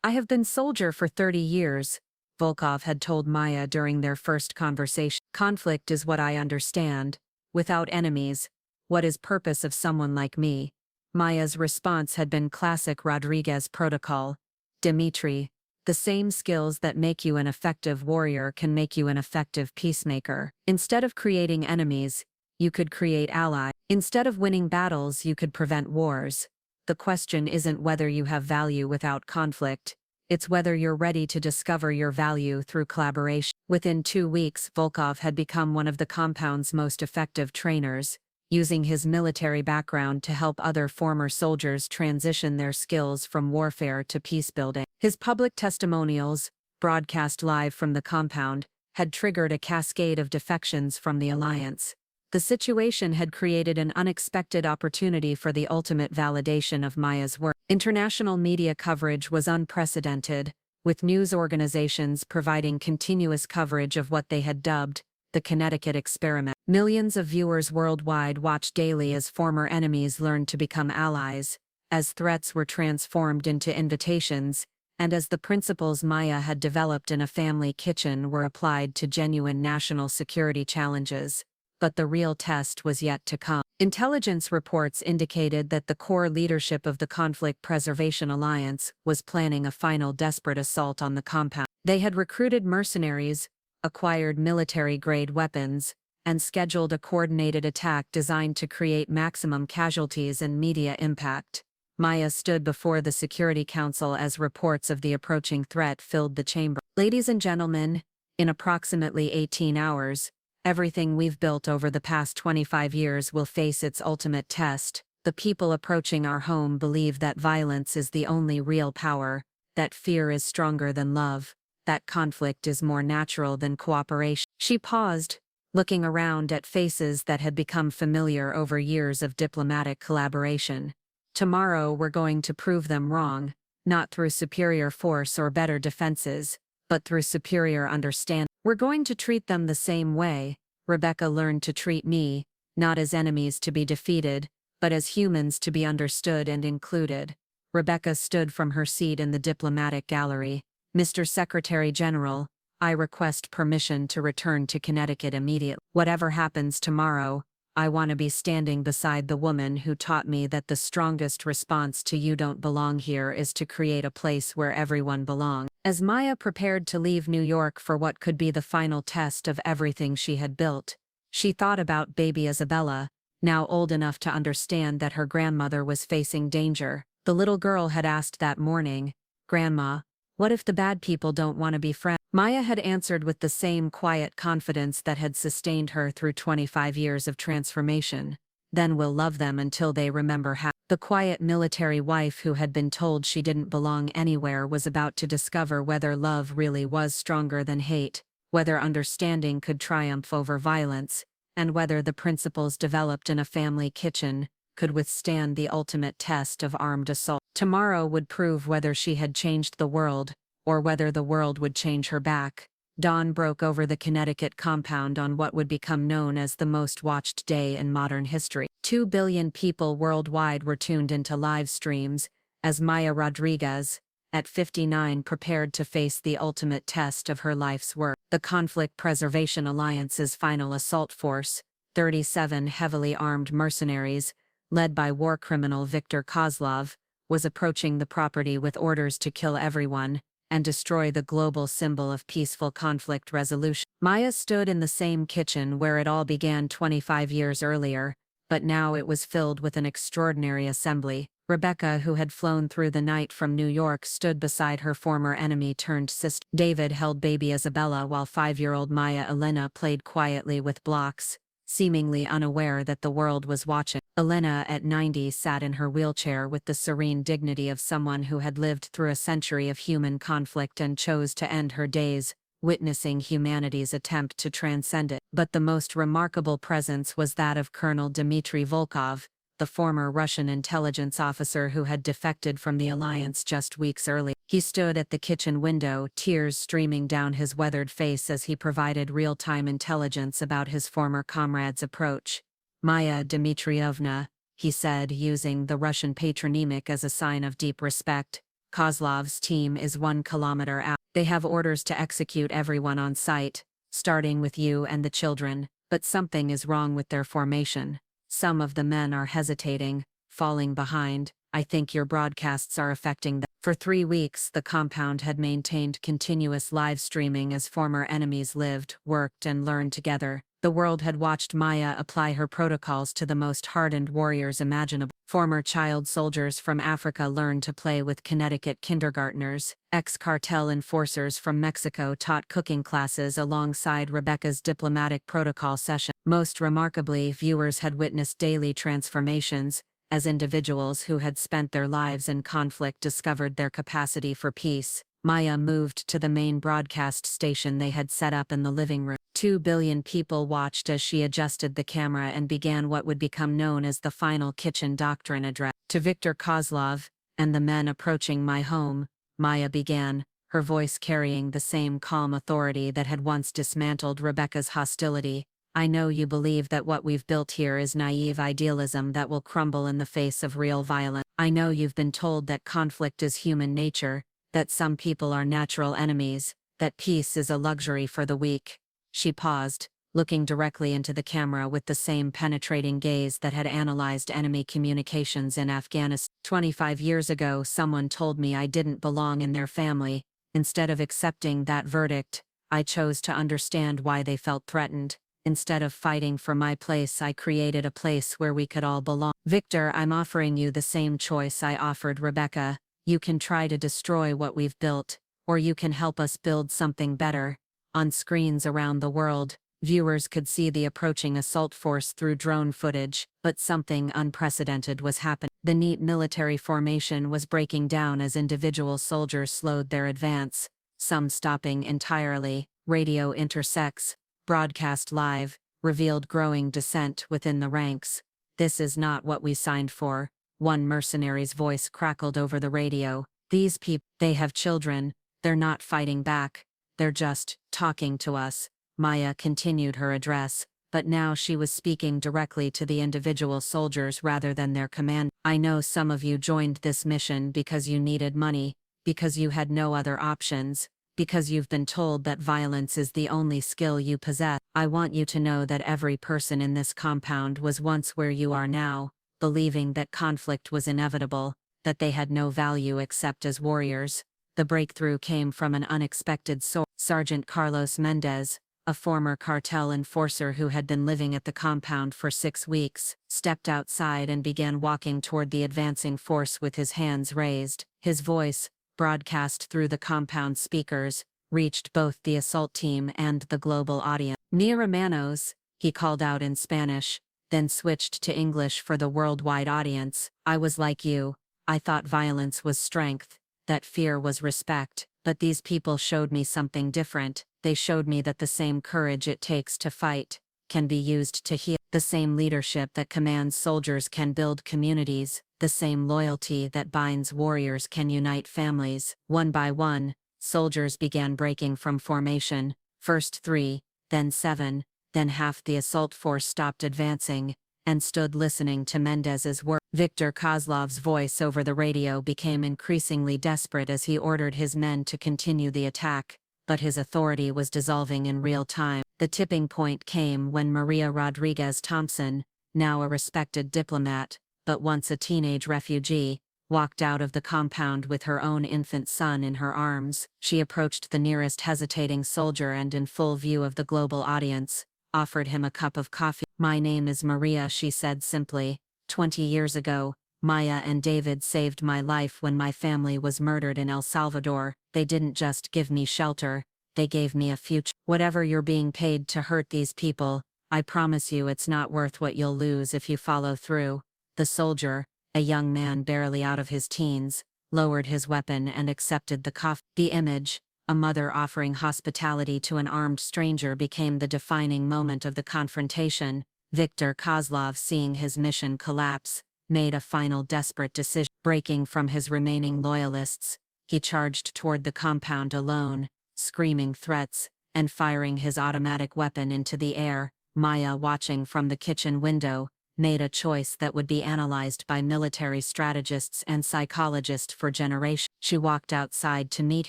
"I have been soldier for 30 years, Volkov had told Maya during their first conversation. "Conflict is what I understand. Without enemies, what is purpose of someone like me?" Maya's response had been classic Rodriguez protocol. "Dmitry, the same skills that make you an effective warrior can make you an effective peacemaker. Instead of creating enemies, you could create allies. Instead of winning battles, you could prevent wars. The question isn't whether you have value without conflict, it's whether you're ready to discover your value through collaboration." Within 2 weeks, Volkov had become one of the compound's most effective trainers, using his military background to help other former soldiers transition their skills from warfare to peacebuilding. His public testimonials, broadcast live from the compound, had triggered a cascade of defections from the Alliance. The situation had created an unexpected opportunity for the ultimate validation of Maya's work. International media coverage was unprecedented, with news organizations providing continuous coverage of what they had dubbed the Connecticut experiment. Millions of viewers worldwide watched daily as former enemies learned to become allies, as threats were transformed into invitations, and as the principles Maya had developed in a family kitchen were applied to genuine national security challenges. But the real test was yet to come. Intelligence reports indicated that the core leadership of the Conflict Preservation Alliance was planning a final desperate assault on the compound. They had recruited mercenaries, acquired military-grade weapons, and scheduled a coordinated attack designed to create maximum casualties and media impact. Maya stood before the Security Council as reports of the approaching threat filled the chamber. "Ladies and gentlemen, in approximately 18 hours, everything we've built over the past 25 years will face its ultimate test. The people approaching our home believe that violence is the only real power, that fear is stronger than love, that conflict is more natural than cooperation." She paused, looking around at faces that had become familiar over years of diplomatic collaboration. "Tomorrow we're going to prove them wrong, not through superior force or better defenses, but through superior understanding. We're going to treat them the same way Rebecca learned to treat me, not as enemies to be defeated, but as humans to be understood and included." Rebecca stood from her seat in the diplomatic gallery. "Mr. Secretary General, I request permission to return to Connecticut immediately. Whatever happens tomorrow, I want to be standing beside the woman who taught me that the strongest response to 'you don't belong here' is to create a place where everyone belongs." As Maya prepared to leave New York for what could be the final test of everything she had built, she thought about baby Isabella, now old enough to understand that her grandmother was facing danger. The little girl had asked that morning, "Grandma, what if the bad people don't want to be friends?" Maya had answered with the same quiet confidence that had sustained her through 25 years of transformation. "Then we'll love them until they remember how." The quiet military wife who had been told she didn't belong anywhere was about to discover whether love really was stronger than hate, whether understanding could triumph over violence, and whether the principles developed in a family kitchen could withstand the ultimate test of armed assault. Tomorrow would prove whether she had changed the world, or whether the world would change her back. Dawn broke over the Connecticut compound on what would become known as the most watched day in modern history. 2 billion people worldwide were tuned into live streams as Maya Rodriguez, at 59, prepared to face the ultimate test of her life's work. The Conflict Preservation Alliance's final assault force, 37 heavily armed mercenaries, led by war criminal Viktor Kozlov, was approaching the property with orders to kill everyone and destroy the global symbol of peaceful conflict resolution. Maya stood in the same kitchen where it all began 25 years earlier, but now it was filled with an extraordinary assembly. Rebecca, who had flown through the night from New York, stood beside her former enemy-turned-sister. David held baby Isabella while 5-year-old Maya Elena played quietly with blocks, seemingly unaware that the world was watching. Elena, at 90, sat in her wheelchair with the serene dignity of someone who had lived through a century of human conflict and chose to end her days witnessing humanity's attempt to transcend it. But the most remarkable presence was that of Colonel Dmitry Volkov, the former Russian intelligence officer who had defected from the alliance just weeks earlier. He stood at the kitchen window, tears streaming down his weathered face as he provided real-time intelligence about his former comrade's approach. "Maya Dmitrievna," he said, using the Russian patronymic as a sign of deep respect, "Kozlov's team is 1 kilometer out. They have orders to execute everyone on site, starting with you and the children, but something is wrong with their formation. Some of the men are hesitating, falling behind. I think your broadcasts are affecting them." For 3 weeks, the compound had maintained continuous live streaming as former enemies lived, worked, and learned together. The world had watched Maya apply her protocols to the most hardened warriors imaginable. Former child soldiers from Africa learned to play with Connecticut kindergartners. Ex-cartel enforcers from Mexico taught cooking classes alongside Rebecca's diplomatic protocol session. Most remarkably, viewers had witnessed daily transformations, as individuals who had spent their lives in conflict discovered their capacity for peace. Maya moved to the main broadcast station they had set up in the living room. 2 billion people watched as she adjusted the camera and began what would become known as the final kitchen doctrine address. "To Viktor Kozlov and the men approaching my home," Maya began, her voice carrying the same calm authority that had once dismantled Rebecca's hostility. "I know you believe that what we've built here is naive idealism that will crumble in the face of real violence. I know you've been told that conflict is human nature, that some people are natural enemies, that peace is a luxury for the weak." She paused, looking directly into the camera with the same penetrating gaze that had analyzed enemy communications in Afghanistan. 25 years ago, someone told me I didn't belong in their family. Instead of accepting that verdict, I chose to understand why they felt threatened. Instead of fighting for my place, I created a place where we could all belong. Victor, I'm offering you the same choice I offered Rebecca. You can try to destroy what we've built, or you can help us build something better. On screens around the world, viewers could see the approaching assault force through drone footage, but something unprecedented was happening. The neat military formation was breaking down as individual soldiers slowed their advance, some stopping entirely. Radio intersects, broadcast live, revealed growing dissent within the ranks. "This is not what we signed for," one mercenary's voice crackled over the radio. "These people, they have children, they're not fighting back. They're just talking to us." Maya continued her address, but now she was speaking directly to the individual soldiers rather than their command. "I know some of you joined this mission because you needed money, because you had no other options, because you've been told that violence is the only skill you possess. I want you to know that every person in this compound was once where you are now, believing that conflict was inevitable, that they had no value except as warriors." The breakthrough came from an unexpected source. Sergeant Carlos Mendez, a former cartel enforcer who had been living at the compound for 6 weeks, stepped outside and began walking toward the advancing force with his hands raised. His voice, broadcast through the compound speakers, reached both the assault team and the global audience. "Mi hermanos," he called out in Spanish, then switched to English for the worldwide audience. "I was like you. I thought violence was strength, that fear was respect, but these people showed me something different. They showed me that the same courage it takes to fight can be used to heal. The same leadership that commands soldiers can build communities. The same loyalty that binds warriors can unite families." One by one, soldiers began breaking from formation, First 3, then 7, then half the assault force stopped advancing, and stood listening to Mendez's work. Viktor Kozlov's voice over the radio became increasingly desperate as he ordered his men to continue the attack, but his authority was dissolving in real time. The tipping point came when Maria Rodriguez Thompson, now a respected diplomat, but once a teenage refugee, walked out of the compound with her own infant son in her arms. She approached the nearest hesitating soldier and, in full view of the global audience, offered him a cup of coffee. "My name is Maria," she said simply. 20 years ago, Maya and David saved my life when my family was murdered in El Salvador. They didn't just give me shelter, they gave me a future. Whatever you're being paid to hurt these people, I promise you it's not worth what you'll lose if you follow through." The soldier, a young man barely out of his teens, lowered his weapon and accepted the coffee. The image, a mother offering hospitality to an armed stranger, became the defining moment of the confrontation. Viktor Kozlov, seeing his mission collapse, made a final desperate decision. Breaking from his remaining loyalists, he charged toward the compound alone, screaming threats, and firing his automatic weapon into the air. Maya, watching from the kitchen window, made a choice that would be analyzed by military strategists and psychologists for generations. She walked outside to meet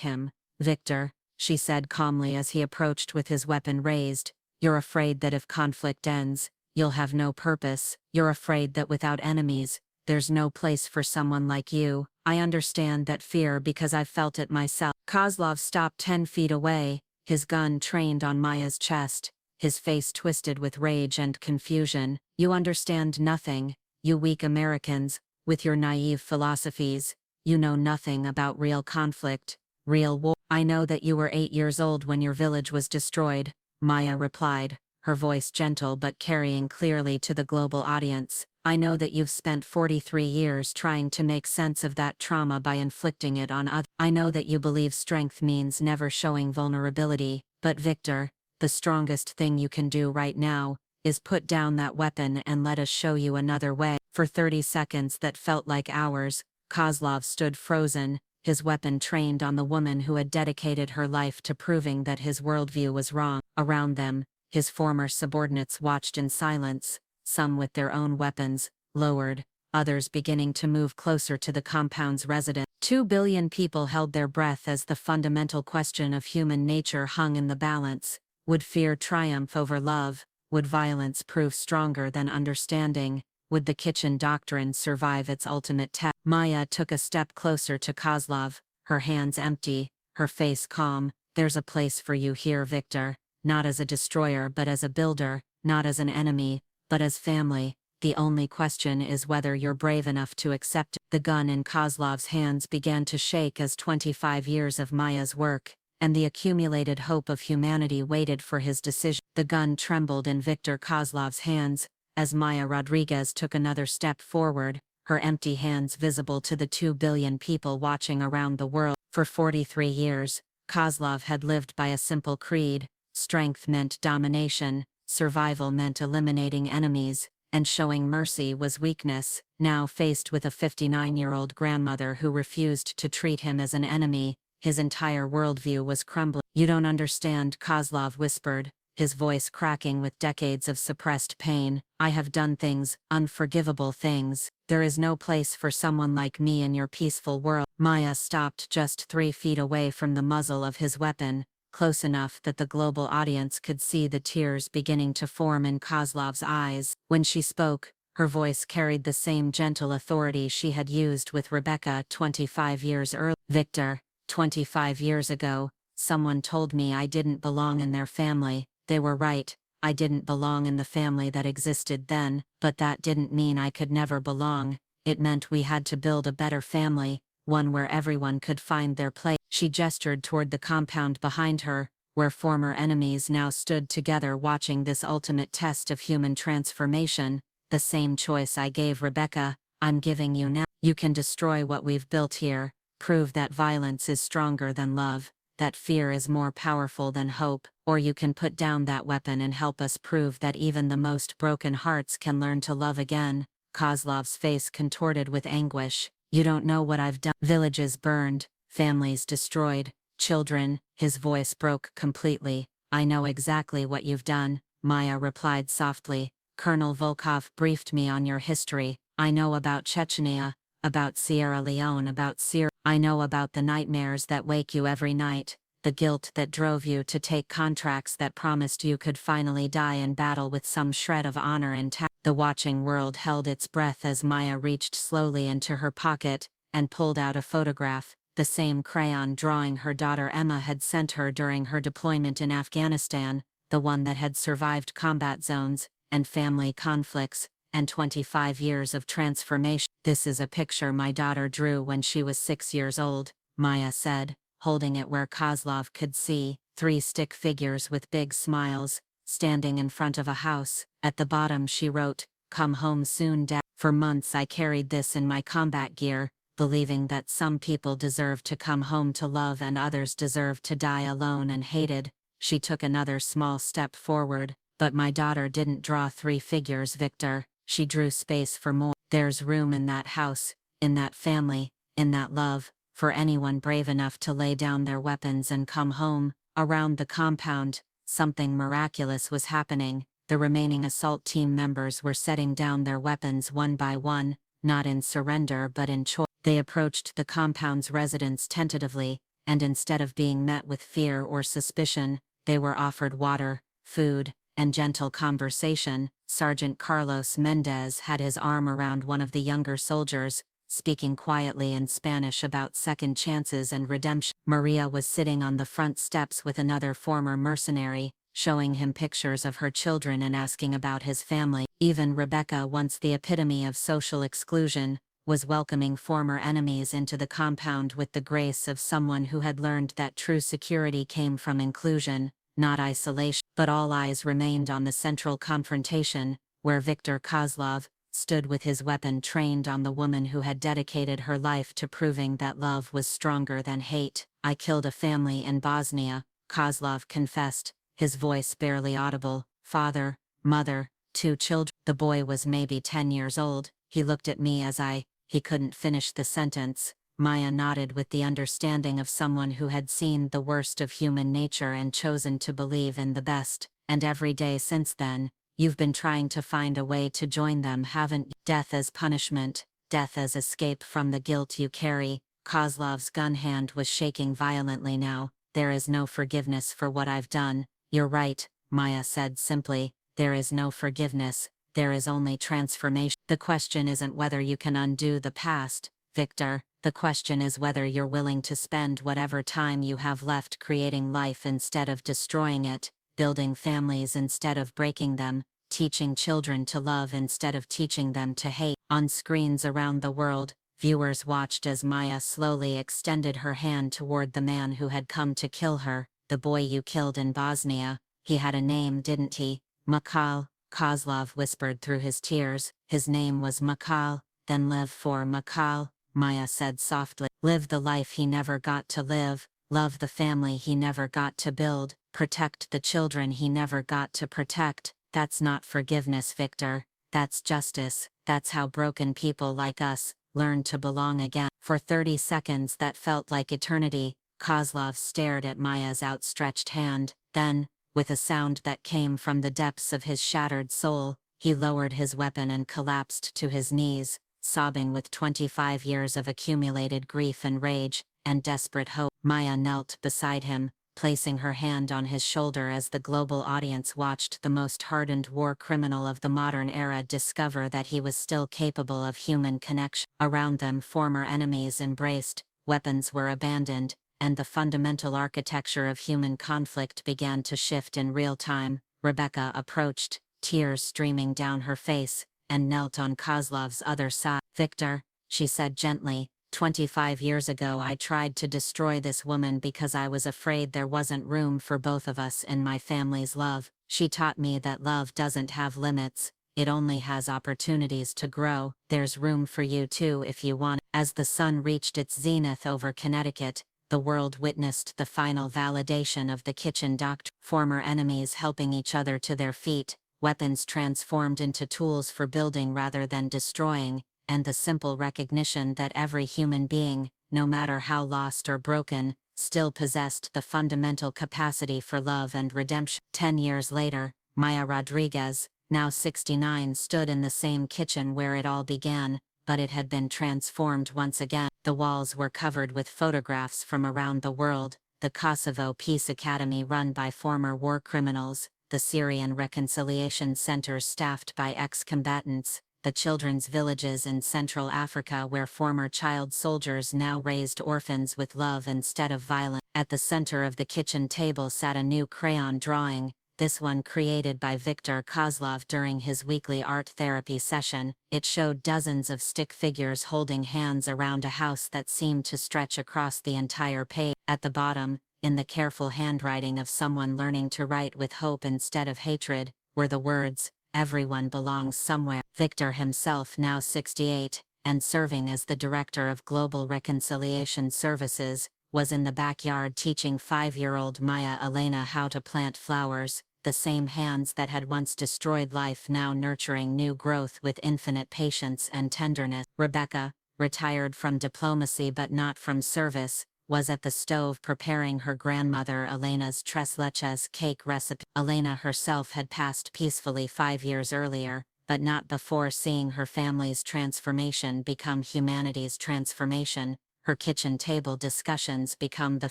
him. "Victor," she said calmly as he approached with his weapon raised, "you're afraid that if conflict ends, you'll have no purpose. You're afraid that without enemies, there's no place for someone like you. I understand that fear because I've felt it myself." Kozlov stopped 10 feet away, his gun trained on Maya's chest, his face twisted with rage and confusion. "You understand nothing, you weak Americans, with your naive philosophies. You know nothing about real conflict, real war." "I know that you were 8 years old when your village was destroyed," Maya replied, her voice gentle but carrying clearly to the global audience. "I know that you've spent 43 years trying to make sense of that trauma by inflicting it on others. I know that you believe strength means never showing vulnerability, but Victor, the strongest thing you can do right now is put down that weapon and let us show you another way." For 30 seconds that felt like hours, Kozlov stood frozen, his weapon trained on the woman who had dedicated her life to proving that his worldview was wrong. Around them, his former subordinates watched in silence, some with their own weapons lowered, others beginning to move closer to the compound's residents. 2 billion people held their breath as the fundamental question of human nature hung in the balance. Would fear triumph over love? Would violence prove stronger than understanding? Would the kitchen doctrine survive its ultimate test? Maya took a step closer to Kozlov, her hands empty, her face calm. "There's a place for you here, Victor, not as a destroyer but as a builder, not as an enemy, but as family. The only question is whether you're brave enough to accept it." The gun in Kozlov's hands began to shake as 25 years of Maya's work, and the accumulated hope of humanity waited for his decision. The gun trembled in Viktor Kozlov's hands, as Maya Rodriguez took another step forward, her empty hands visible to the 2 billion people watching around the world. For 43 years, Kozlov had lived by a simple creed: strength meant domination, survival meant eliminating enemies, and showing mercy was weakness. Now faced with a 59-year-old grandmother who refused to treat him as an enemy, his entire worldview was crumbling. "You don't understand," Kozlov whispered, his voice cracking with decades of suppressed pain. "I have done things, unforgivable things. There is no place for someone like me in your peaceful world." Maya stopped just 3 feet away from the muzzle of his weapon, close enough that the global audience could see the tears beginning to form in Kozlov's eyes. When she spoke, her voice carried the same gentle authority she had used with Rebecca 25 years earlier. "Victor, 25 years ago, someone told me I didn't belong in their family. They were right, I didn't belong in the family that existed then, but that didn't mean I could never belong. It meant we had to build a better family, one where everyone could find their place." She gestured toward the compound behind her, where former enemies now stood together watching this ultimate test of human transformation. "The same choice I gave Rebecca, I'm giving you now. You can destroy what we've built here, prove that violence is stronger than love, that fear is more powerful than hope, or you can put down that weapon and help us prove that even the most broken hearts can learn to love again." Kozlov's face contorted with anguish. "You don't know what I've done. Villages burned, families destroyed, children," his voice broke completely. I know exactly what you've done, Maya replied softly. Colonel Volkov briefed me on your history. I know about Chechnya, about Sierra Leone, about Syria. I know about the nightmares that wake you every night, the guilt that drove you to take contracts that promised you could finally die in battle with some shred of honor intact. The watching world held its breath as Maya reached slowly into her pocket and pulled out a photograph, the same crayon drawing her daughter Emma had sent her during her deployment in Afghanistan, the one that had survived combat zones and family conflicts and 25 years of transformation. This is a picture my daughter drew when she was 6 years old, Maya said, holding it where Kozlov could see. 3 stick figures with big smiles, standing in front of a house. At the bottom she wrote, "Come home soon, Dad." For months I carried this in my combat gear, believing that some people deserve to come home to love and others deserve to die alone and hated. She took another small step forward, but my daughter didn't draw 3 figures, Victor. She drew space for more. There's room in that house, in that family, in that love, for anyone brave enough to lay down their weapons and come home. Around the compound, something miraculous was happening. The remaining assault team members were setting down their weapons one by one, not in surrender but in choice. They approached the compound's residents tentatively, and instead of being met with fear or suspicion, they were offered water, food, and gentle conversation. Sergeant Carlos Mendez had his arm around one of the younger soldiers, speaking quietly in Spanish about second chances and redemption. Maria was sitting on the front steps with another former mercenary, showing him pictures of her children and asking about his family. Even Rebecca, once the epitome of social exclusion, was welcoming former enemies into the compound with the grace of someone who had learned that true security came from inclusion, not isolation. But all eyes remained on the central confrontation, where Viktor Kozlov stood with his weapon trained on the woman who had dedicated her life to proving that love was stronger than hate. "I killed a family in Bosnia," Kozlov confessed, his voice barely audible. "Father, mother, 2 children." The boy was maybe 10 years old. He looked at me as he couldn't finish the sentence. Maya nodded with the understanding of someone who had seen the worst of human nature and chosen to believe in the best. "And every day since then, you've been trying to find a way to join them, haven't you? Death as punishment, death as escape from the guilt you carry." Kozlov's gun hand was shaking violently now. "There is no forgiveness for what I've done." "You're right," Maya said simply. "There is no forgiveness, there is only transformation. The question isn't whether you can undo the past, Victor. The question is whether you're willing to spend whatever time you have left creating life instead of destroying it, building families instead of breaking them, teaching children to love instead of teaching them to hate." On screens around the world, viewers watched as Maya slowly extended her hand toward the man who had come to kill her. "The boy you killed in Bosnia, he had a name, didn't he?" "Mikhail," Kozlov whispered through his tears. "His name was Mikhail." "Then live for Mikhail," Maya said softly. "Live the life he never got to live, love the family he never got to build, protect the children he never got to protect." That's not forgiveness, Victor. That's justice. That's how broken people like us learn to belong again. For 30 seconds that felt like eternity, Kozlov stared at Maya's outstretched hand. Then, with a sound that came from the depths of his shattered soul, he lowered his weapon and collapsed to his knees, sobbing with 25 years of accumulated grief and rage, and desperate hope. Maya knelt beside him, placing her hand on his shoulder as the global audience watched the most hardened war criminal of the modern era discover that he was still capable of human connection. Around them, former enemies embraced, weapons were abandoned, and the fundamental architecture of human conflict began to shift in real time. Rebecca approached, tears streaming down her face, and knelt on Kozlov's other side. "Victor," she said gently, 25 years ago I tried to destroy this woman because I was afraid there wasn't room for both of us in my family's love. She taught me that love doesn't have limits, it only has opportunities to grow. There's room for you too if you want." As the sun reached its zenith over Connecticut, the world witnessed the final validation of the kitchen doctrine. Former enemies helping each other to their feet, weapons transformed into tools for building rather than destroying, and the simple recognition that every human being, no matter how lost or broken, still possessed the fundamental capacity for love and redemption. 10 years later, Maya Rodriguez, now 69, stood in the same kitchen where it all began, but it had been transformed once again. The walls were covered with photographs from around the world: the Kosovo Peace Academy run by former war criminals, the Syrian reconciliation centers staffed by ex-combatants, the children's villages in Central Africa where former child soldiers now raised orphans with love instead of violence. At the center of the kitchen table sat a new crayon drawing, this one created by Viktor Kozlov during his weekly art therapy session. It showed dozens of stick figures holding hands around a house that seemed to stretch across the entire page. At the bottom, in the careful handwriting of someone learning to write with hope instead of hatred, were the words, "Everyone belongs somewhere." Viktor himself, now 68, and serving as the director of Global Reconciliation Services, was in the backyard teaching 5-year-old Maya Elena how to plant flowers, the same hands that had once destroyed life now nurturing new growth with infinite patience and tenderness. Rebecca, retired from diplomacy but not from service, was at the stove preparing her grandmother Elena's tres leches cake recipe. Elena herself had passed peacefully 5 years earlier, but not before seeing her family's transformation become humanity's transformation. Her kitchen table discussions become the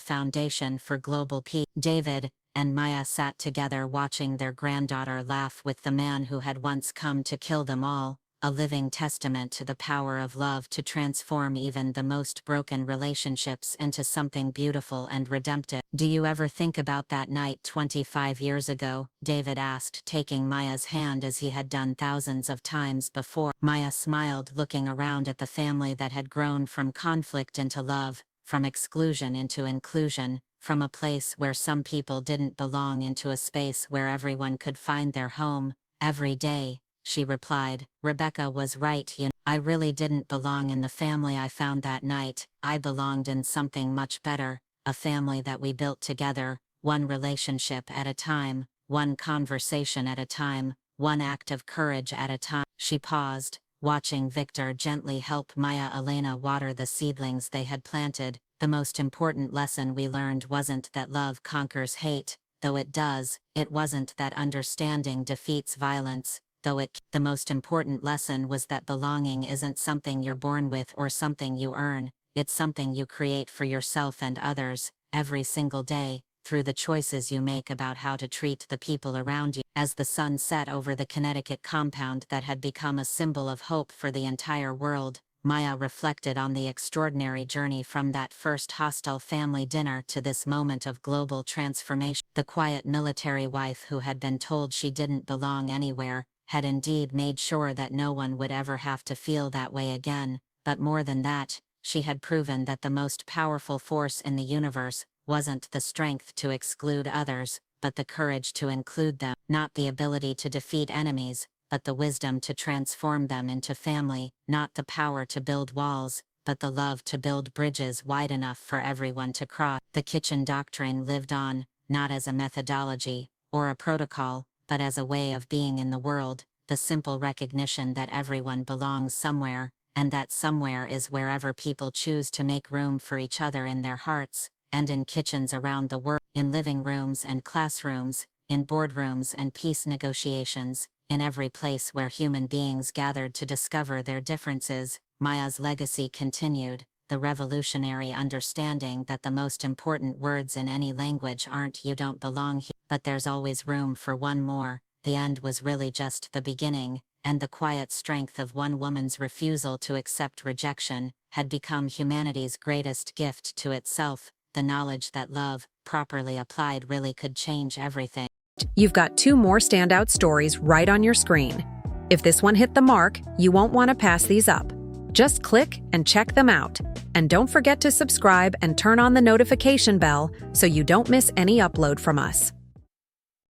foundation for global peace. David and Maya sat together watching their granddaughter laugh with the man who had once come to kill them all, a living testament to the power of love to transform even the most broken relationships into something beautiful and redemptive. "Do you ever think about that night 25 years ago?" David asked, taking Maya's hand as he had done thousands of times before. Maya smiled, looking around at the family that had grown from conflict into love, from exclusion into inclusion, from a place where some people didn't belong into a space where everyone could find their home. "Every day," she replied. "Rebecca was right, I really didn't belong in the family I found that night. I belonged in something much better, a family that we built together, one relationship at a time, one conversation at a time, one act of courage at a time." She paused, watching Viktor gently help Maya Elena water the seedlings they had planted. "The most important lesson we learned wasn't that love conquers hate, though it does. It wasn't that understanding defeats violence, the most important lesson was that belonging isn't something you're born with or something you earn. It's something you create for yourself and others, every single day, through the choices you make about how to treat the people around you." As the sun set over the Connecticut compound that had become a symbol of hope for the entire world, Maya reflected on the extraordinary journey from that first hostile family dinner to this moment of global transformation. The quiet military wife who had been told she didn't belong anywhere, had indeed made sure that no one would ever have to feel that way again, but more than that, she had proven that the most powerful force in the universe wasn't the strength to exclude others, but the courage to include them, not the ability to defeat enemies, but the wisdom to transform them into family, not the power to build walls, but the love to build bridges wide enough for everyone to cross. The kitchen doctrine lived on, not as a methodology or a protocol, but as a way of being in the world, the simple recognition that everyone belongs somewhere, and that somewhere is wherever people choose to make room for each other in their hearts, and in kitchens around the world, in living rooms and classrooms, in boardrooms and peace negotiations, in every place where human beings gathered to discover their differences. Maya's legacy continued, the revolutionary understanding that the most important words in any language aren't "you don't belong here," but "there's always room for one more." The end was really just the beginning, and the quiet strength of one woman's refusal to accept rejection had become humanity's greatest gift to itself, the knowledge that love, properly applied, really could change everything. You've got 2 more standout stories right on your screen. If this one hit the mark, you won't want to pass these up. Just click and check them out. And don't forget to subscribe and turn on the notification bell so you don't miss any upload from us.